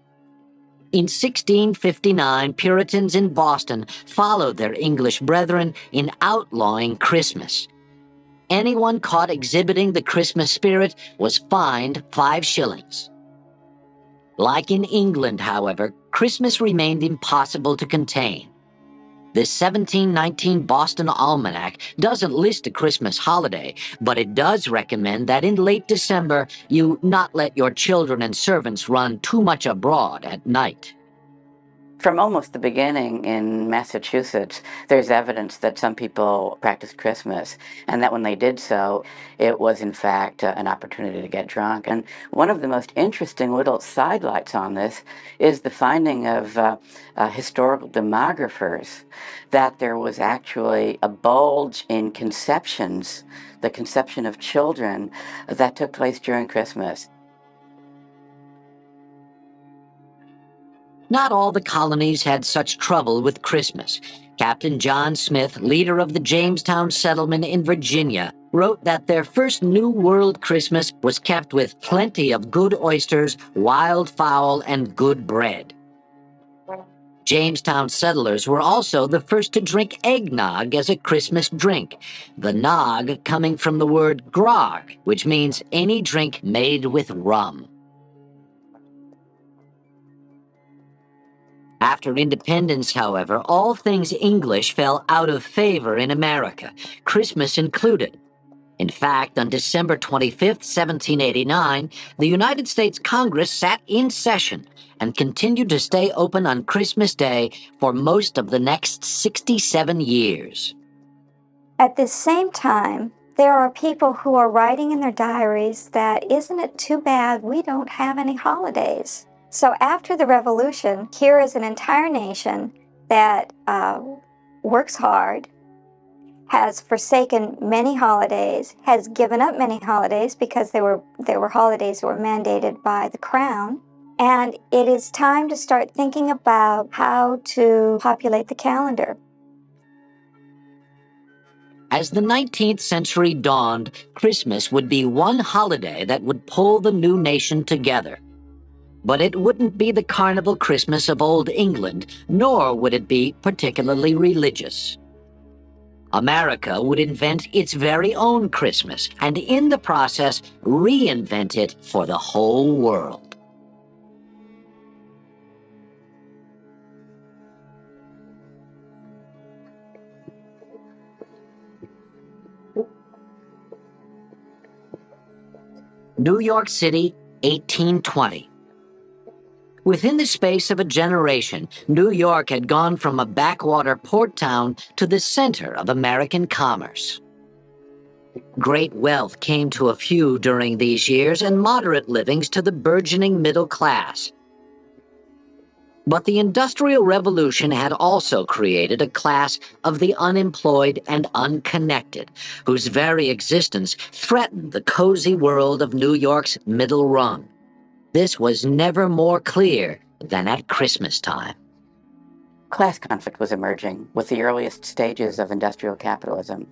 In 1659, Puritans in Boston followed their English brethren in outlawing Christmas. Anyone caught exhibiting the Christmas spirit was fined 5 shillings. Like in England, however, Christmas remained impossible to contain. This 1719 Boston Almanac doesn't list a Christmas holiday, but it does recommend that in late December, you not let your children and servants run too much abroad at night. From almost the beginning in Massachusetts, there's evidence that some people practiced Christmas, and that when they did so, it was in fact an opportunity to get drunk. And one of the most interesting little sidelights on this is the finding of historical demographers that there was actually a bulge in conceptions, the conception of children, that took place during Christmas. Not all the colonies had such trouble with Christmas. Captain John Smith, leader of the Jamestown settlement in Virginia, wrote that their first New World Christmas was kept with plenty of good oysters, wild fowl, and good bread. Jamestown settlers were also the first to drink eggnog as a Christmas drink, the nog coming from the word grog, which means any drink made with rum. After independence, however, all things English fell out of favor in America, Christmas included. In fact, on December 25th, 1789, the United States Congress sat in session and continued to stay open on Christmas Day for most of the next 67 years. At the same time, there are people who are writing in their diaries that, isn't it too bad we don't have any holidays? So after the revolution, here is an entire nation that works hard, has forsaken many holidays, has given up many holidays because there were holidays that were mandated by the crown. And it is time to start thinking about how to populate the calendar. As the 19th century dawned, Christmas would be one holiday that would pull the new nation together. But it wouldn't be the carnival Christmas of Old England, nor would it be particularly religious. America would invent its very own Christmas, and in the process, reinvent it for the whole world. New York City, 1820. Within the space of a generation, New York had gone from a backwater port town to the center of American commerce. Great wealth came to a few during these years, and moderate livings to the burgeoning middle class. But the Industrial Revolution had also created a class of the unemployed and unconnected, whose very existence threatened the cozy world of New York's middle rung. This was never more clear than at Christmas time. Class conflict was emerging with the earliest stages of industrial capitalism.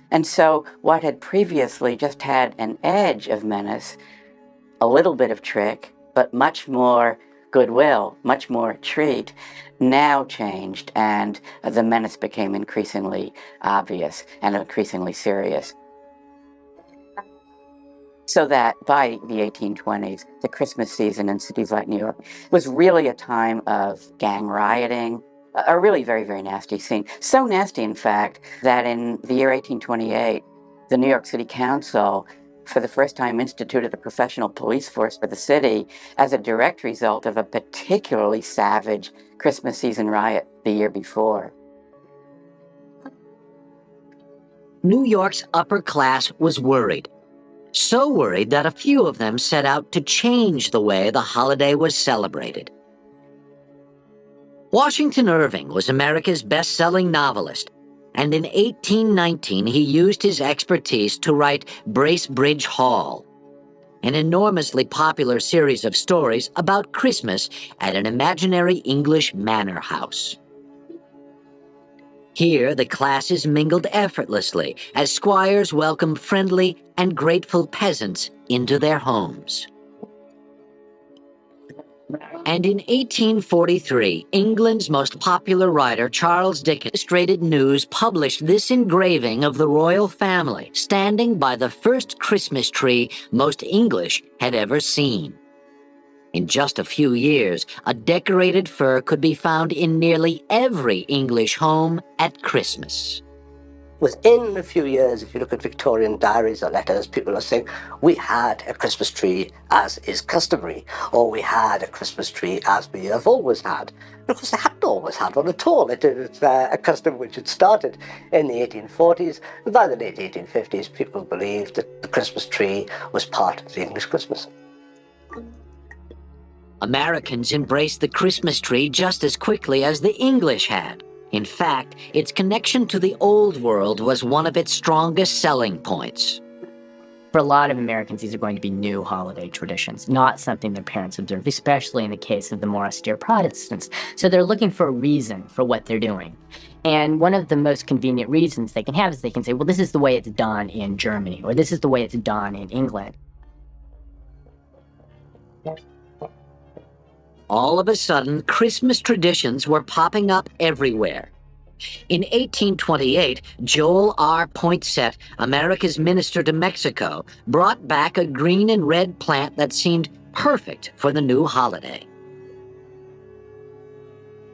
And so what had previously just had an edge of menace, a little bit of trick, but much more goodwill, much more treat, now changed, and the menace became increasingly obvious and increasingly serious. So that by the 1820s, the Christmas season in cities like New York was really a time of gang rioting, a really very, very nasty scene. So nasty, in fact, that in the year 1828, the New York City Council, for the first time, instituted a professional police force for the city as a direct result of a particularly savage Christmas season riot the year before. New York's upper class was worried. So worried that a few of them set out to change the way the holiday was celebrated. Washington Irving was America's best-selling novelist, and in 1819 he used his expertise to write Bracebridge Hall, an enormously popular series of stories about Christmas at an imaginary English manor house. Here, the classes mingled effortlessly as squires welcomed friendly and grateful peasants into their homes. And in 1843, England's most popular writer, Charles Dickens, Illustrated News published this engraving of the royal family standing by the first Christmas tree most English had ever seen. In just a few years, a decorated fir could be found in nearly every English home at Christmas. Within a few years, if you look at Victorian diaries or letters, people are saying, we had a Christmas tree as is customary, or we had a Christmas tree as we have always had. And of course, they hadn't always had one at all. It's a custom which had started in the 1840s. And by the late 1850s, people believed that the Christmas tree was part of the English Christmas. Americans embraced the Christmas tree just as quickly as the English had. In fact, its connection to the Old World was one of its strongest selling points. For a lot of Americans, these are going to be new holiday traditions, not something their parents observed, especially in the case of the more austere Protestants. So they're looking for a reason for what they're doing. And one of the most convenient reasons they can have is they can say, well, this is the way it's done in Germany, or this is the way it's done in England. All of a sudden, Christmas traditions were popping up everywhere. In 1828, Joel R. Poinsett, America's minister to Mexico, brought back a green and red plant that seemed perfect for the new holiday.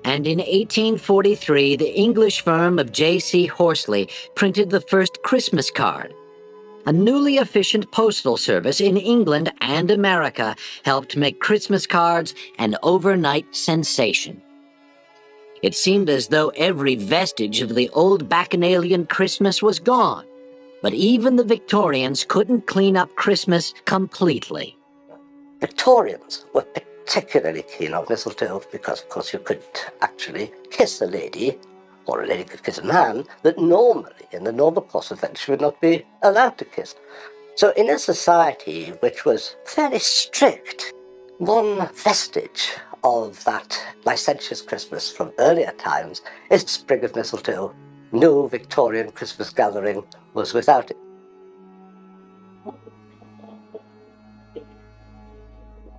And in 1843, the English firm of J.C. Horsley printed the first Christmas card. A newly efficient postal service in England and America helped make Christmas cards an overnight sensation. It seemed as though every vestige of the old Bacchanalian Christmas was gone, but even the Victorians couldn't clean up Christmas completely. Victorians were particularly keen on mistletoe because, of course, you could actually kiss a lady, or a lady could kiss a man, that normally, in the normal course of events, would not be allowed to kiss. So in a society which was fairly strict, one vestige of that licentious Christmas from earlier times is the sprig of mistletoe. No Victorian Christmas gathering was without it.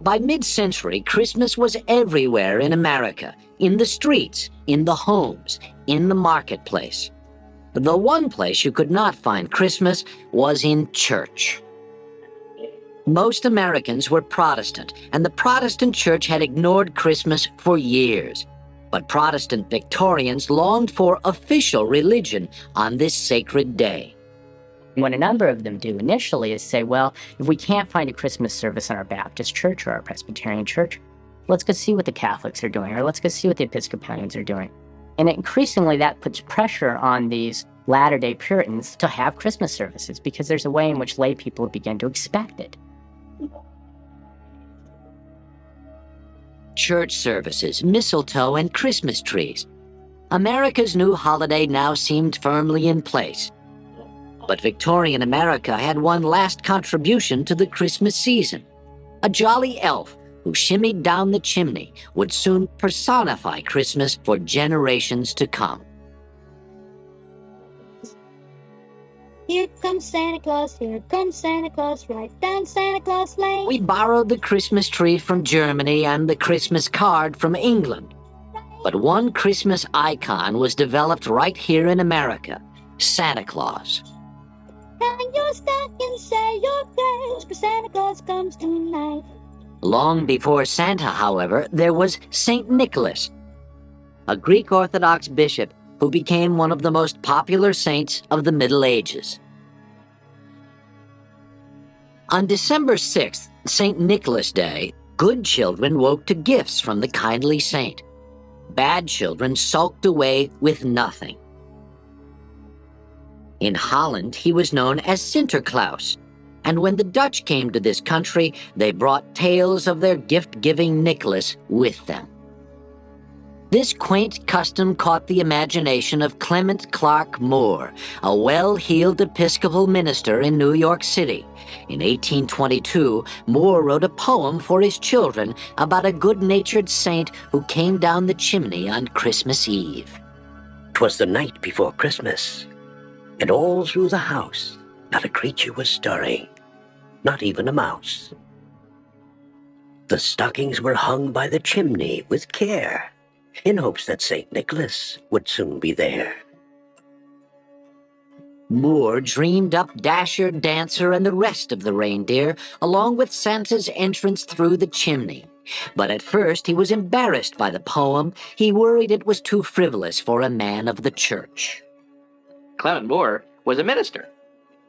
By mid-century, Christmas was everywhere in America, in the streets, in the homes, in the marketplace. The one place you could not find Christmas was in church. Most Americans were Protestant, and the Protestant church had ignored Christmas for years. But Protestant Victorians longed for official religion on this sacred day. What a number of them do initially is say, well, if we can't find a Christmas service in our Baptist church or our Presbyterian church, let's go see what the Catholics are doing, or let's go see what the Episcopalians are doing. And increasingly that puts pressure on these Latter-day Puritans to have Christmas services because there's a way in which lay people begin to expect it. Church services, mistletoe, and Christmas trees. America's new holiday now seemed firmly in place. But Victorian America had one last contribution to the Christmas season. A jolly elf who shimmied down the chimney would soon personify Christmas for generations to come. Here comes Santa Claus, right down Santa Claus Lane. We borrowed the Christmas tree from Germany and the Christmas card from England. But one Christmas icon was developed right here in America, Santa Claus. Hang your stocking, say your prayers, 'cause Santa Claus comes tonight. Long before Santa, however, there was Saint Nicholas, a Greek Orthodox bishop who became one of the most popular saints of the Middle Ages. On December 6th, St. Nicholas Day, good children woke to gifts from the kindly saint. Bad children sulked away with nothing. In Holland, he was known as Sinterklaas, and when the Dutch came to this country, they brought tales of their gift-giving Nicholas with them. This quaint custom caught the imagination of Clement Clark Moore, a well-heeled Episcopal minister in New York City. In 1822, Moore wrote a poem for his children about a good-natured saint who came down the chimney on Christmas Eve. 'Twas the night before Christmas, and all through the house not a creature was stirring, not even a mouse. The stockings were hung by the chimney with care, in hopes that St. Nicholas would soon be there. Moore dreamed up Dasher, Dancer, and the rest of the reindeer, along with Santa's entrance through the chimney. But at first he was embarrassed by the poem. He worried it was too frivolous for a man of the church. Clement Moore was a minister.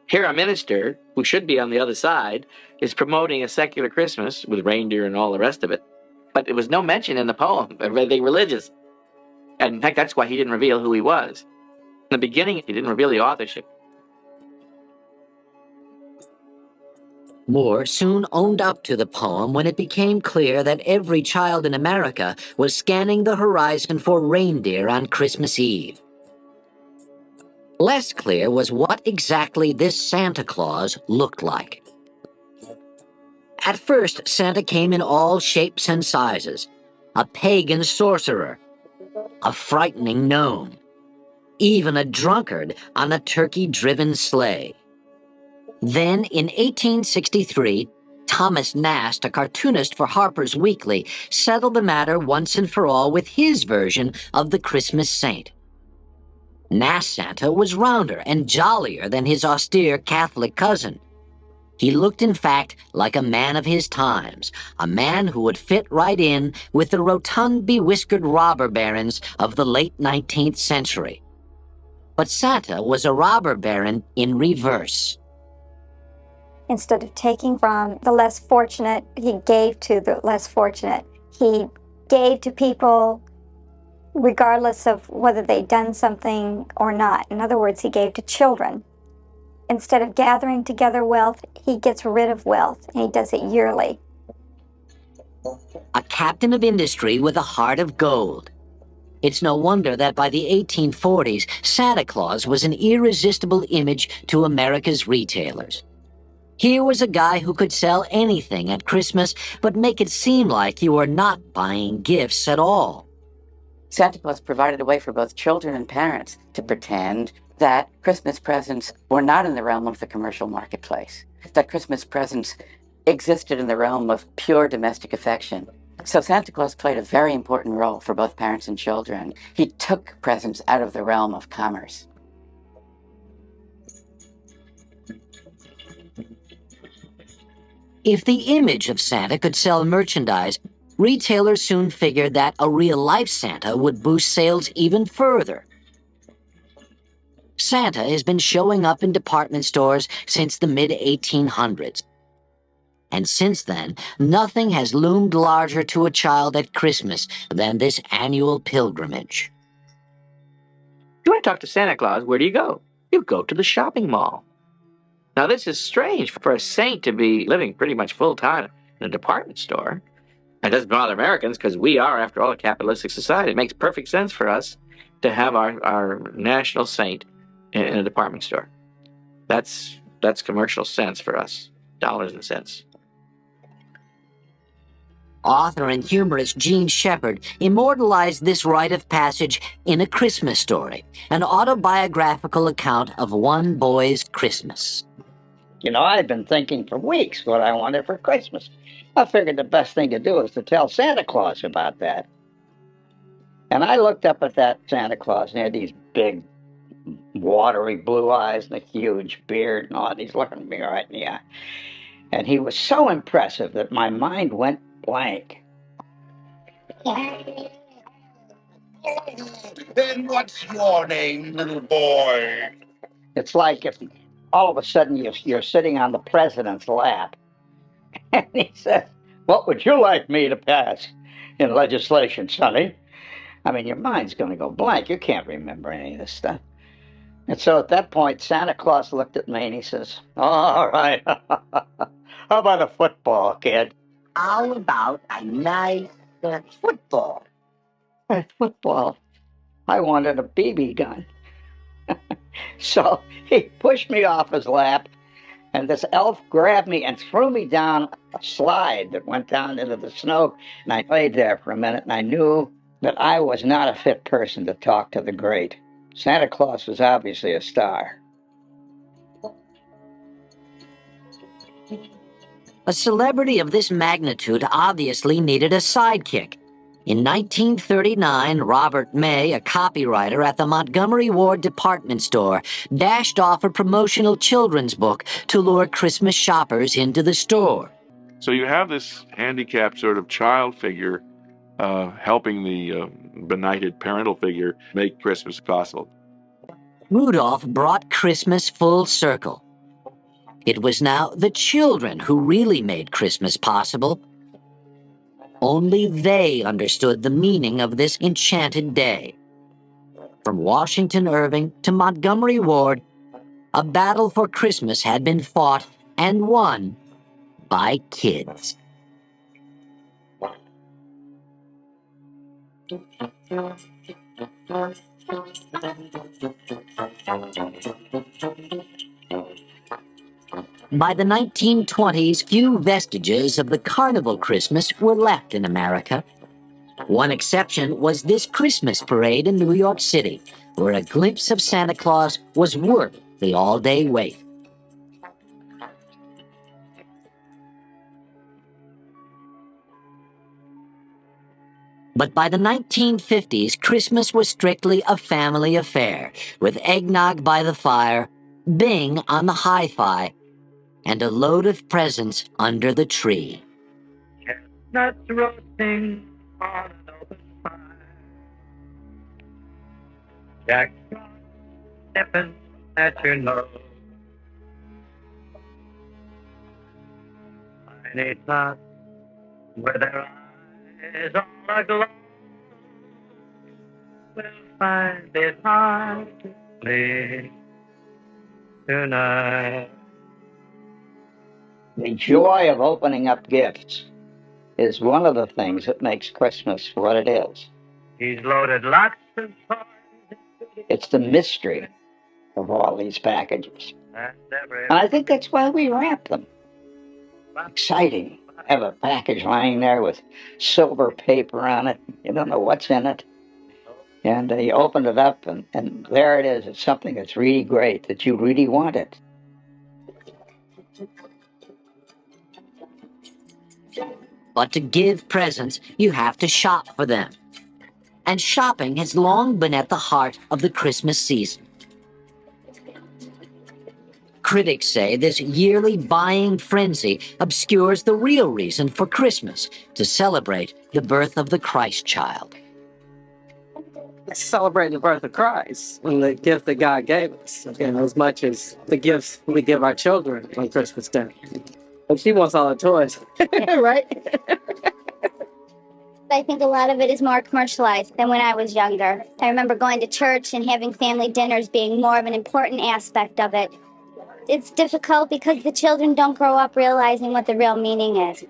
Here a minister, who should be on the other side, is promoting a secular Christmas with reindeer and all the rest of it. But there was no mention in the poem of anything religious. And in fact, that's why he didn't reveal who he was. In the beginning, he didn't reveal the authorship. Moore soon owned up to the poem when it became clear that every child in America was scanning the horizon for reindeer on Christmas Eve. Less clear was what exactly this Santa Claus looked like. At first, Santa came in all shapes and sizes. A pagan sorcerer, a frightening gnome, even a drunkard on a turkey-driven sleigh. Then, in 1863, Thomas Nast, a cartoonist for Harper's Weekly, settled the matter once and for all with his version of the Christmas saint. Nast Santa was rounder and jollier than his austere Catholic cousin. He looked, in fact, like a man of his times, a man who would fit right in with the rotund, bewhiskered robber barons of the late 19th century. But Santa was a robber baron in reverse. Instead of taking from the less fortunate, he gave to the less fortunate. He gave to people regardless of whether they'd done something or not. In other words, he gave to children. Instead of gathering together wealth, he gets rid of wealth, and he does it yearly. A captain of industry with a heart of gold. It's no wonder that by the 1840s, Santa Claus was an irresistible image to America's retailers. Here was a guy who could sell anything at Christmas, but make it seem like you were not buying gifts at all. Santa Claus provided a way for both children and parents to pretend that Christmas presents were not in the realm of the commercial marketplace, that Christmas presents existed in the realm of pure domestic affection. So Santa Claus played a very important role for both parents and children. He took presents out of the realm of commerce. If the image of Santa could sell merchandise, retailers soon figured that a real-life Santa would boost sales even further. Santa has been showing up in department stores since the mid-1800s. And since then, nothing has loomed larger to a child at Christmas than this annual pilgrimage. If you want to talk to Santa Claus, where do you go? You go to the shopping mall. Now, this is strange for a saint to be living pretty much full-time in a department store. It doesn't bother Americans because we are, after all, a capitalistic society. It makes perfect sense for us to have our national saint in a department store. That's commercial sense for us, dollars and cents. Author and humorist Gene Shepard immortalized this rite of passage in A Christmas Story, an autobiographical account of one boy's Christmas. You know, I've been thinking for weeks what I wanted for Christmas. I figured the best thing to do is to tell Santa Claus about that. And I looked up at that Santa Claus, and he had these big, watery blue eyes and a huge beard and all. And he's looking at me right in the eye. And he was so impressive that my mind went blank. Then what's your name, little boy? It's like if all of a sudden you're sitting on the president's lap. And he says, "What would you like me to pass in legislation, Sonny?" I mean, your mind's going to go blank. You can't remember any of this stuff. And so at that point, Santa Claus looked at me and he says, "All right, how about a football, kid?" How about a nice football? Football? I wanted a BB gun. So he pushed me off his lap, and this elf grabbed me and threw me down a slide that went down into the snow. And I laid there for a minute, and I knew that I was not a fit person to talk to the great. Santa Claus was obviously a star. A celebrity of this magnitude obviously needed a sidekick. In 1939, Robert May, a copywriter at the Montgomery Ward department store, dashed off a promotional children's book to lure Christmas shoppers into the store. So you have this handicapped sort of child figure helping the benighted parental figure make Christmas possible. Rudolph brought Christmas full circle. It was now the children who really made Christmas possible. Only they understood the meaning of this enchanted day. From Washington Irving to Montgomery Ward, a battle for Christmas had been fought and won by kids. By the 1920s, few vestiges of the carnival Christmas were left in America. One exception was this Christmas parade in New York City, where a glimpse of Santa Claus was worth the all-day wait. But by the 1950s, Christmas was strictly a family affair, with eggnog by the fire, Bing on the hi-fi, and a load of presents under the tree. Nuts roasting on an open fire. Jack Frost nipping at your nose. Many thoughts with their eyes all aglow will find it hard to sleep tonight. The joy of opening up gifts is one of the things that makes Christmas what it is. He's loaded lots of toys. It's the mystery of all these packages. And And I think that's why we wrap them. Exciting. Have a package lying there with silver paper on it. You don't know what's in it. And you open it up, and there it is. It's something that's really great, that you really wanted. But to give presents, you have to shop for them. And shopping has long been at the heart of the Christmas season. Critics say this yearly buying frenzy obscures the real reason for Christmas, to celebrate the birth of the Christ child. Celebrating the birth of Christ and the gift that God gave us, as much as the gifts we give our children on Christmas Day. But she wants all the toys, right? I think a lot of it is more commercialized than when I was younger. I remember going to church and having family dinners being more of an important aspect of it. It's difficult because the children don't grow up realizing what the real meaning is.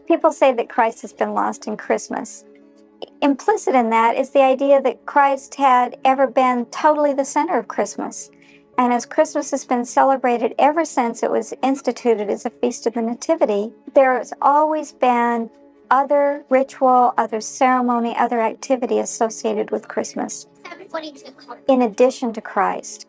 People say that Christ has been lost in Christmas. Implicit in that is the idea that Christ had ever been totally the center of Christmas. And as Christmas has been celebrated ever since it was instituted as a feast of the Nativity, there has always been other ritual, other ceremony, other activity associated with Christmas, in addition to Christ.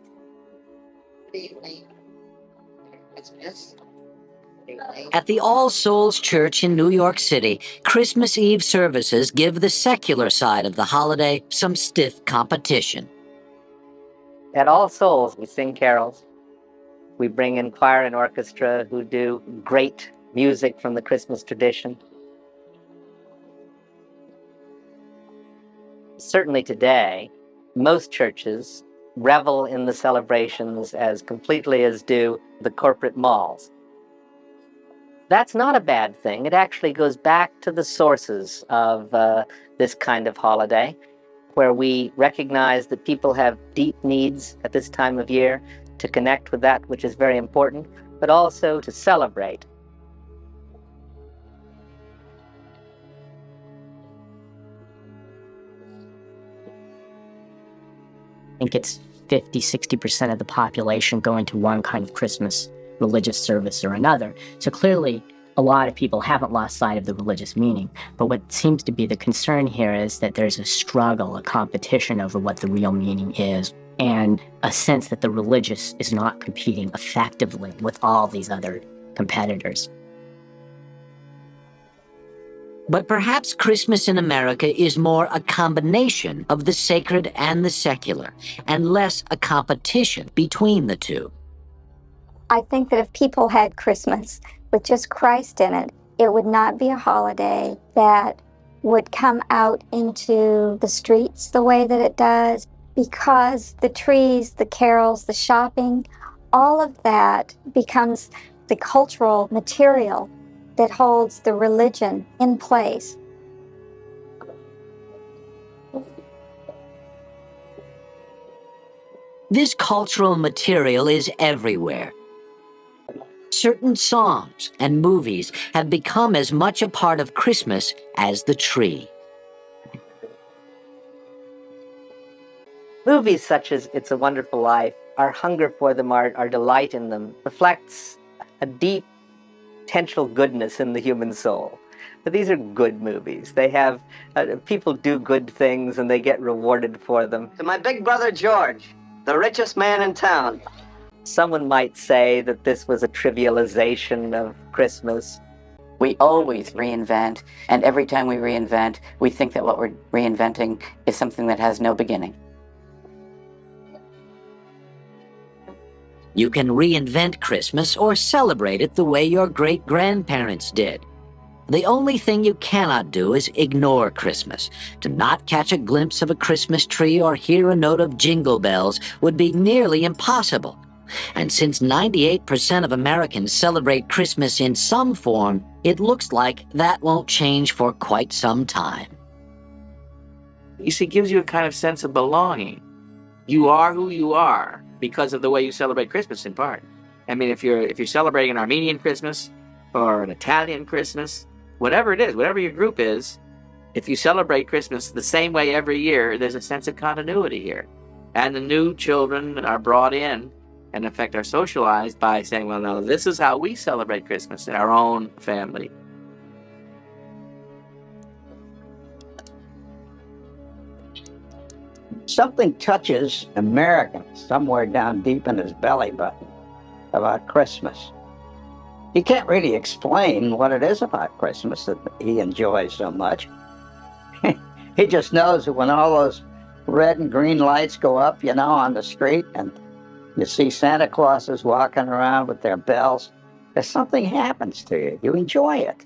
At the All Souls Church in New York City, Christmas Eve services give the secular side of the holiday some stiff competition. At All Souls, we sing carols. We bring in choir and orchestra who do great music from the Christmas tradition. Certainly today, most churches revel in the celebrations as completely as do the corporate malls. That's not a bad thing. It actually goes back to the sources of this kind of holiday, where we recognize that people have deep needs at this time of year to connect with that which is very important, but also to celebrate. I think it's 50-60% of the population going to one kind of Christmas religious service or another. So clearly, a lot of people haven't lost sight of the religious meaning. But what seems to be the concern here is that there's a struggle, a competition over what the real meaning is, and a sense that the religious is not competing effectively with all these other competitors. But perhaps Christmas in America is more a combination of the sacred and the secular, and less a competition between the two. I think that if people had Christmas with just Christ in it, it would not be a holiday that would come out into the streets the way that it does, because the trees, the carols, the shopping, all of that becomes the cultural material that holds the religion in place. This cultural material is everywhere. Certain songs and movies have become as much a part of Christmas as the tree. Movies such as It's a Wonderful Life, our hunger for them, our delight in them, reflects a deep potential goodness in the human soul. But these are good movies. They have, people do good things and they get rewarded for them. To my big brother George, the richest man in town. Someone might say that this was a trivialization of Christmas. We always reinvent, and every time we reinvent, we think that what we're reinventing is something that has no beginning. You can reinvent Christmas or celebrate it the way your great-grandparents did. The only thing you cannot do is ignore Christmas. To not catch a glimpse of a Christmas tree or hear a note of jingle bells would be nearly impossible. And since 98% of Americans celebrate Christmas in some form, it looks like that won't change for quite some time. You see, it gives you a kind of sense of belonging. You are who you are because of the way you celebrate Christmas, in part. I mean, if you're celebrating an Armenian Christmas or an Italian Christmas, whatever it is, whatever your group is, if you celebrate Christmas the same way every year, there's a sense of continuity here. And the new children are brought in and, in fact, are socialized by saying, well, no, this is how we celebrate Christmas in our own family. Something touches American somewhere down deep in his belly button about Christmas. He can't really explain what it is about Christmas that he enjoys so much. He just knows that when all those red and green lights go up, you know, on the street, and you see Santa Clauses walking around with their bells, there's something happens to you. You enjoy it.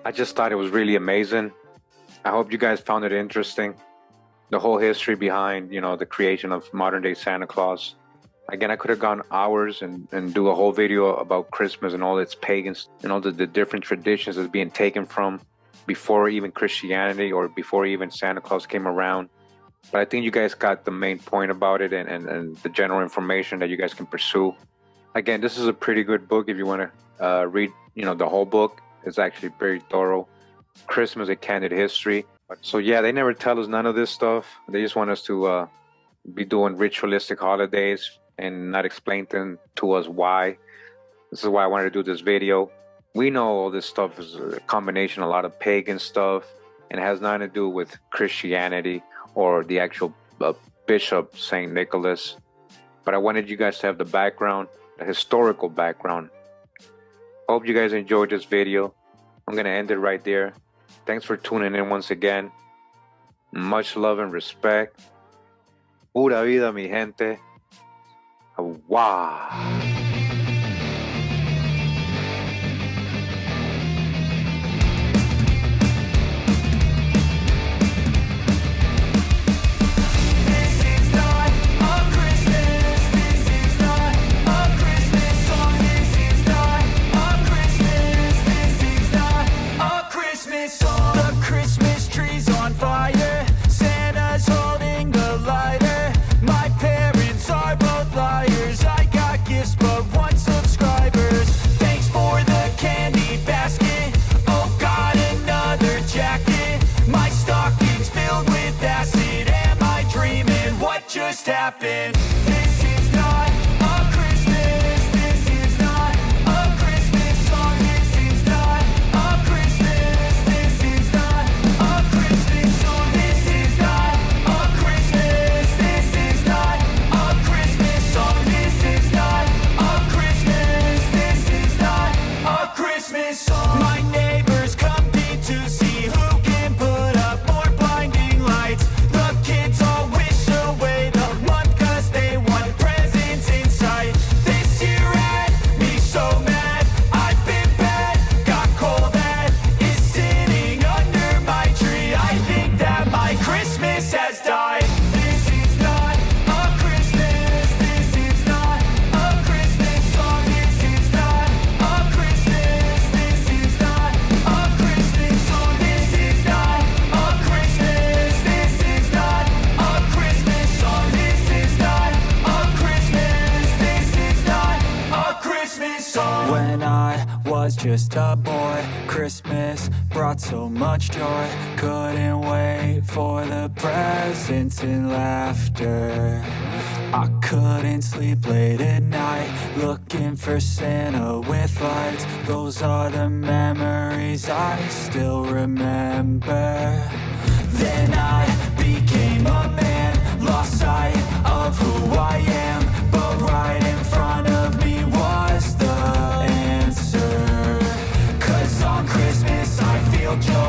I just thought it was really amazing. I hope you guys found it interesting. The whole history behind, you know, the creation of modern day Santa Claus. Again, I could have gone hours and do a whole video about Christmas and all its pagans and all the different traditions that's being taken from before even Christianity or before even Santa Claus came around. But I think you guys got the main point about it and the general information that you guys can pursue. Again, this is a pretty good book if you want to read, you know, the whole book. It's actually very thorough. Christmas, a candid history. So yeah, they never tell us none of this stuff. They just want us to be doing ritualistic holidays and not explain to us why. This is why I wanted to do this video. We know all this stuff is a combination of a lot of pagan stuff and it has nothing to do with Christianity or the actual Bishop St. Nicholas. But I wanted you guys to have the background, the historical background. Hope you guys enjoyed this video. I'm going to end it right there. Thanks for tuning in once again. Much love and respect. Pura vida, mi gente. Wow. Just happened. This is not a Christmas. This is not a Christmas song. This is not a Christmas. This is not a Christmas song. This is not a Christmas. This is not a Christmas song. This is not a Christmas. This is not a Christmas song. My neighbors compete to see who can put up more blinding lights. The kids all wish away the month 'cause they want presents in sight. This year had me so mad. I've been bad, got coal that is sitting under my tree. I think that my Christmas has died. This is not a Christmas. This is not a Christmas song. This is not a Christmas. This is not a Christmas song. This is not a Christmas. This is not a Christmas song. This is not a Christmas. This is not a Christmas song. When I was just a boy, Christmas brought so much joy. Couldn't wait for the presents and laughter. I couldn't sleep late at night, looking for Santa with lights. Those are the memories I still remember. Then I became a man, lost sight of who I am, but right in front of me was the answer. 'Cause on Christmas I feel joy.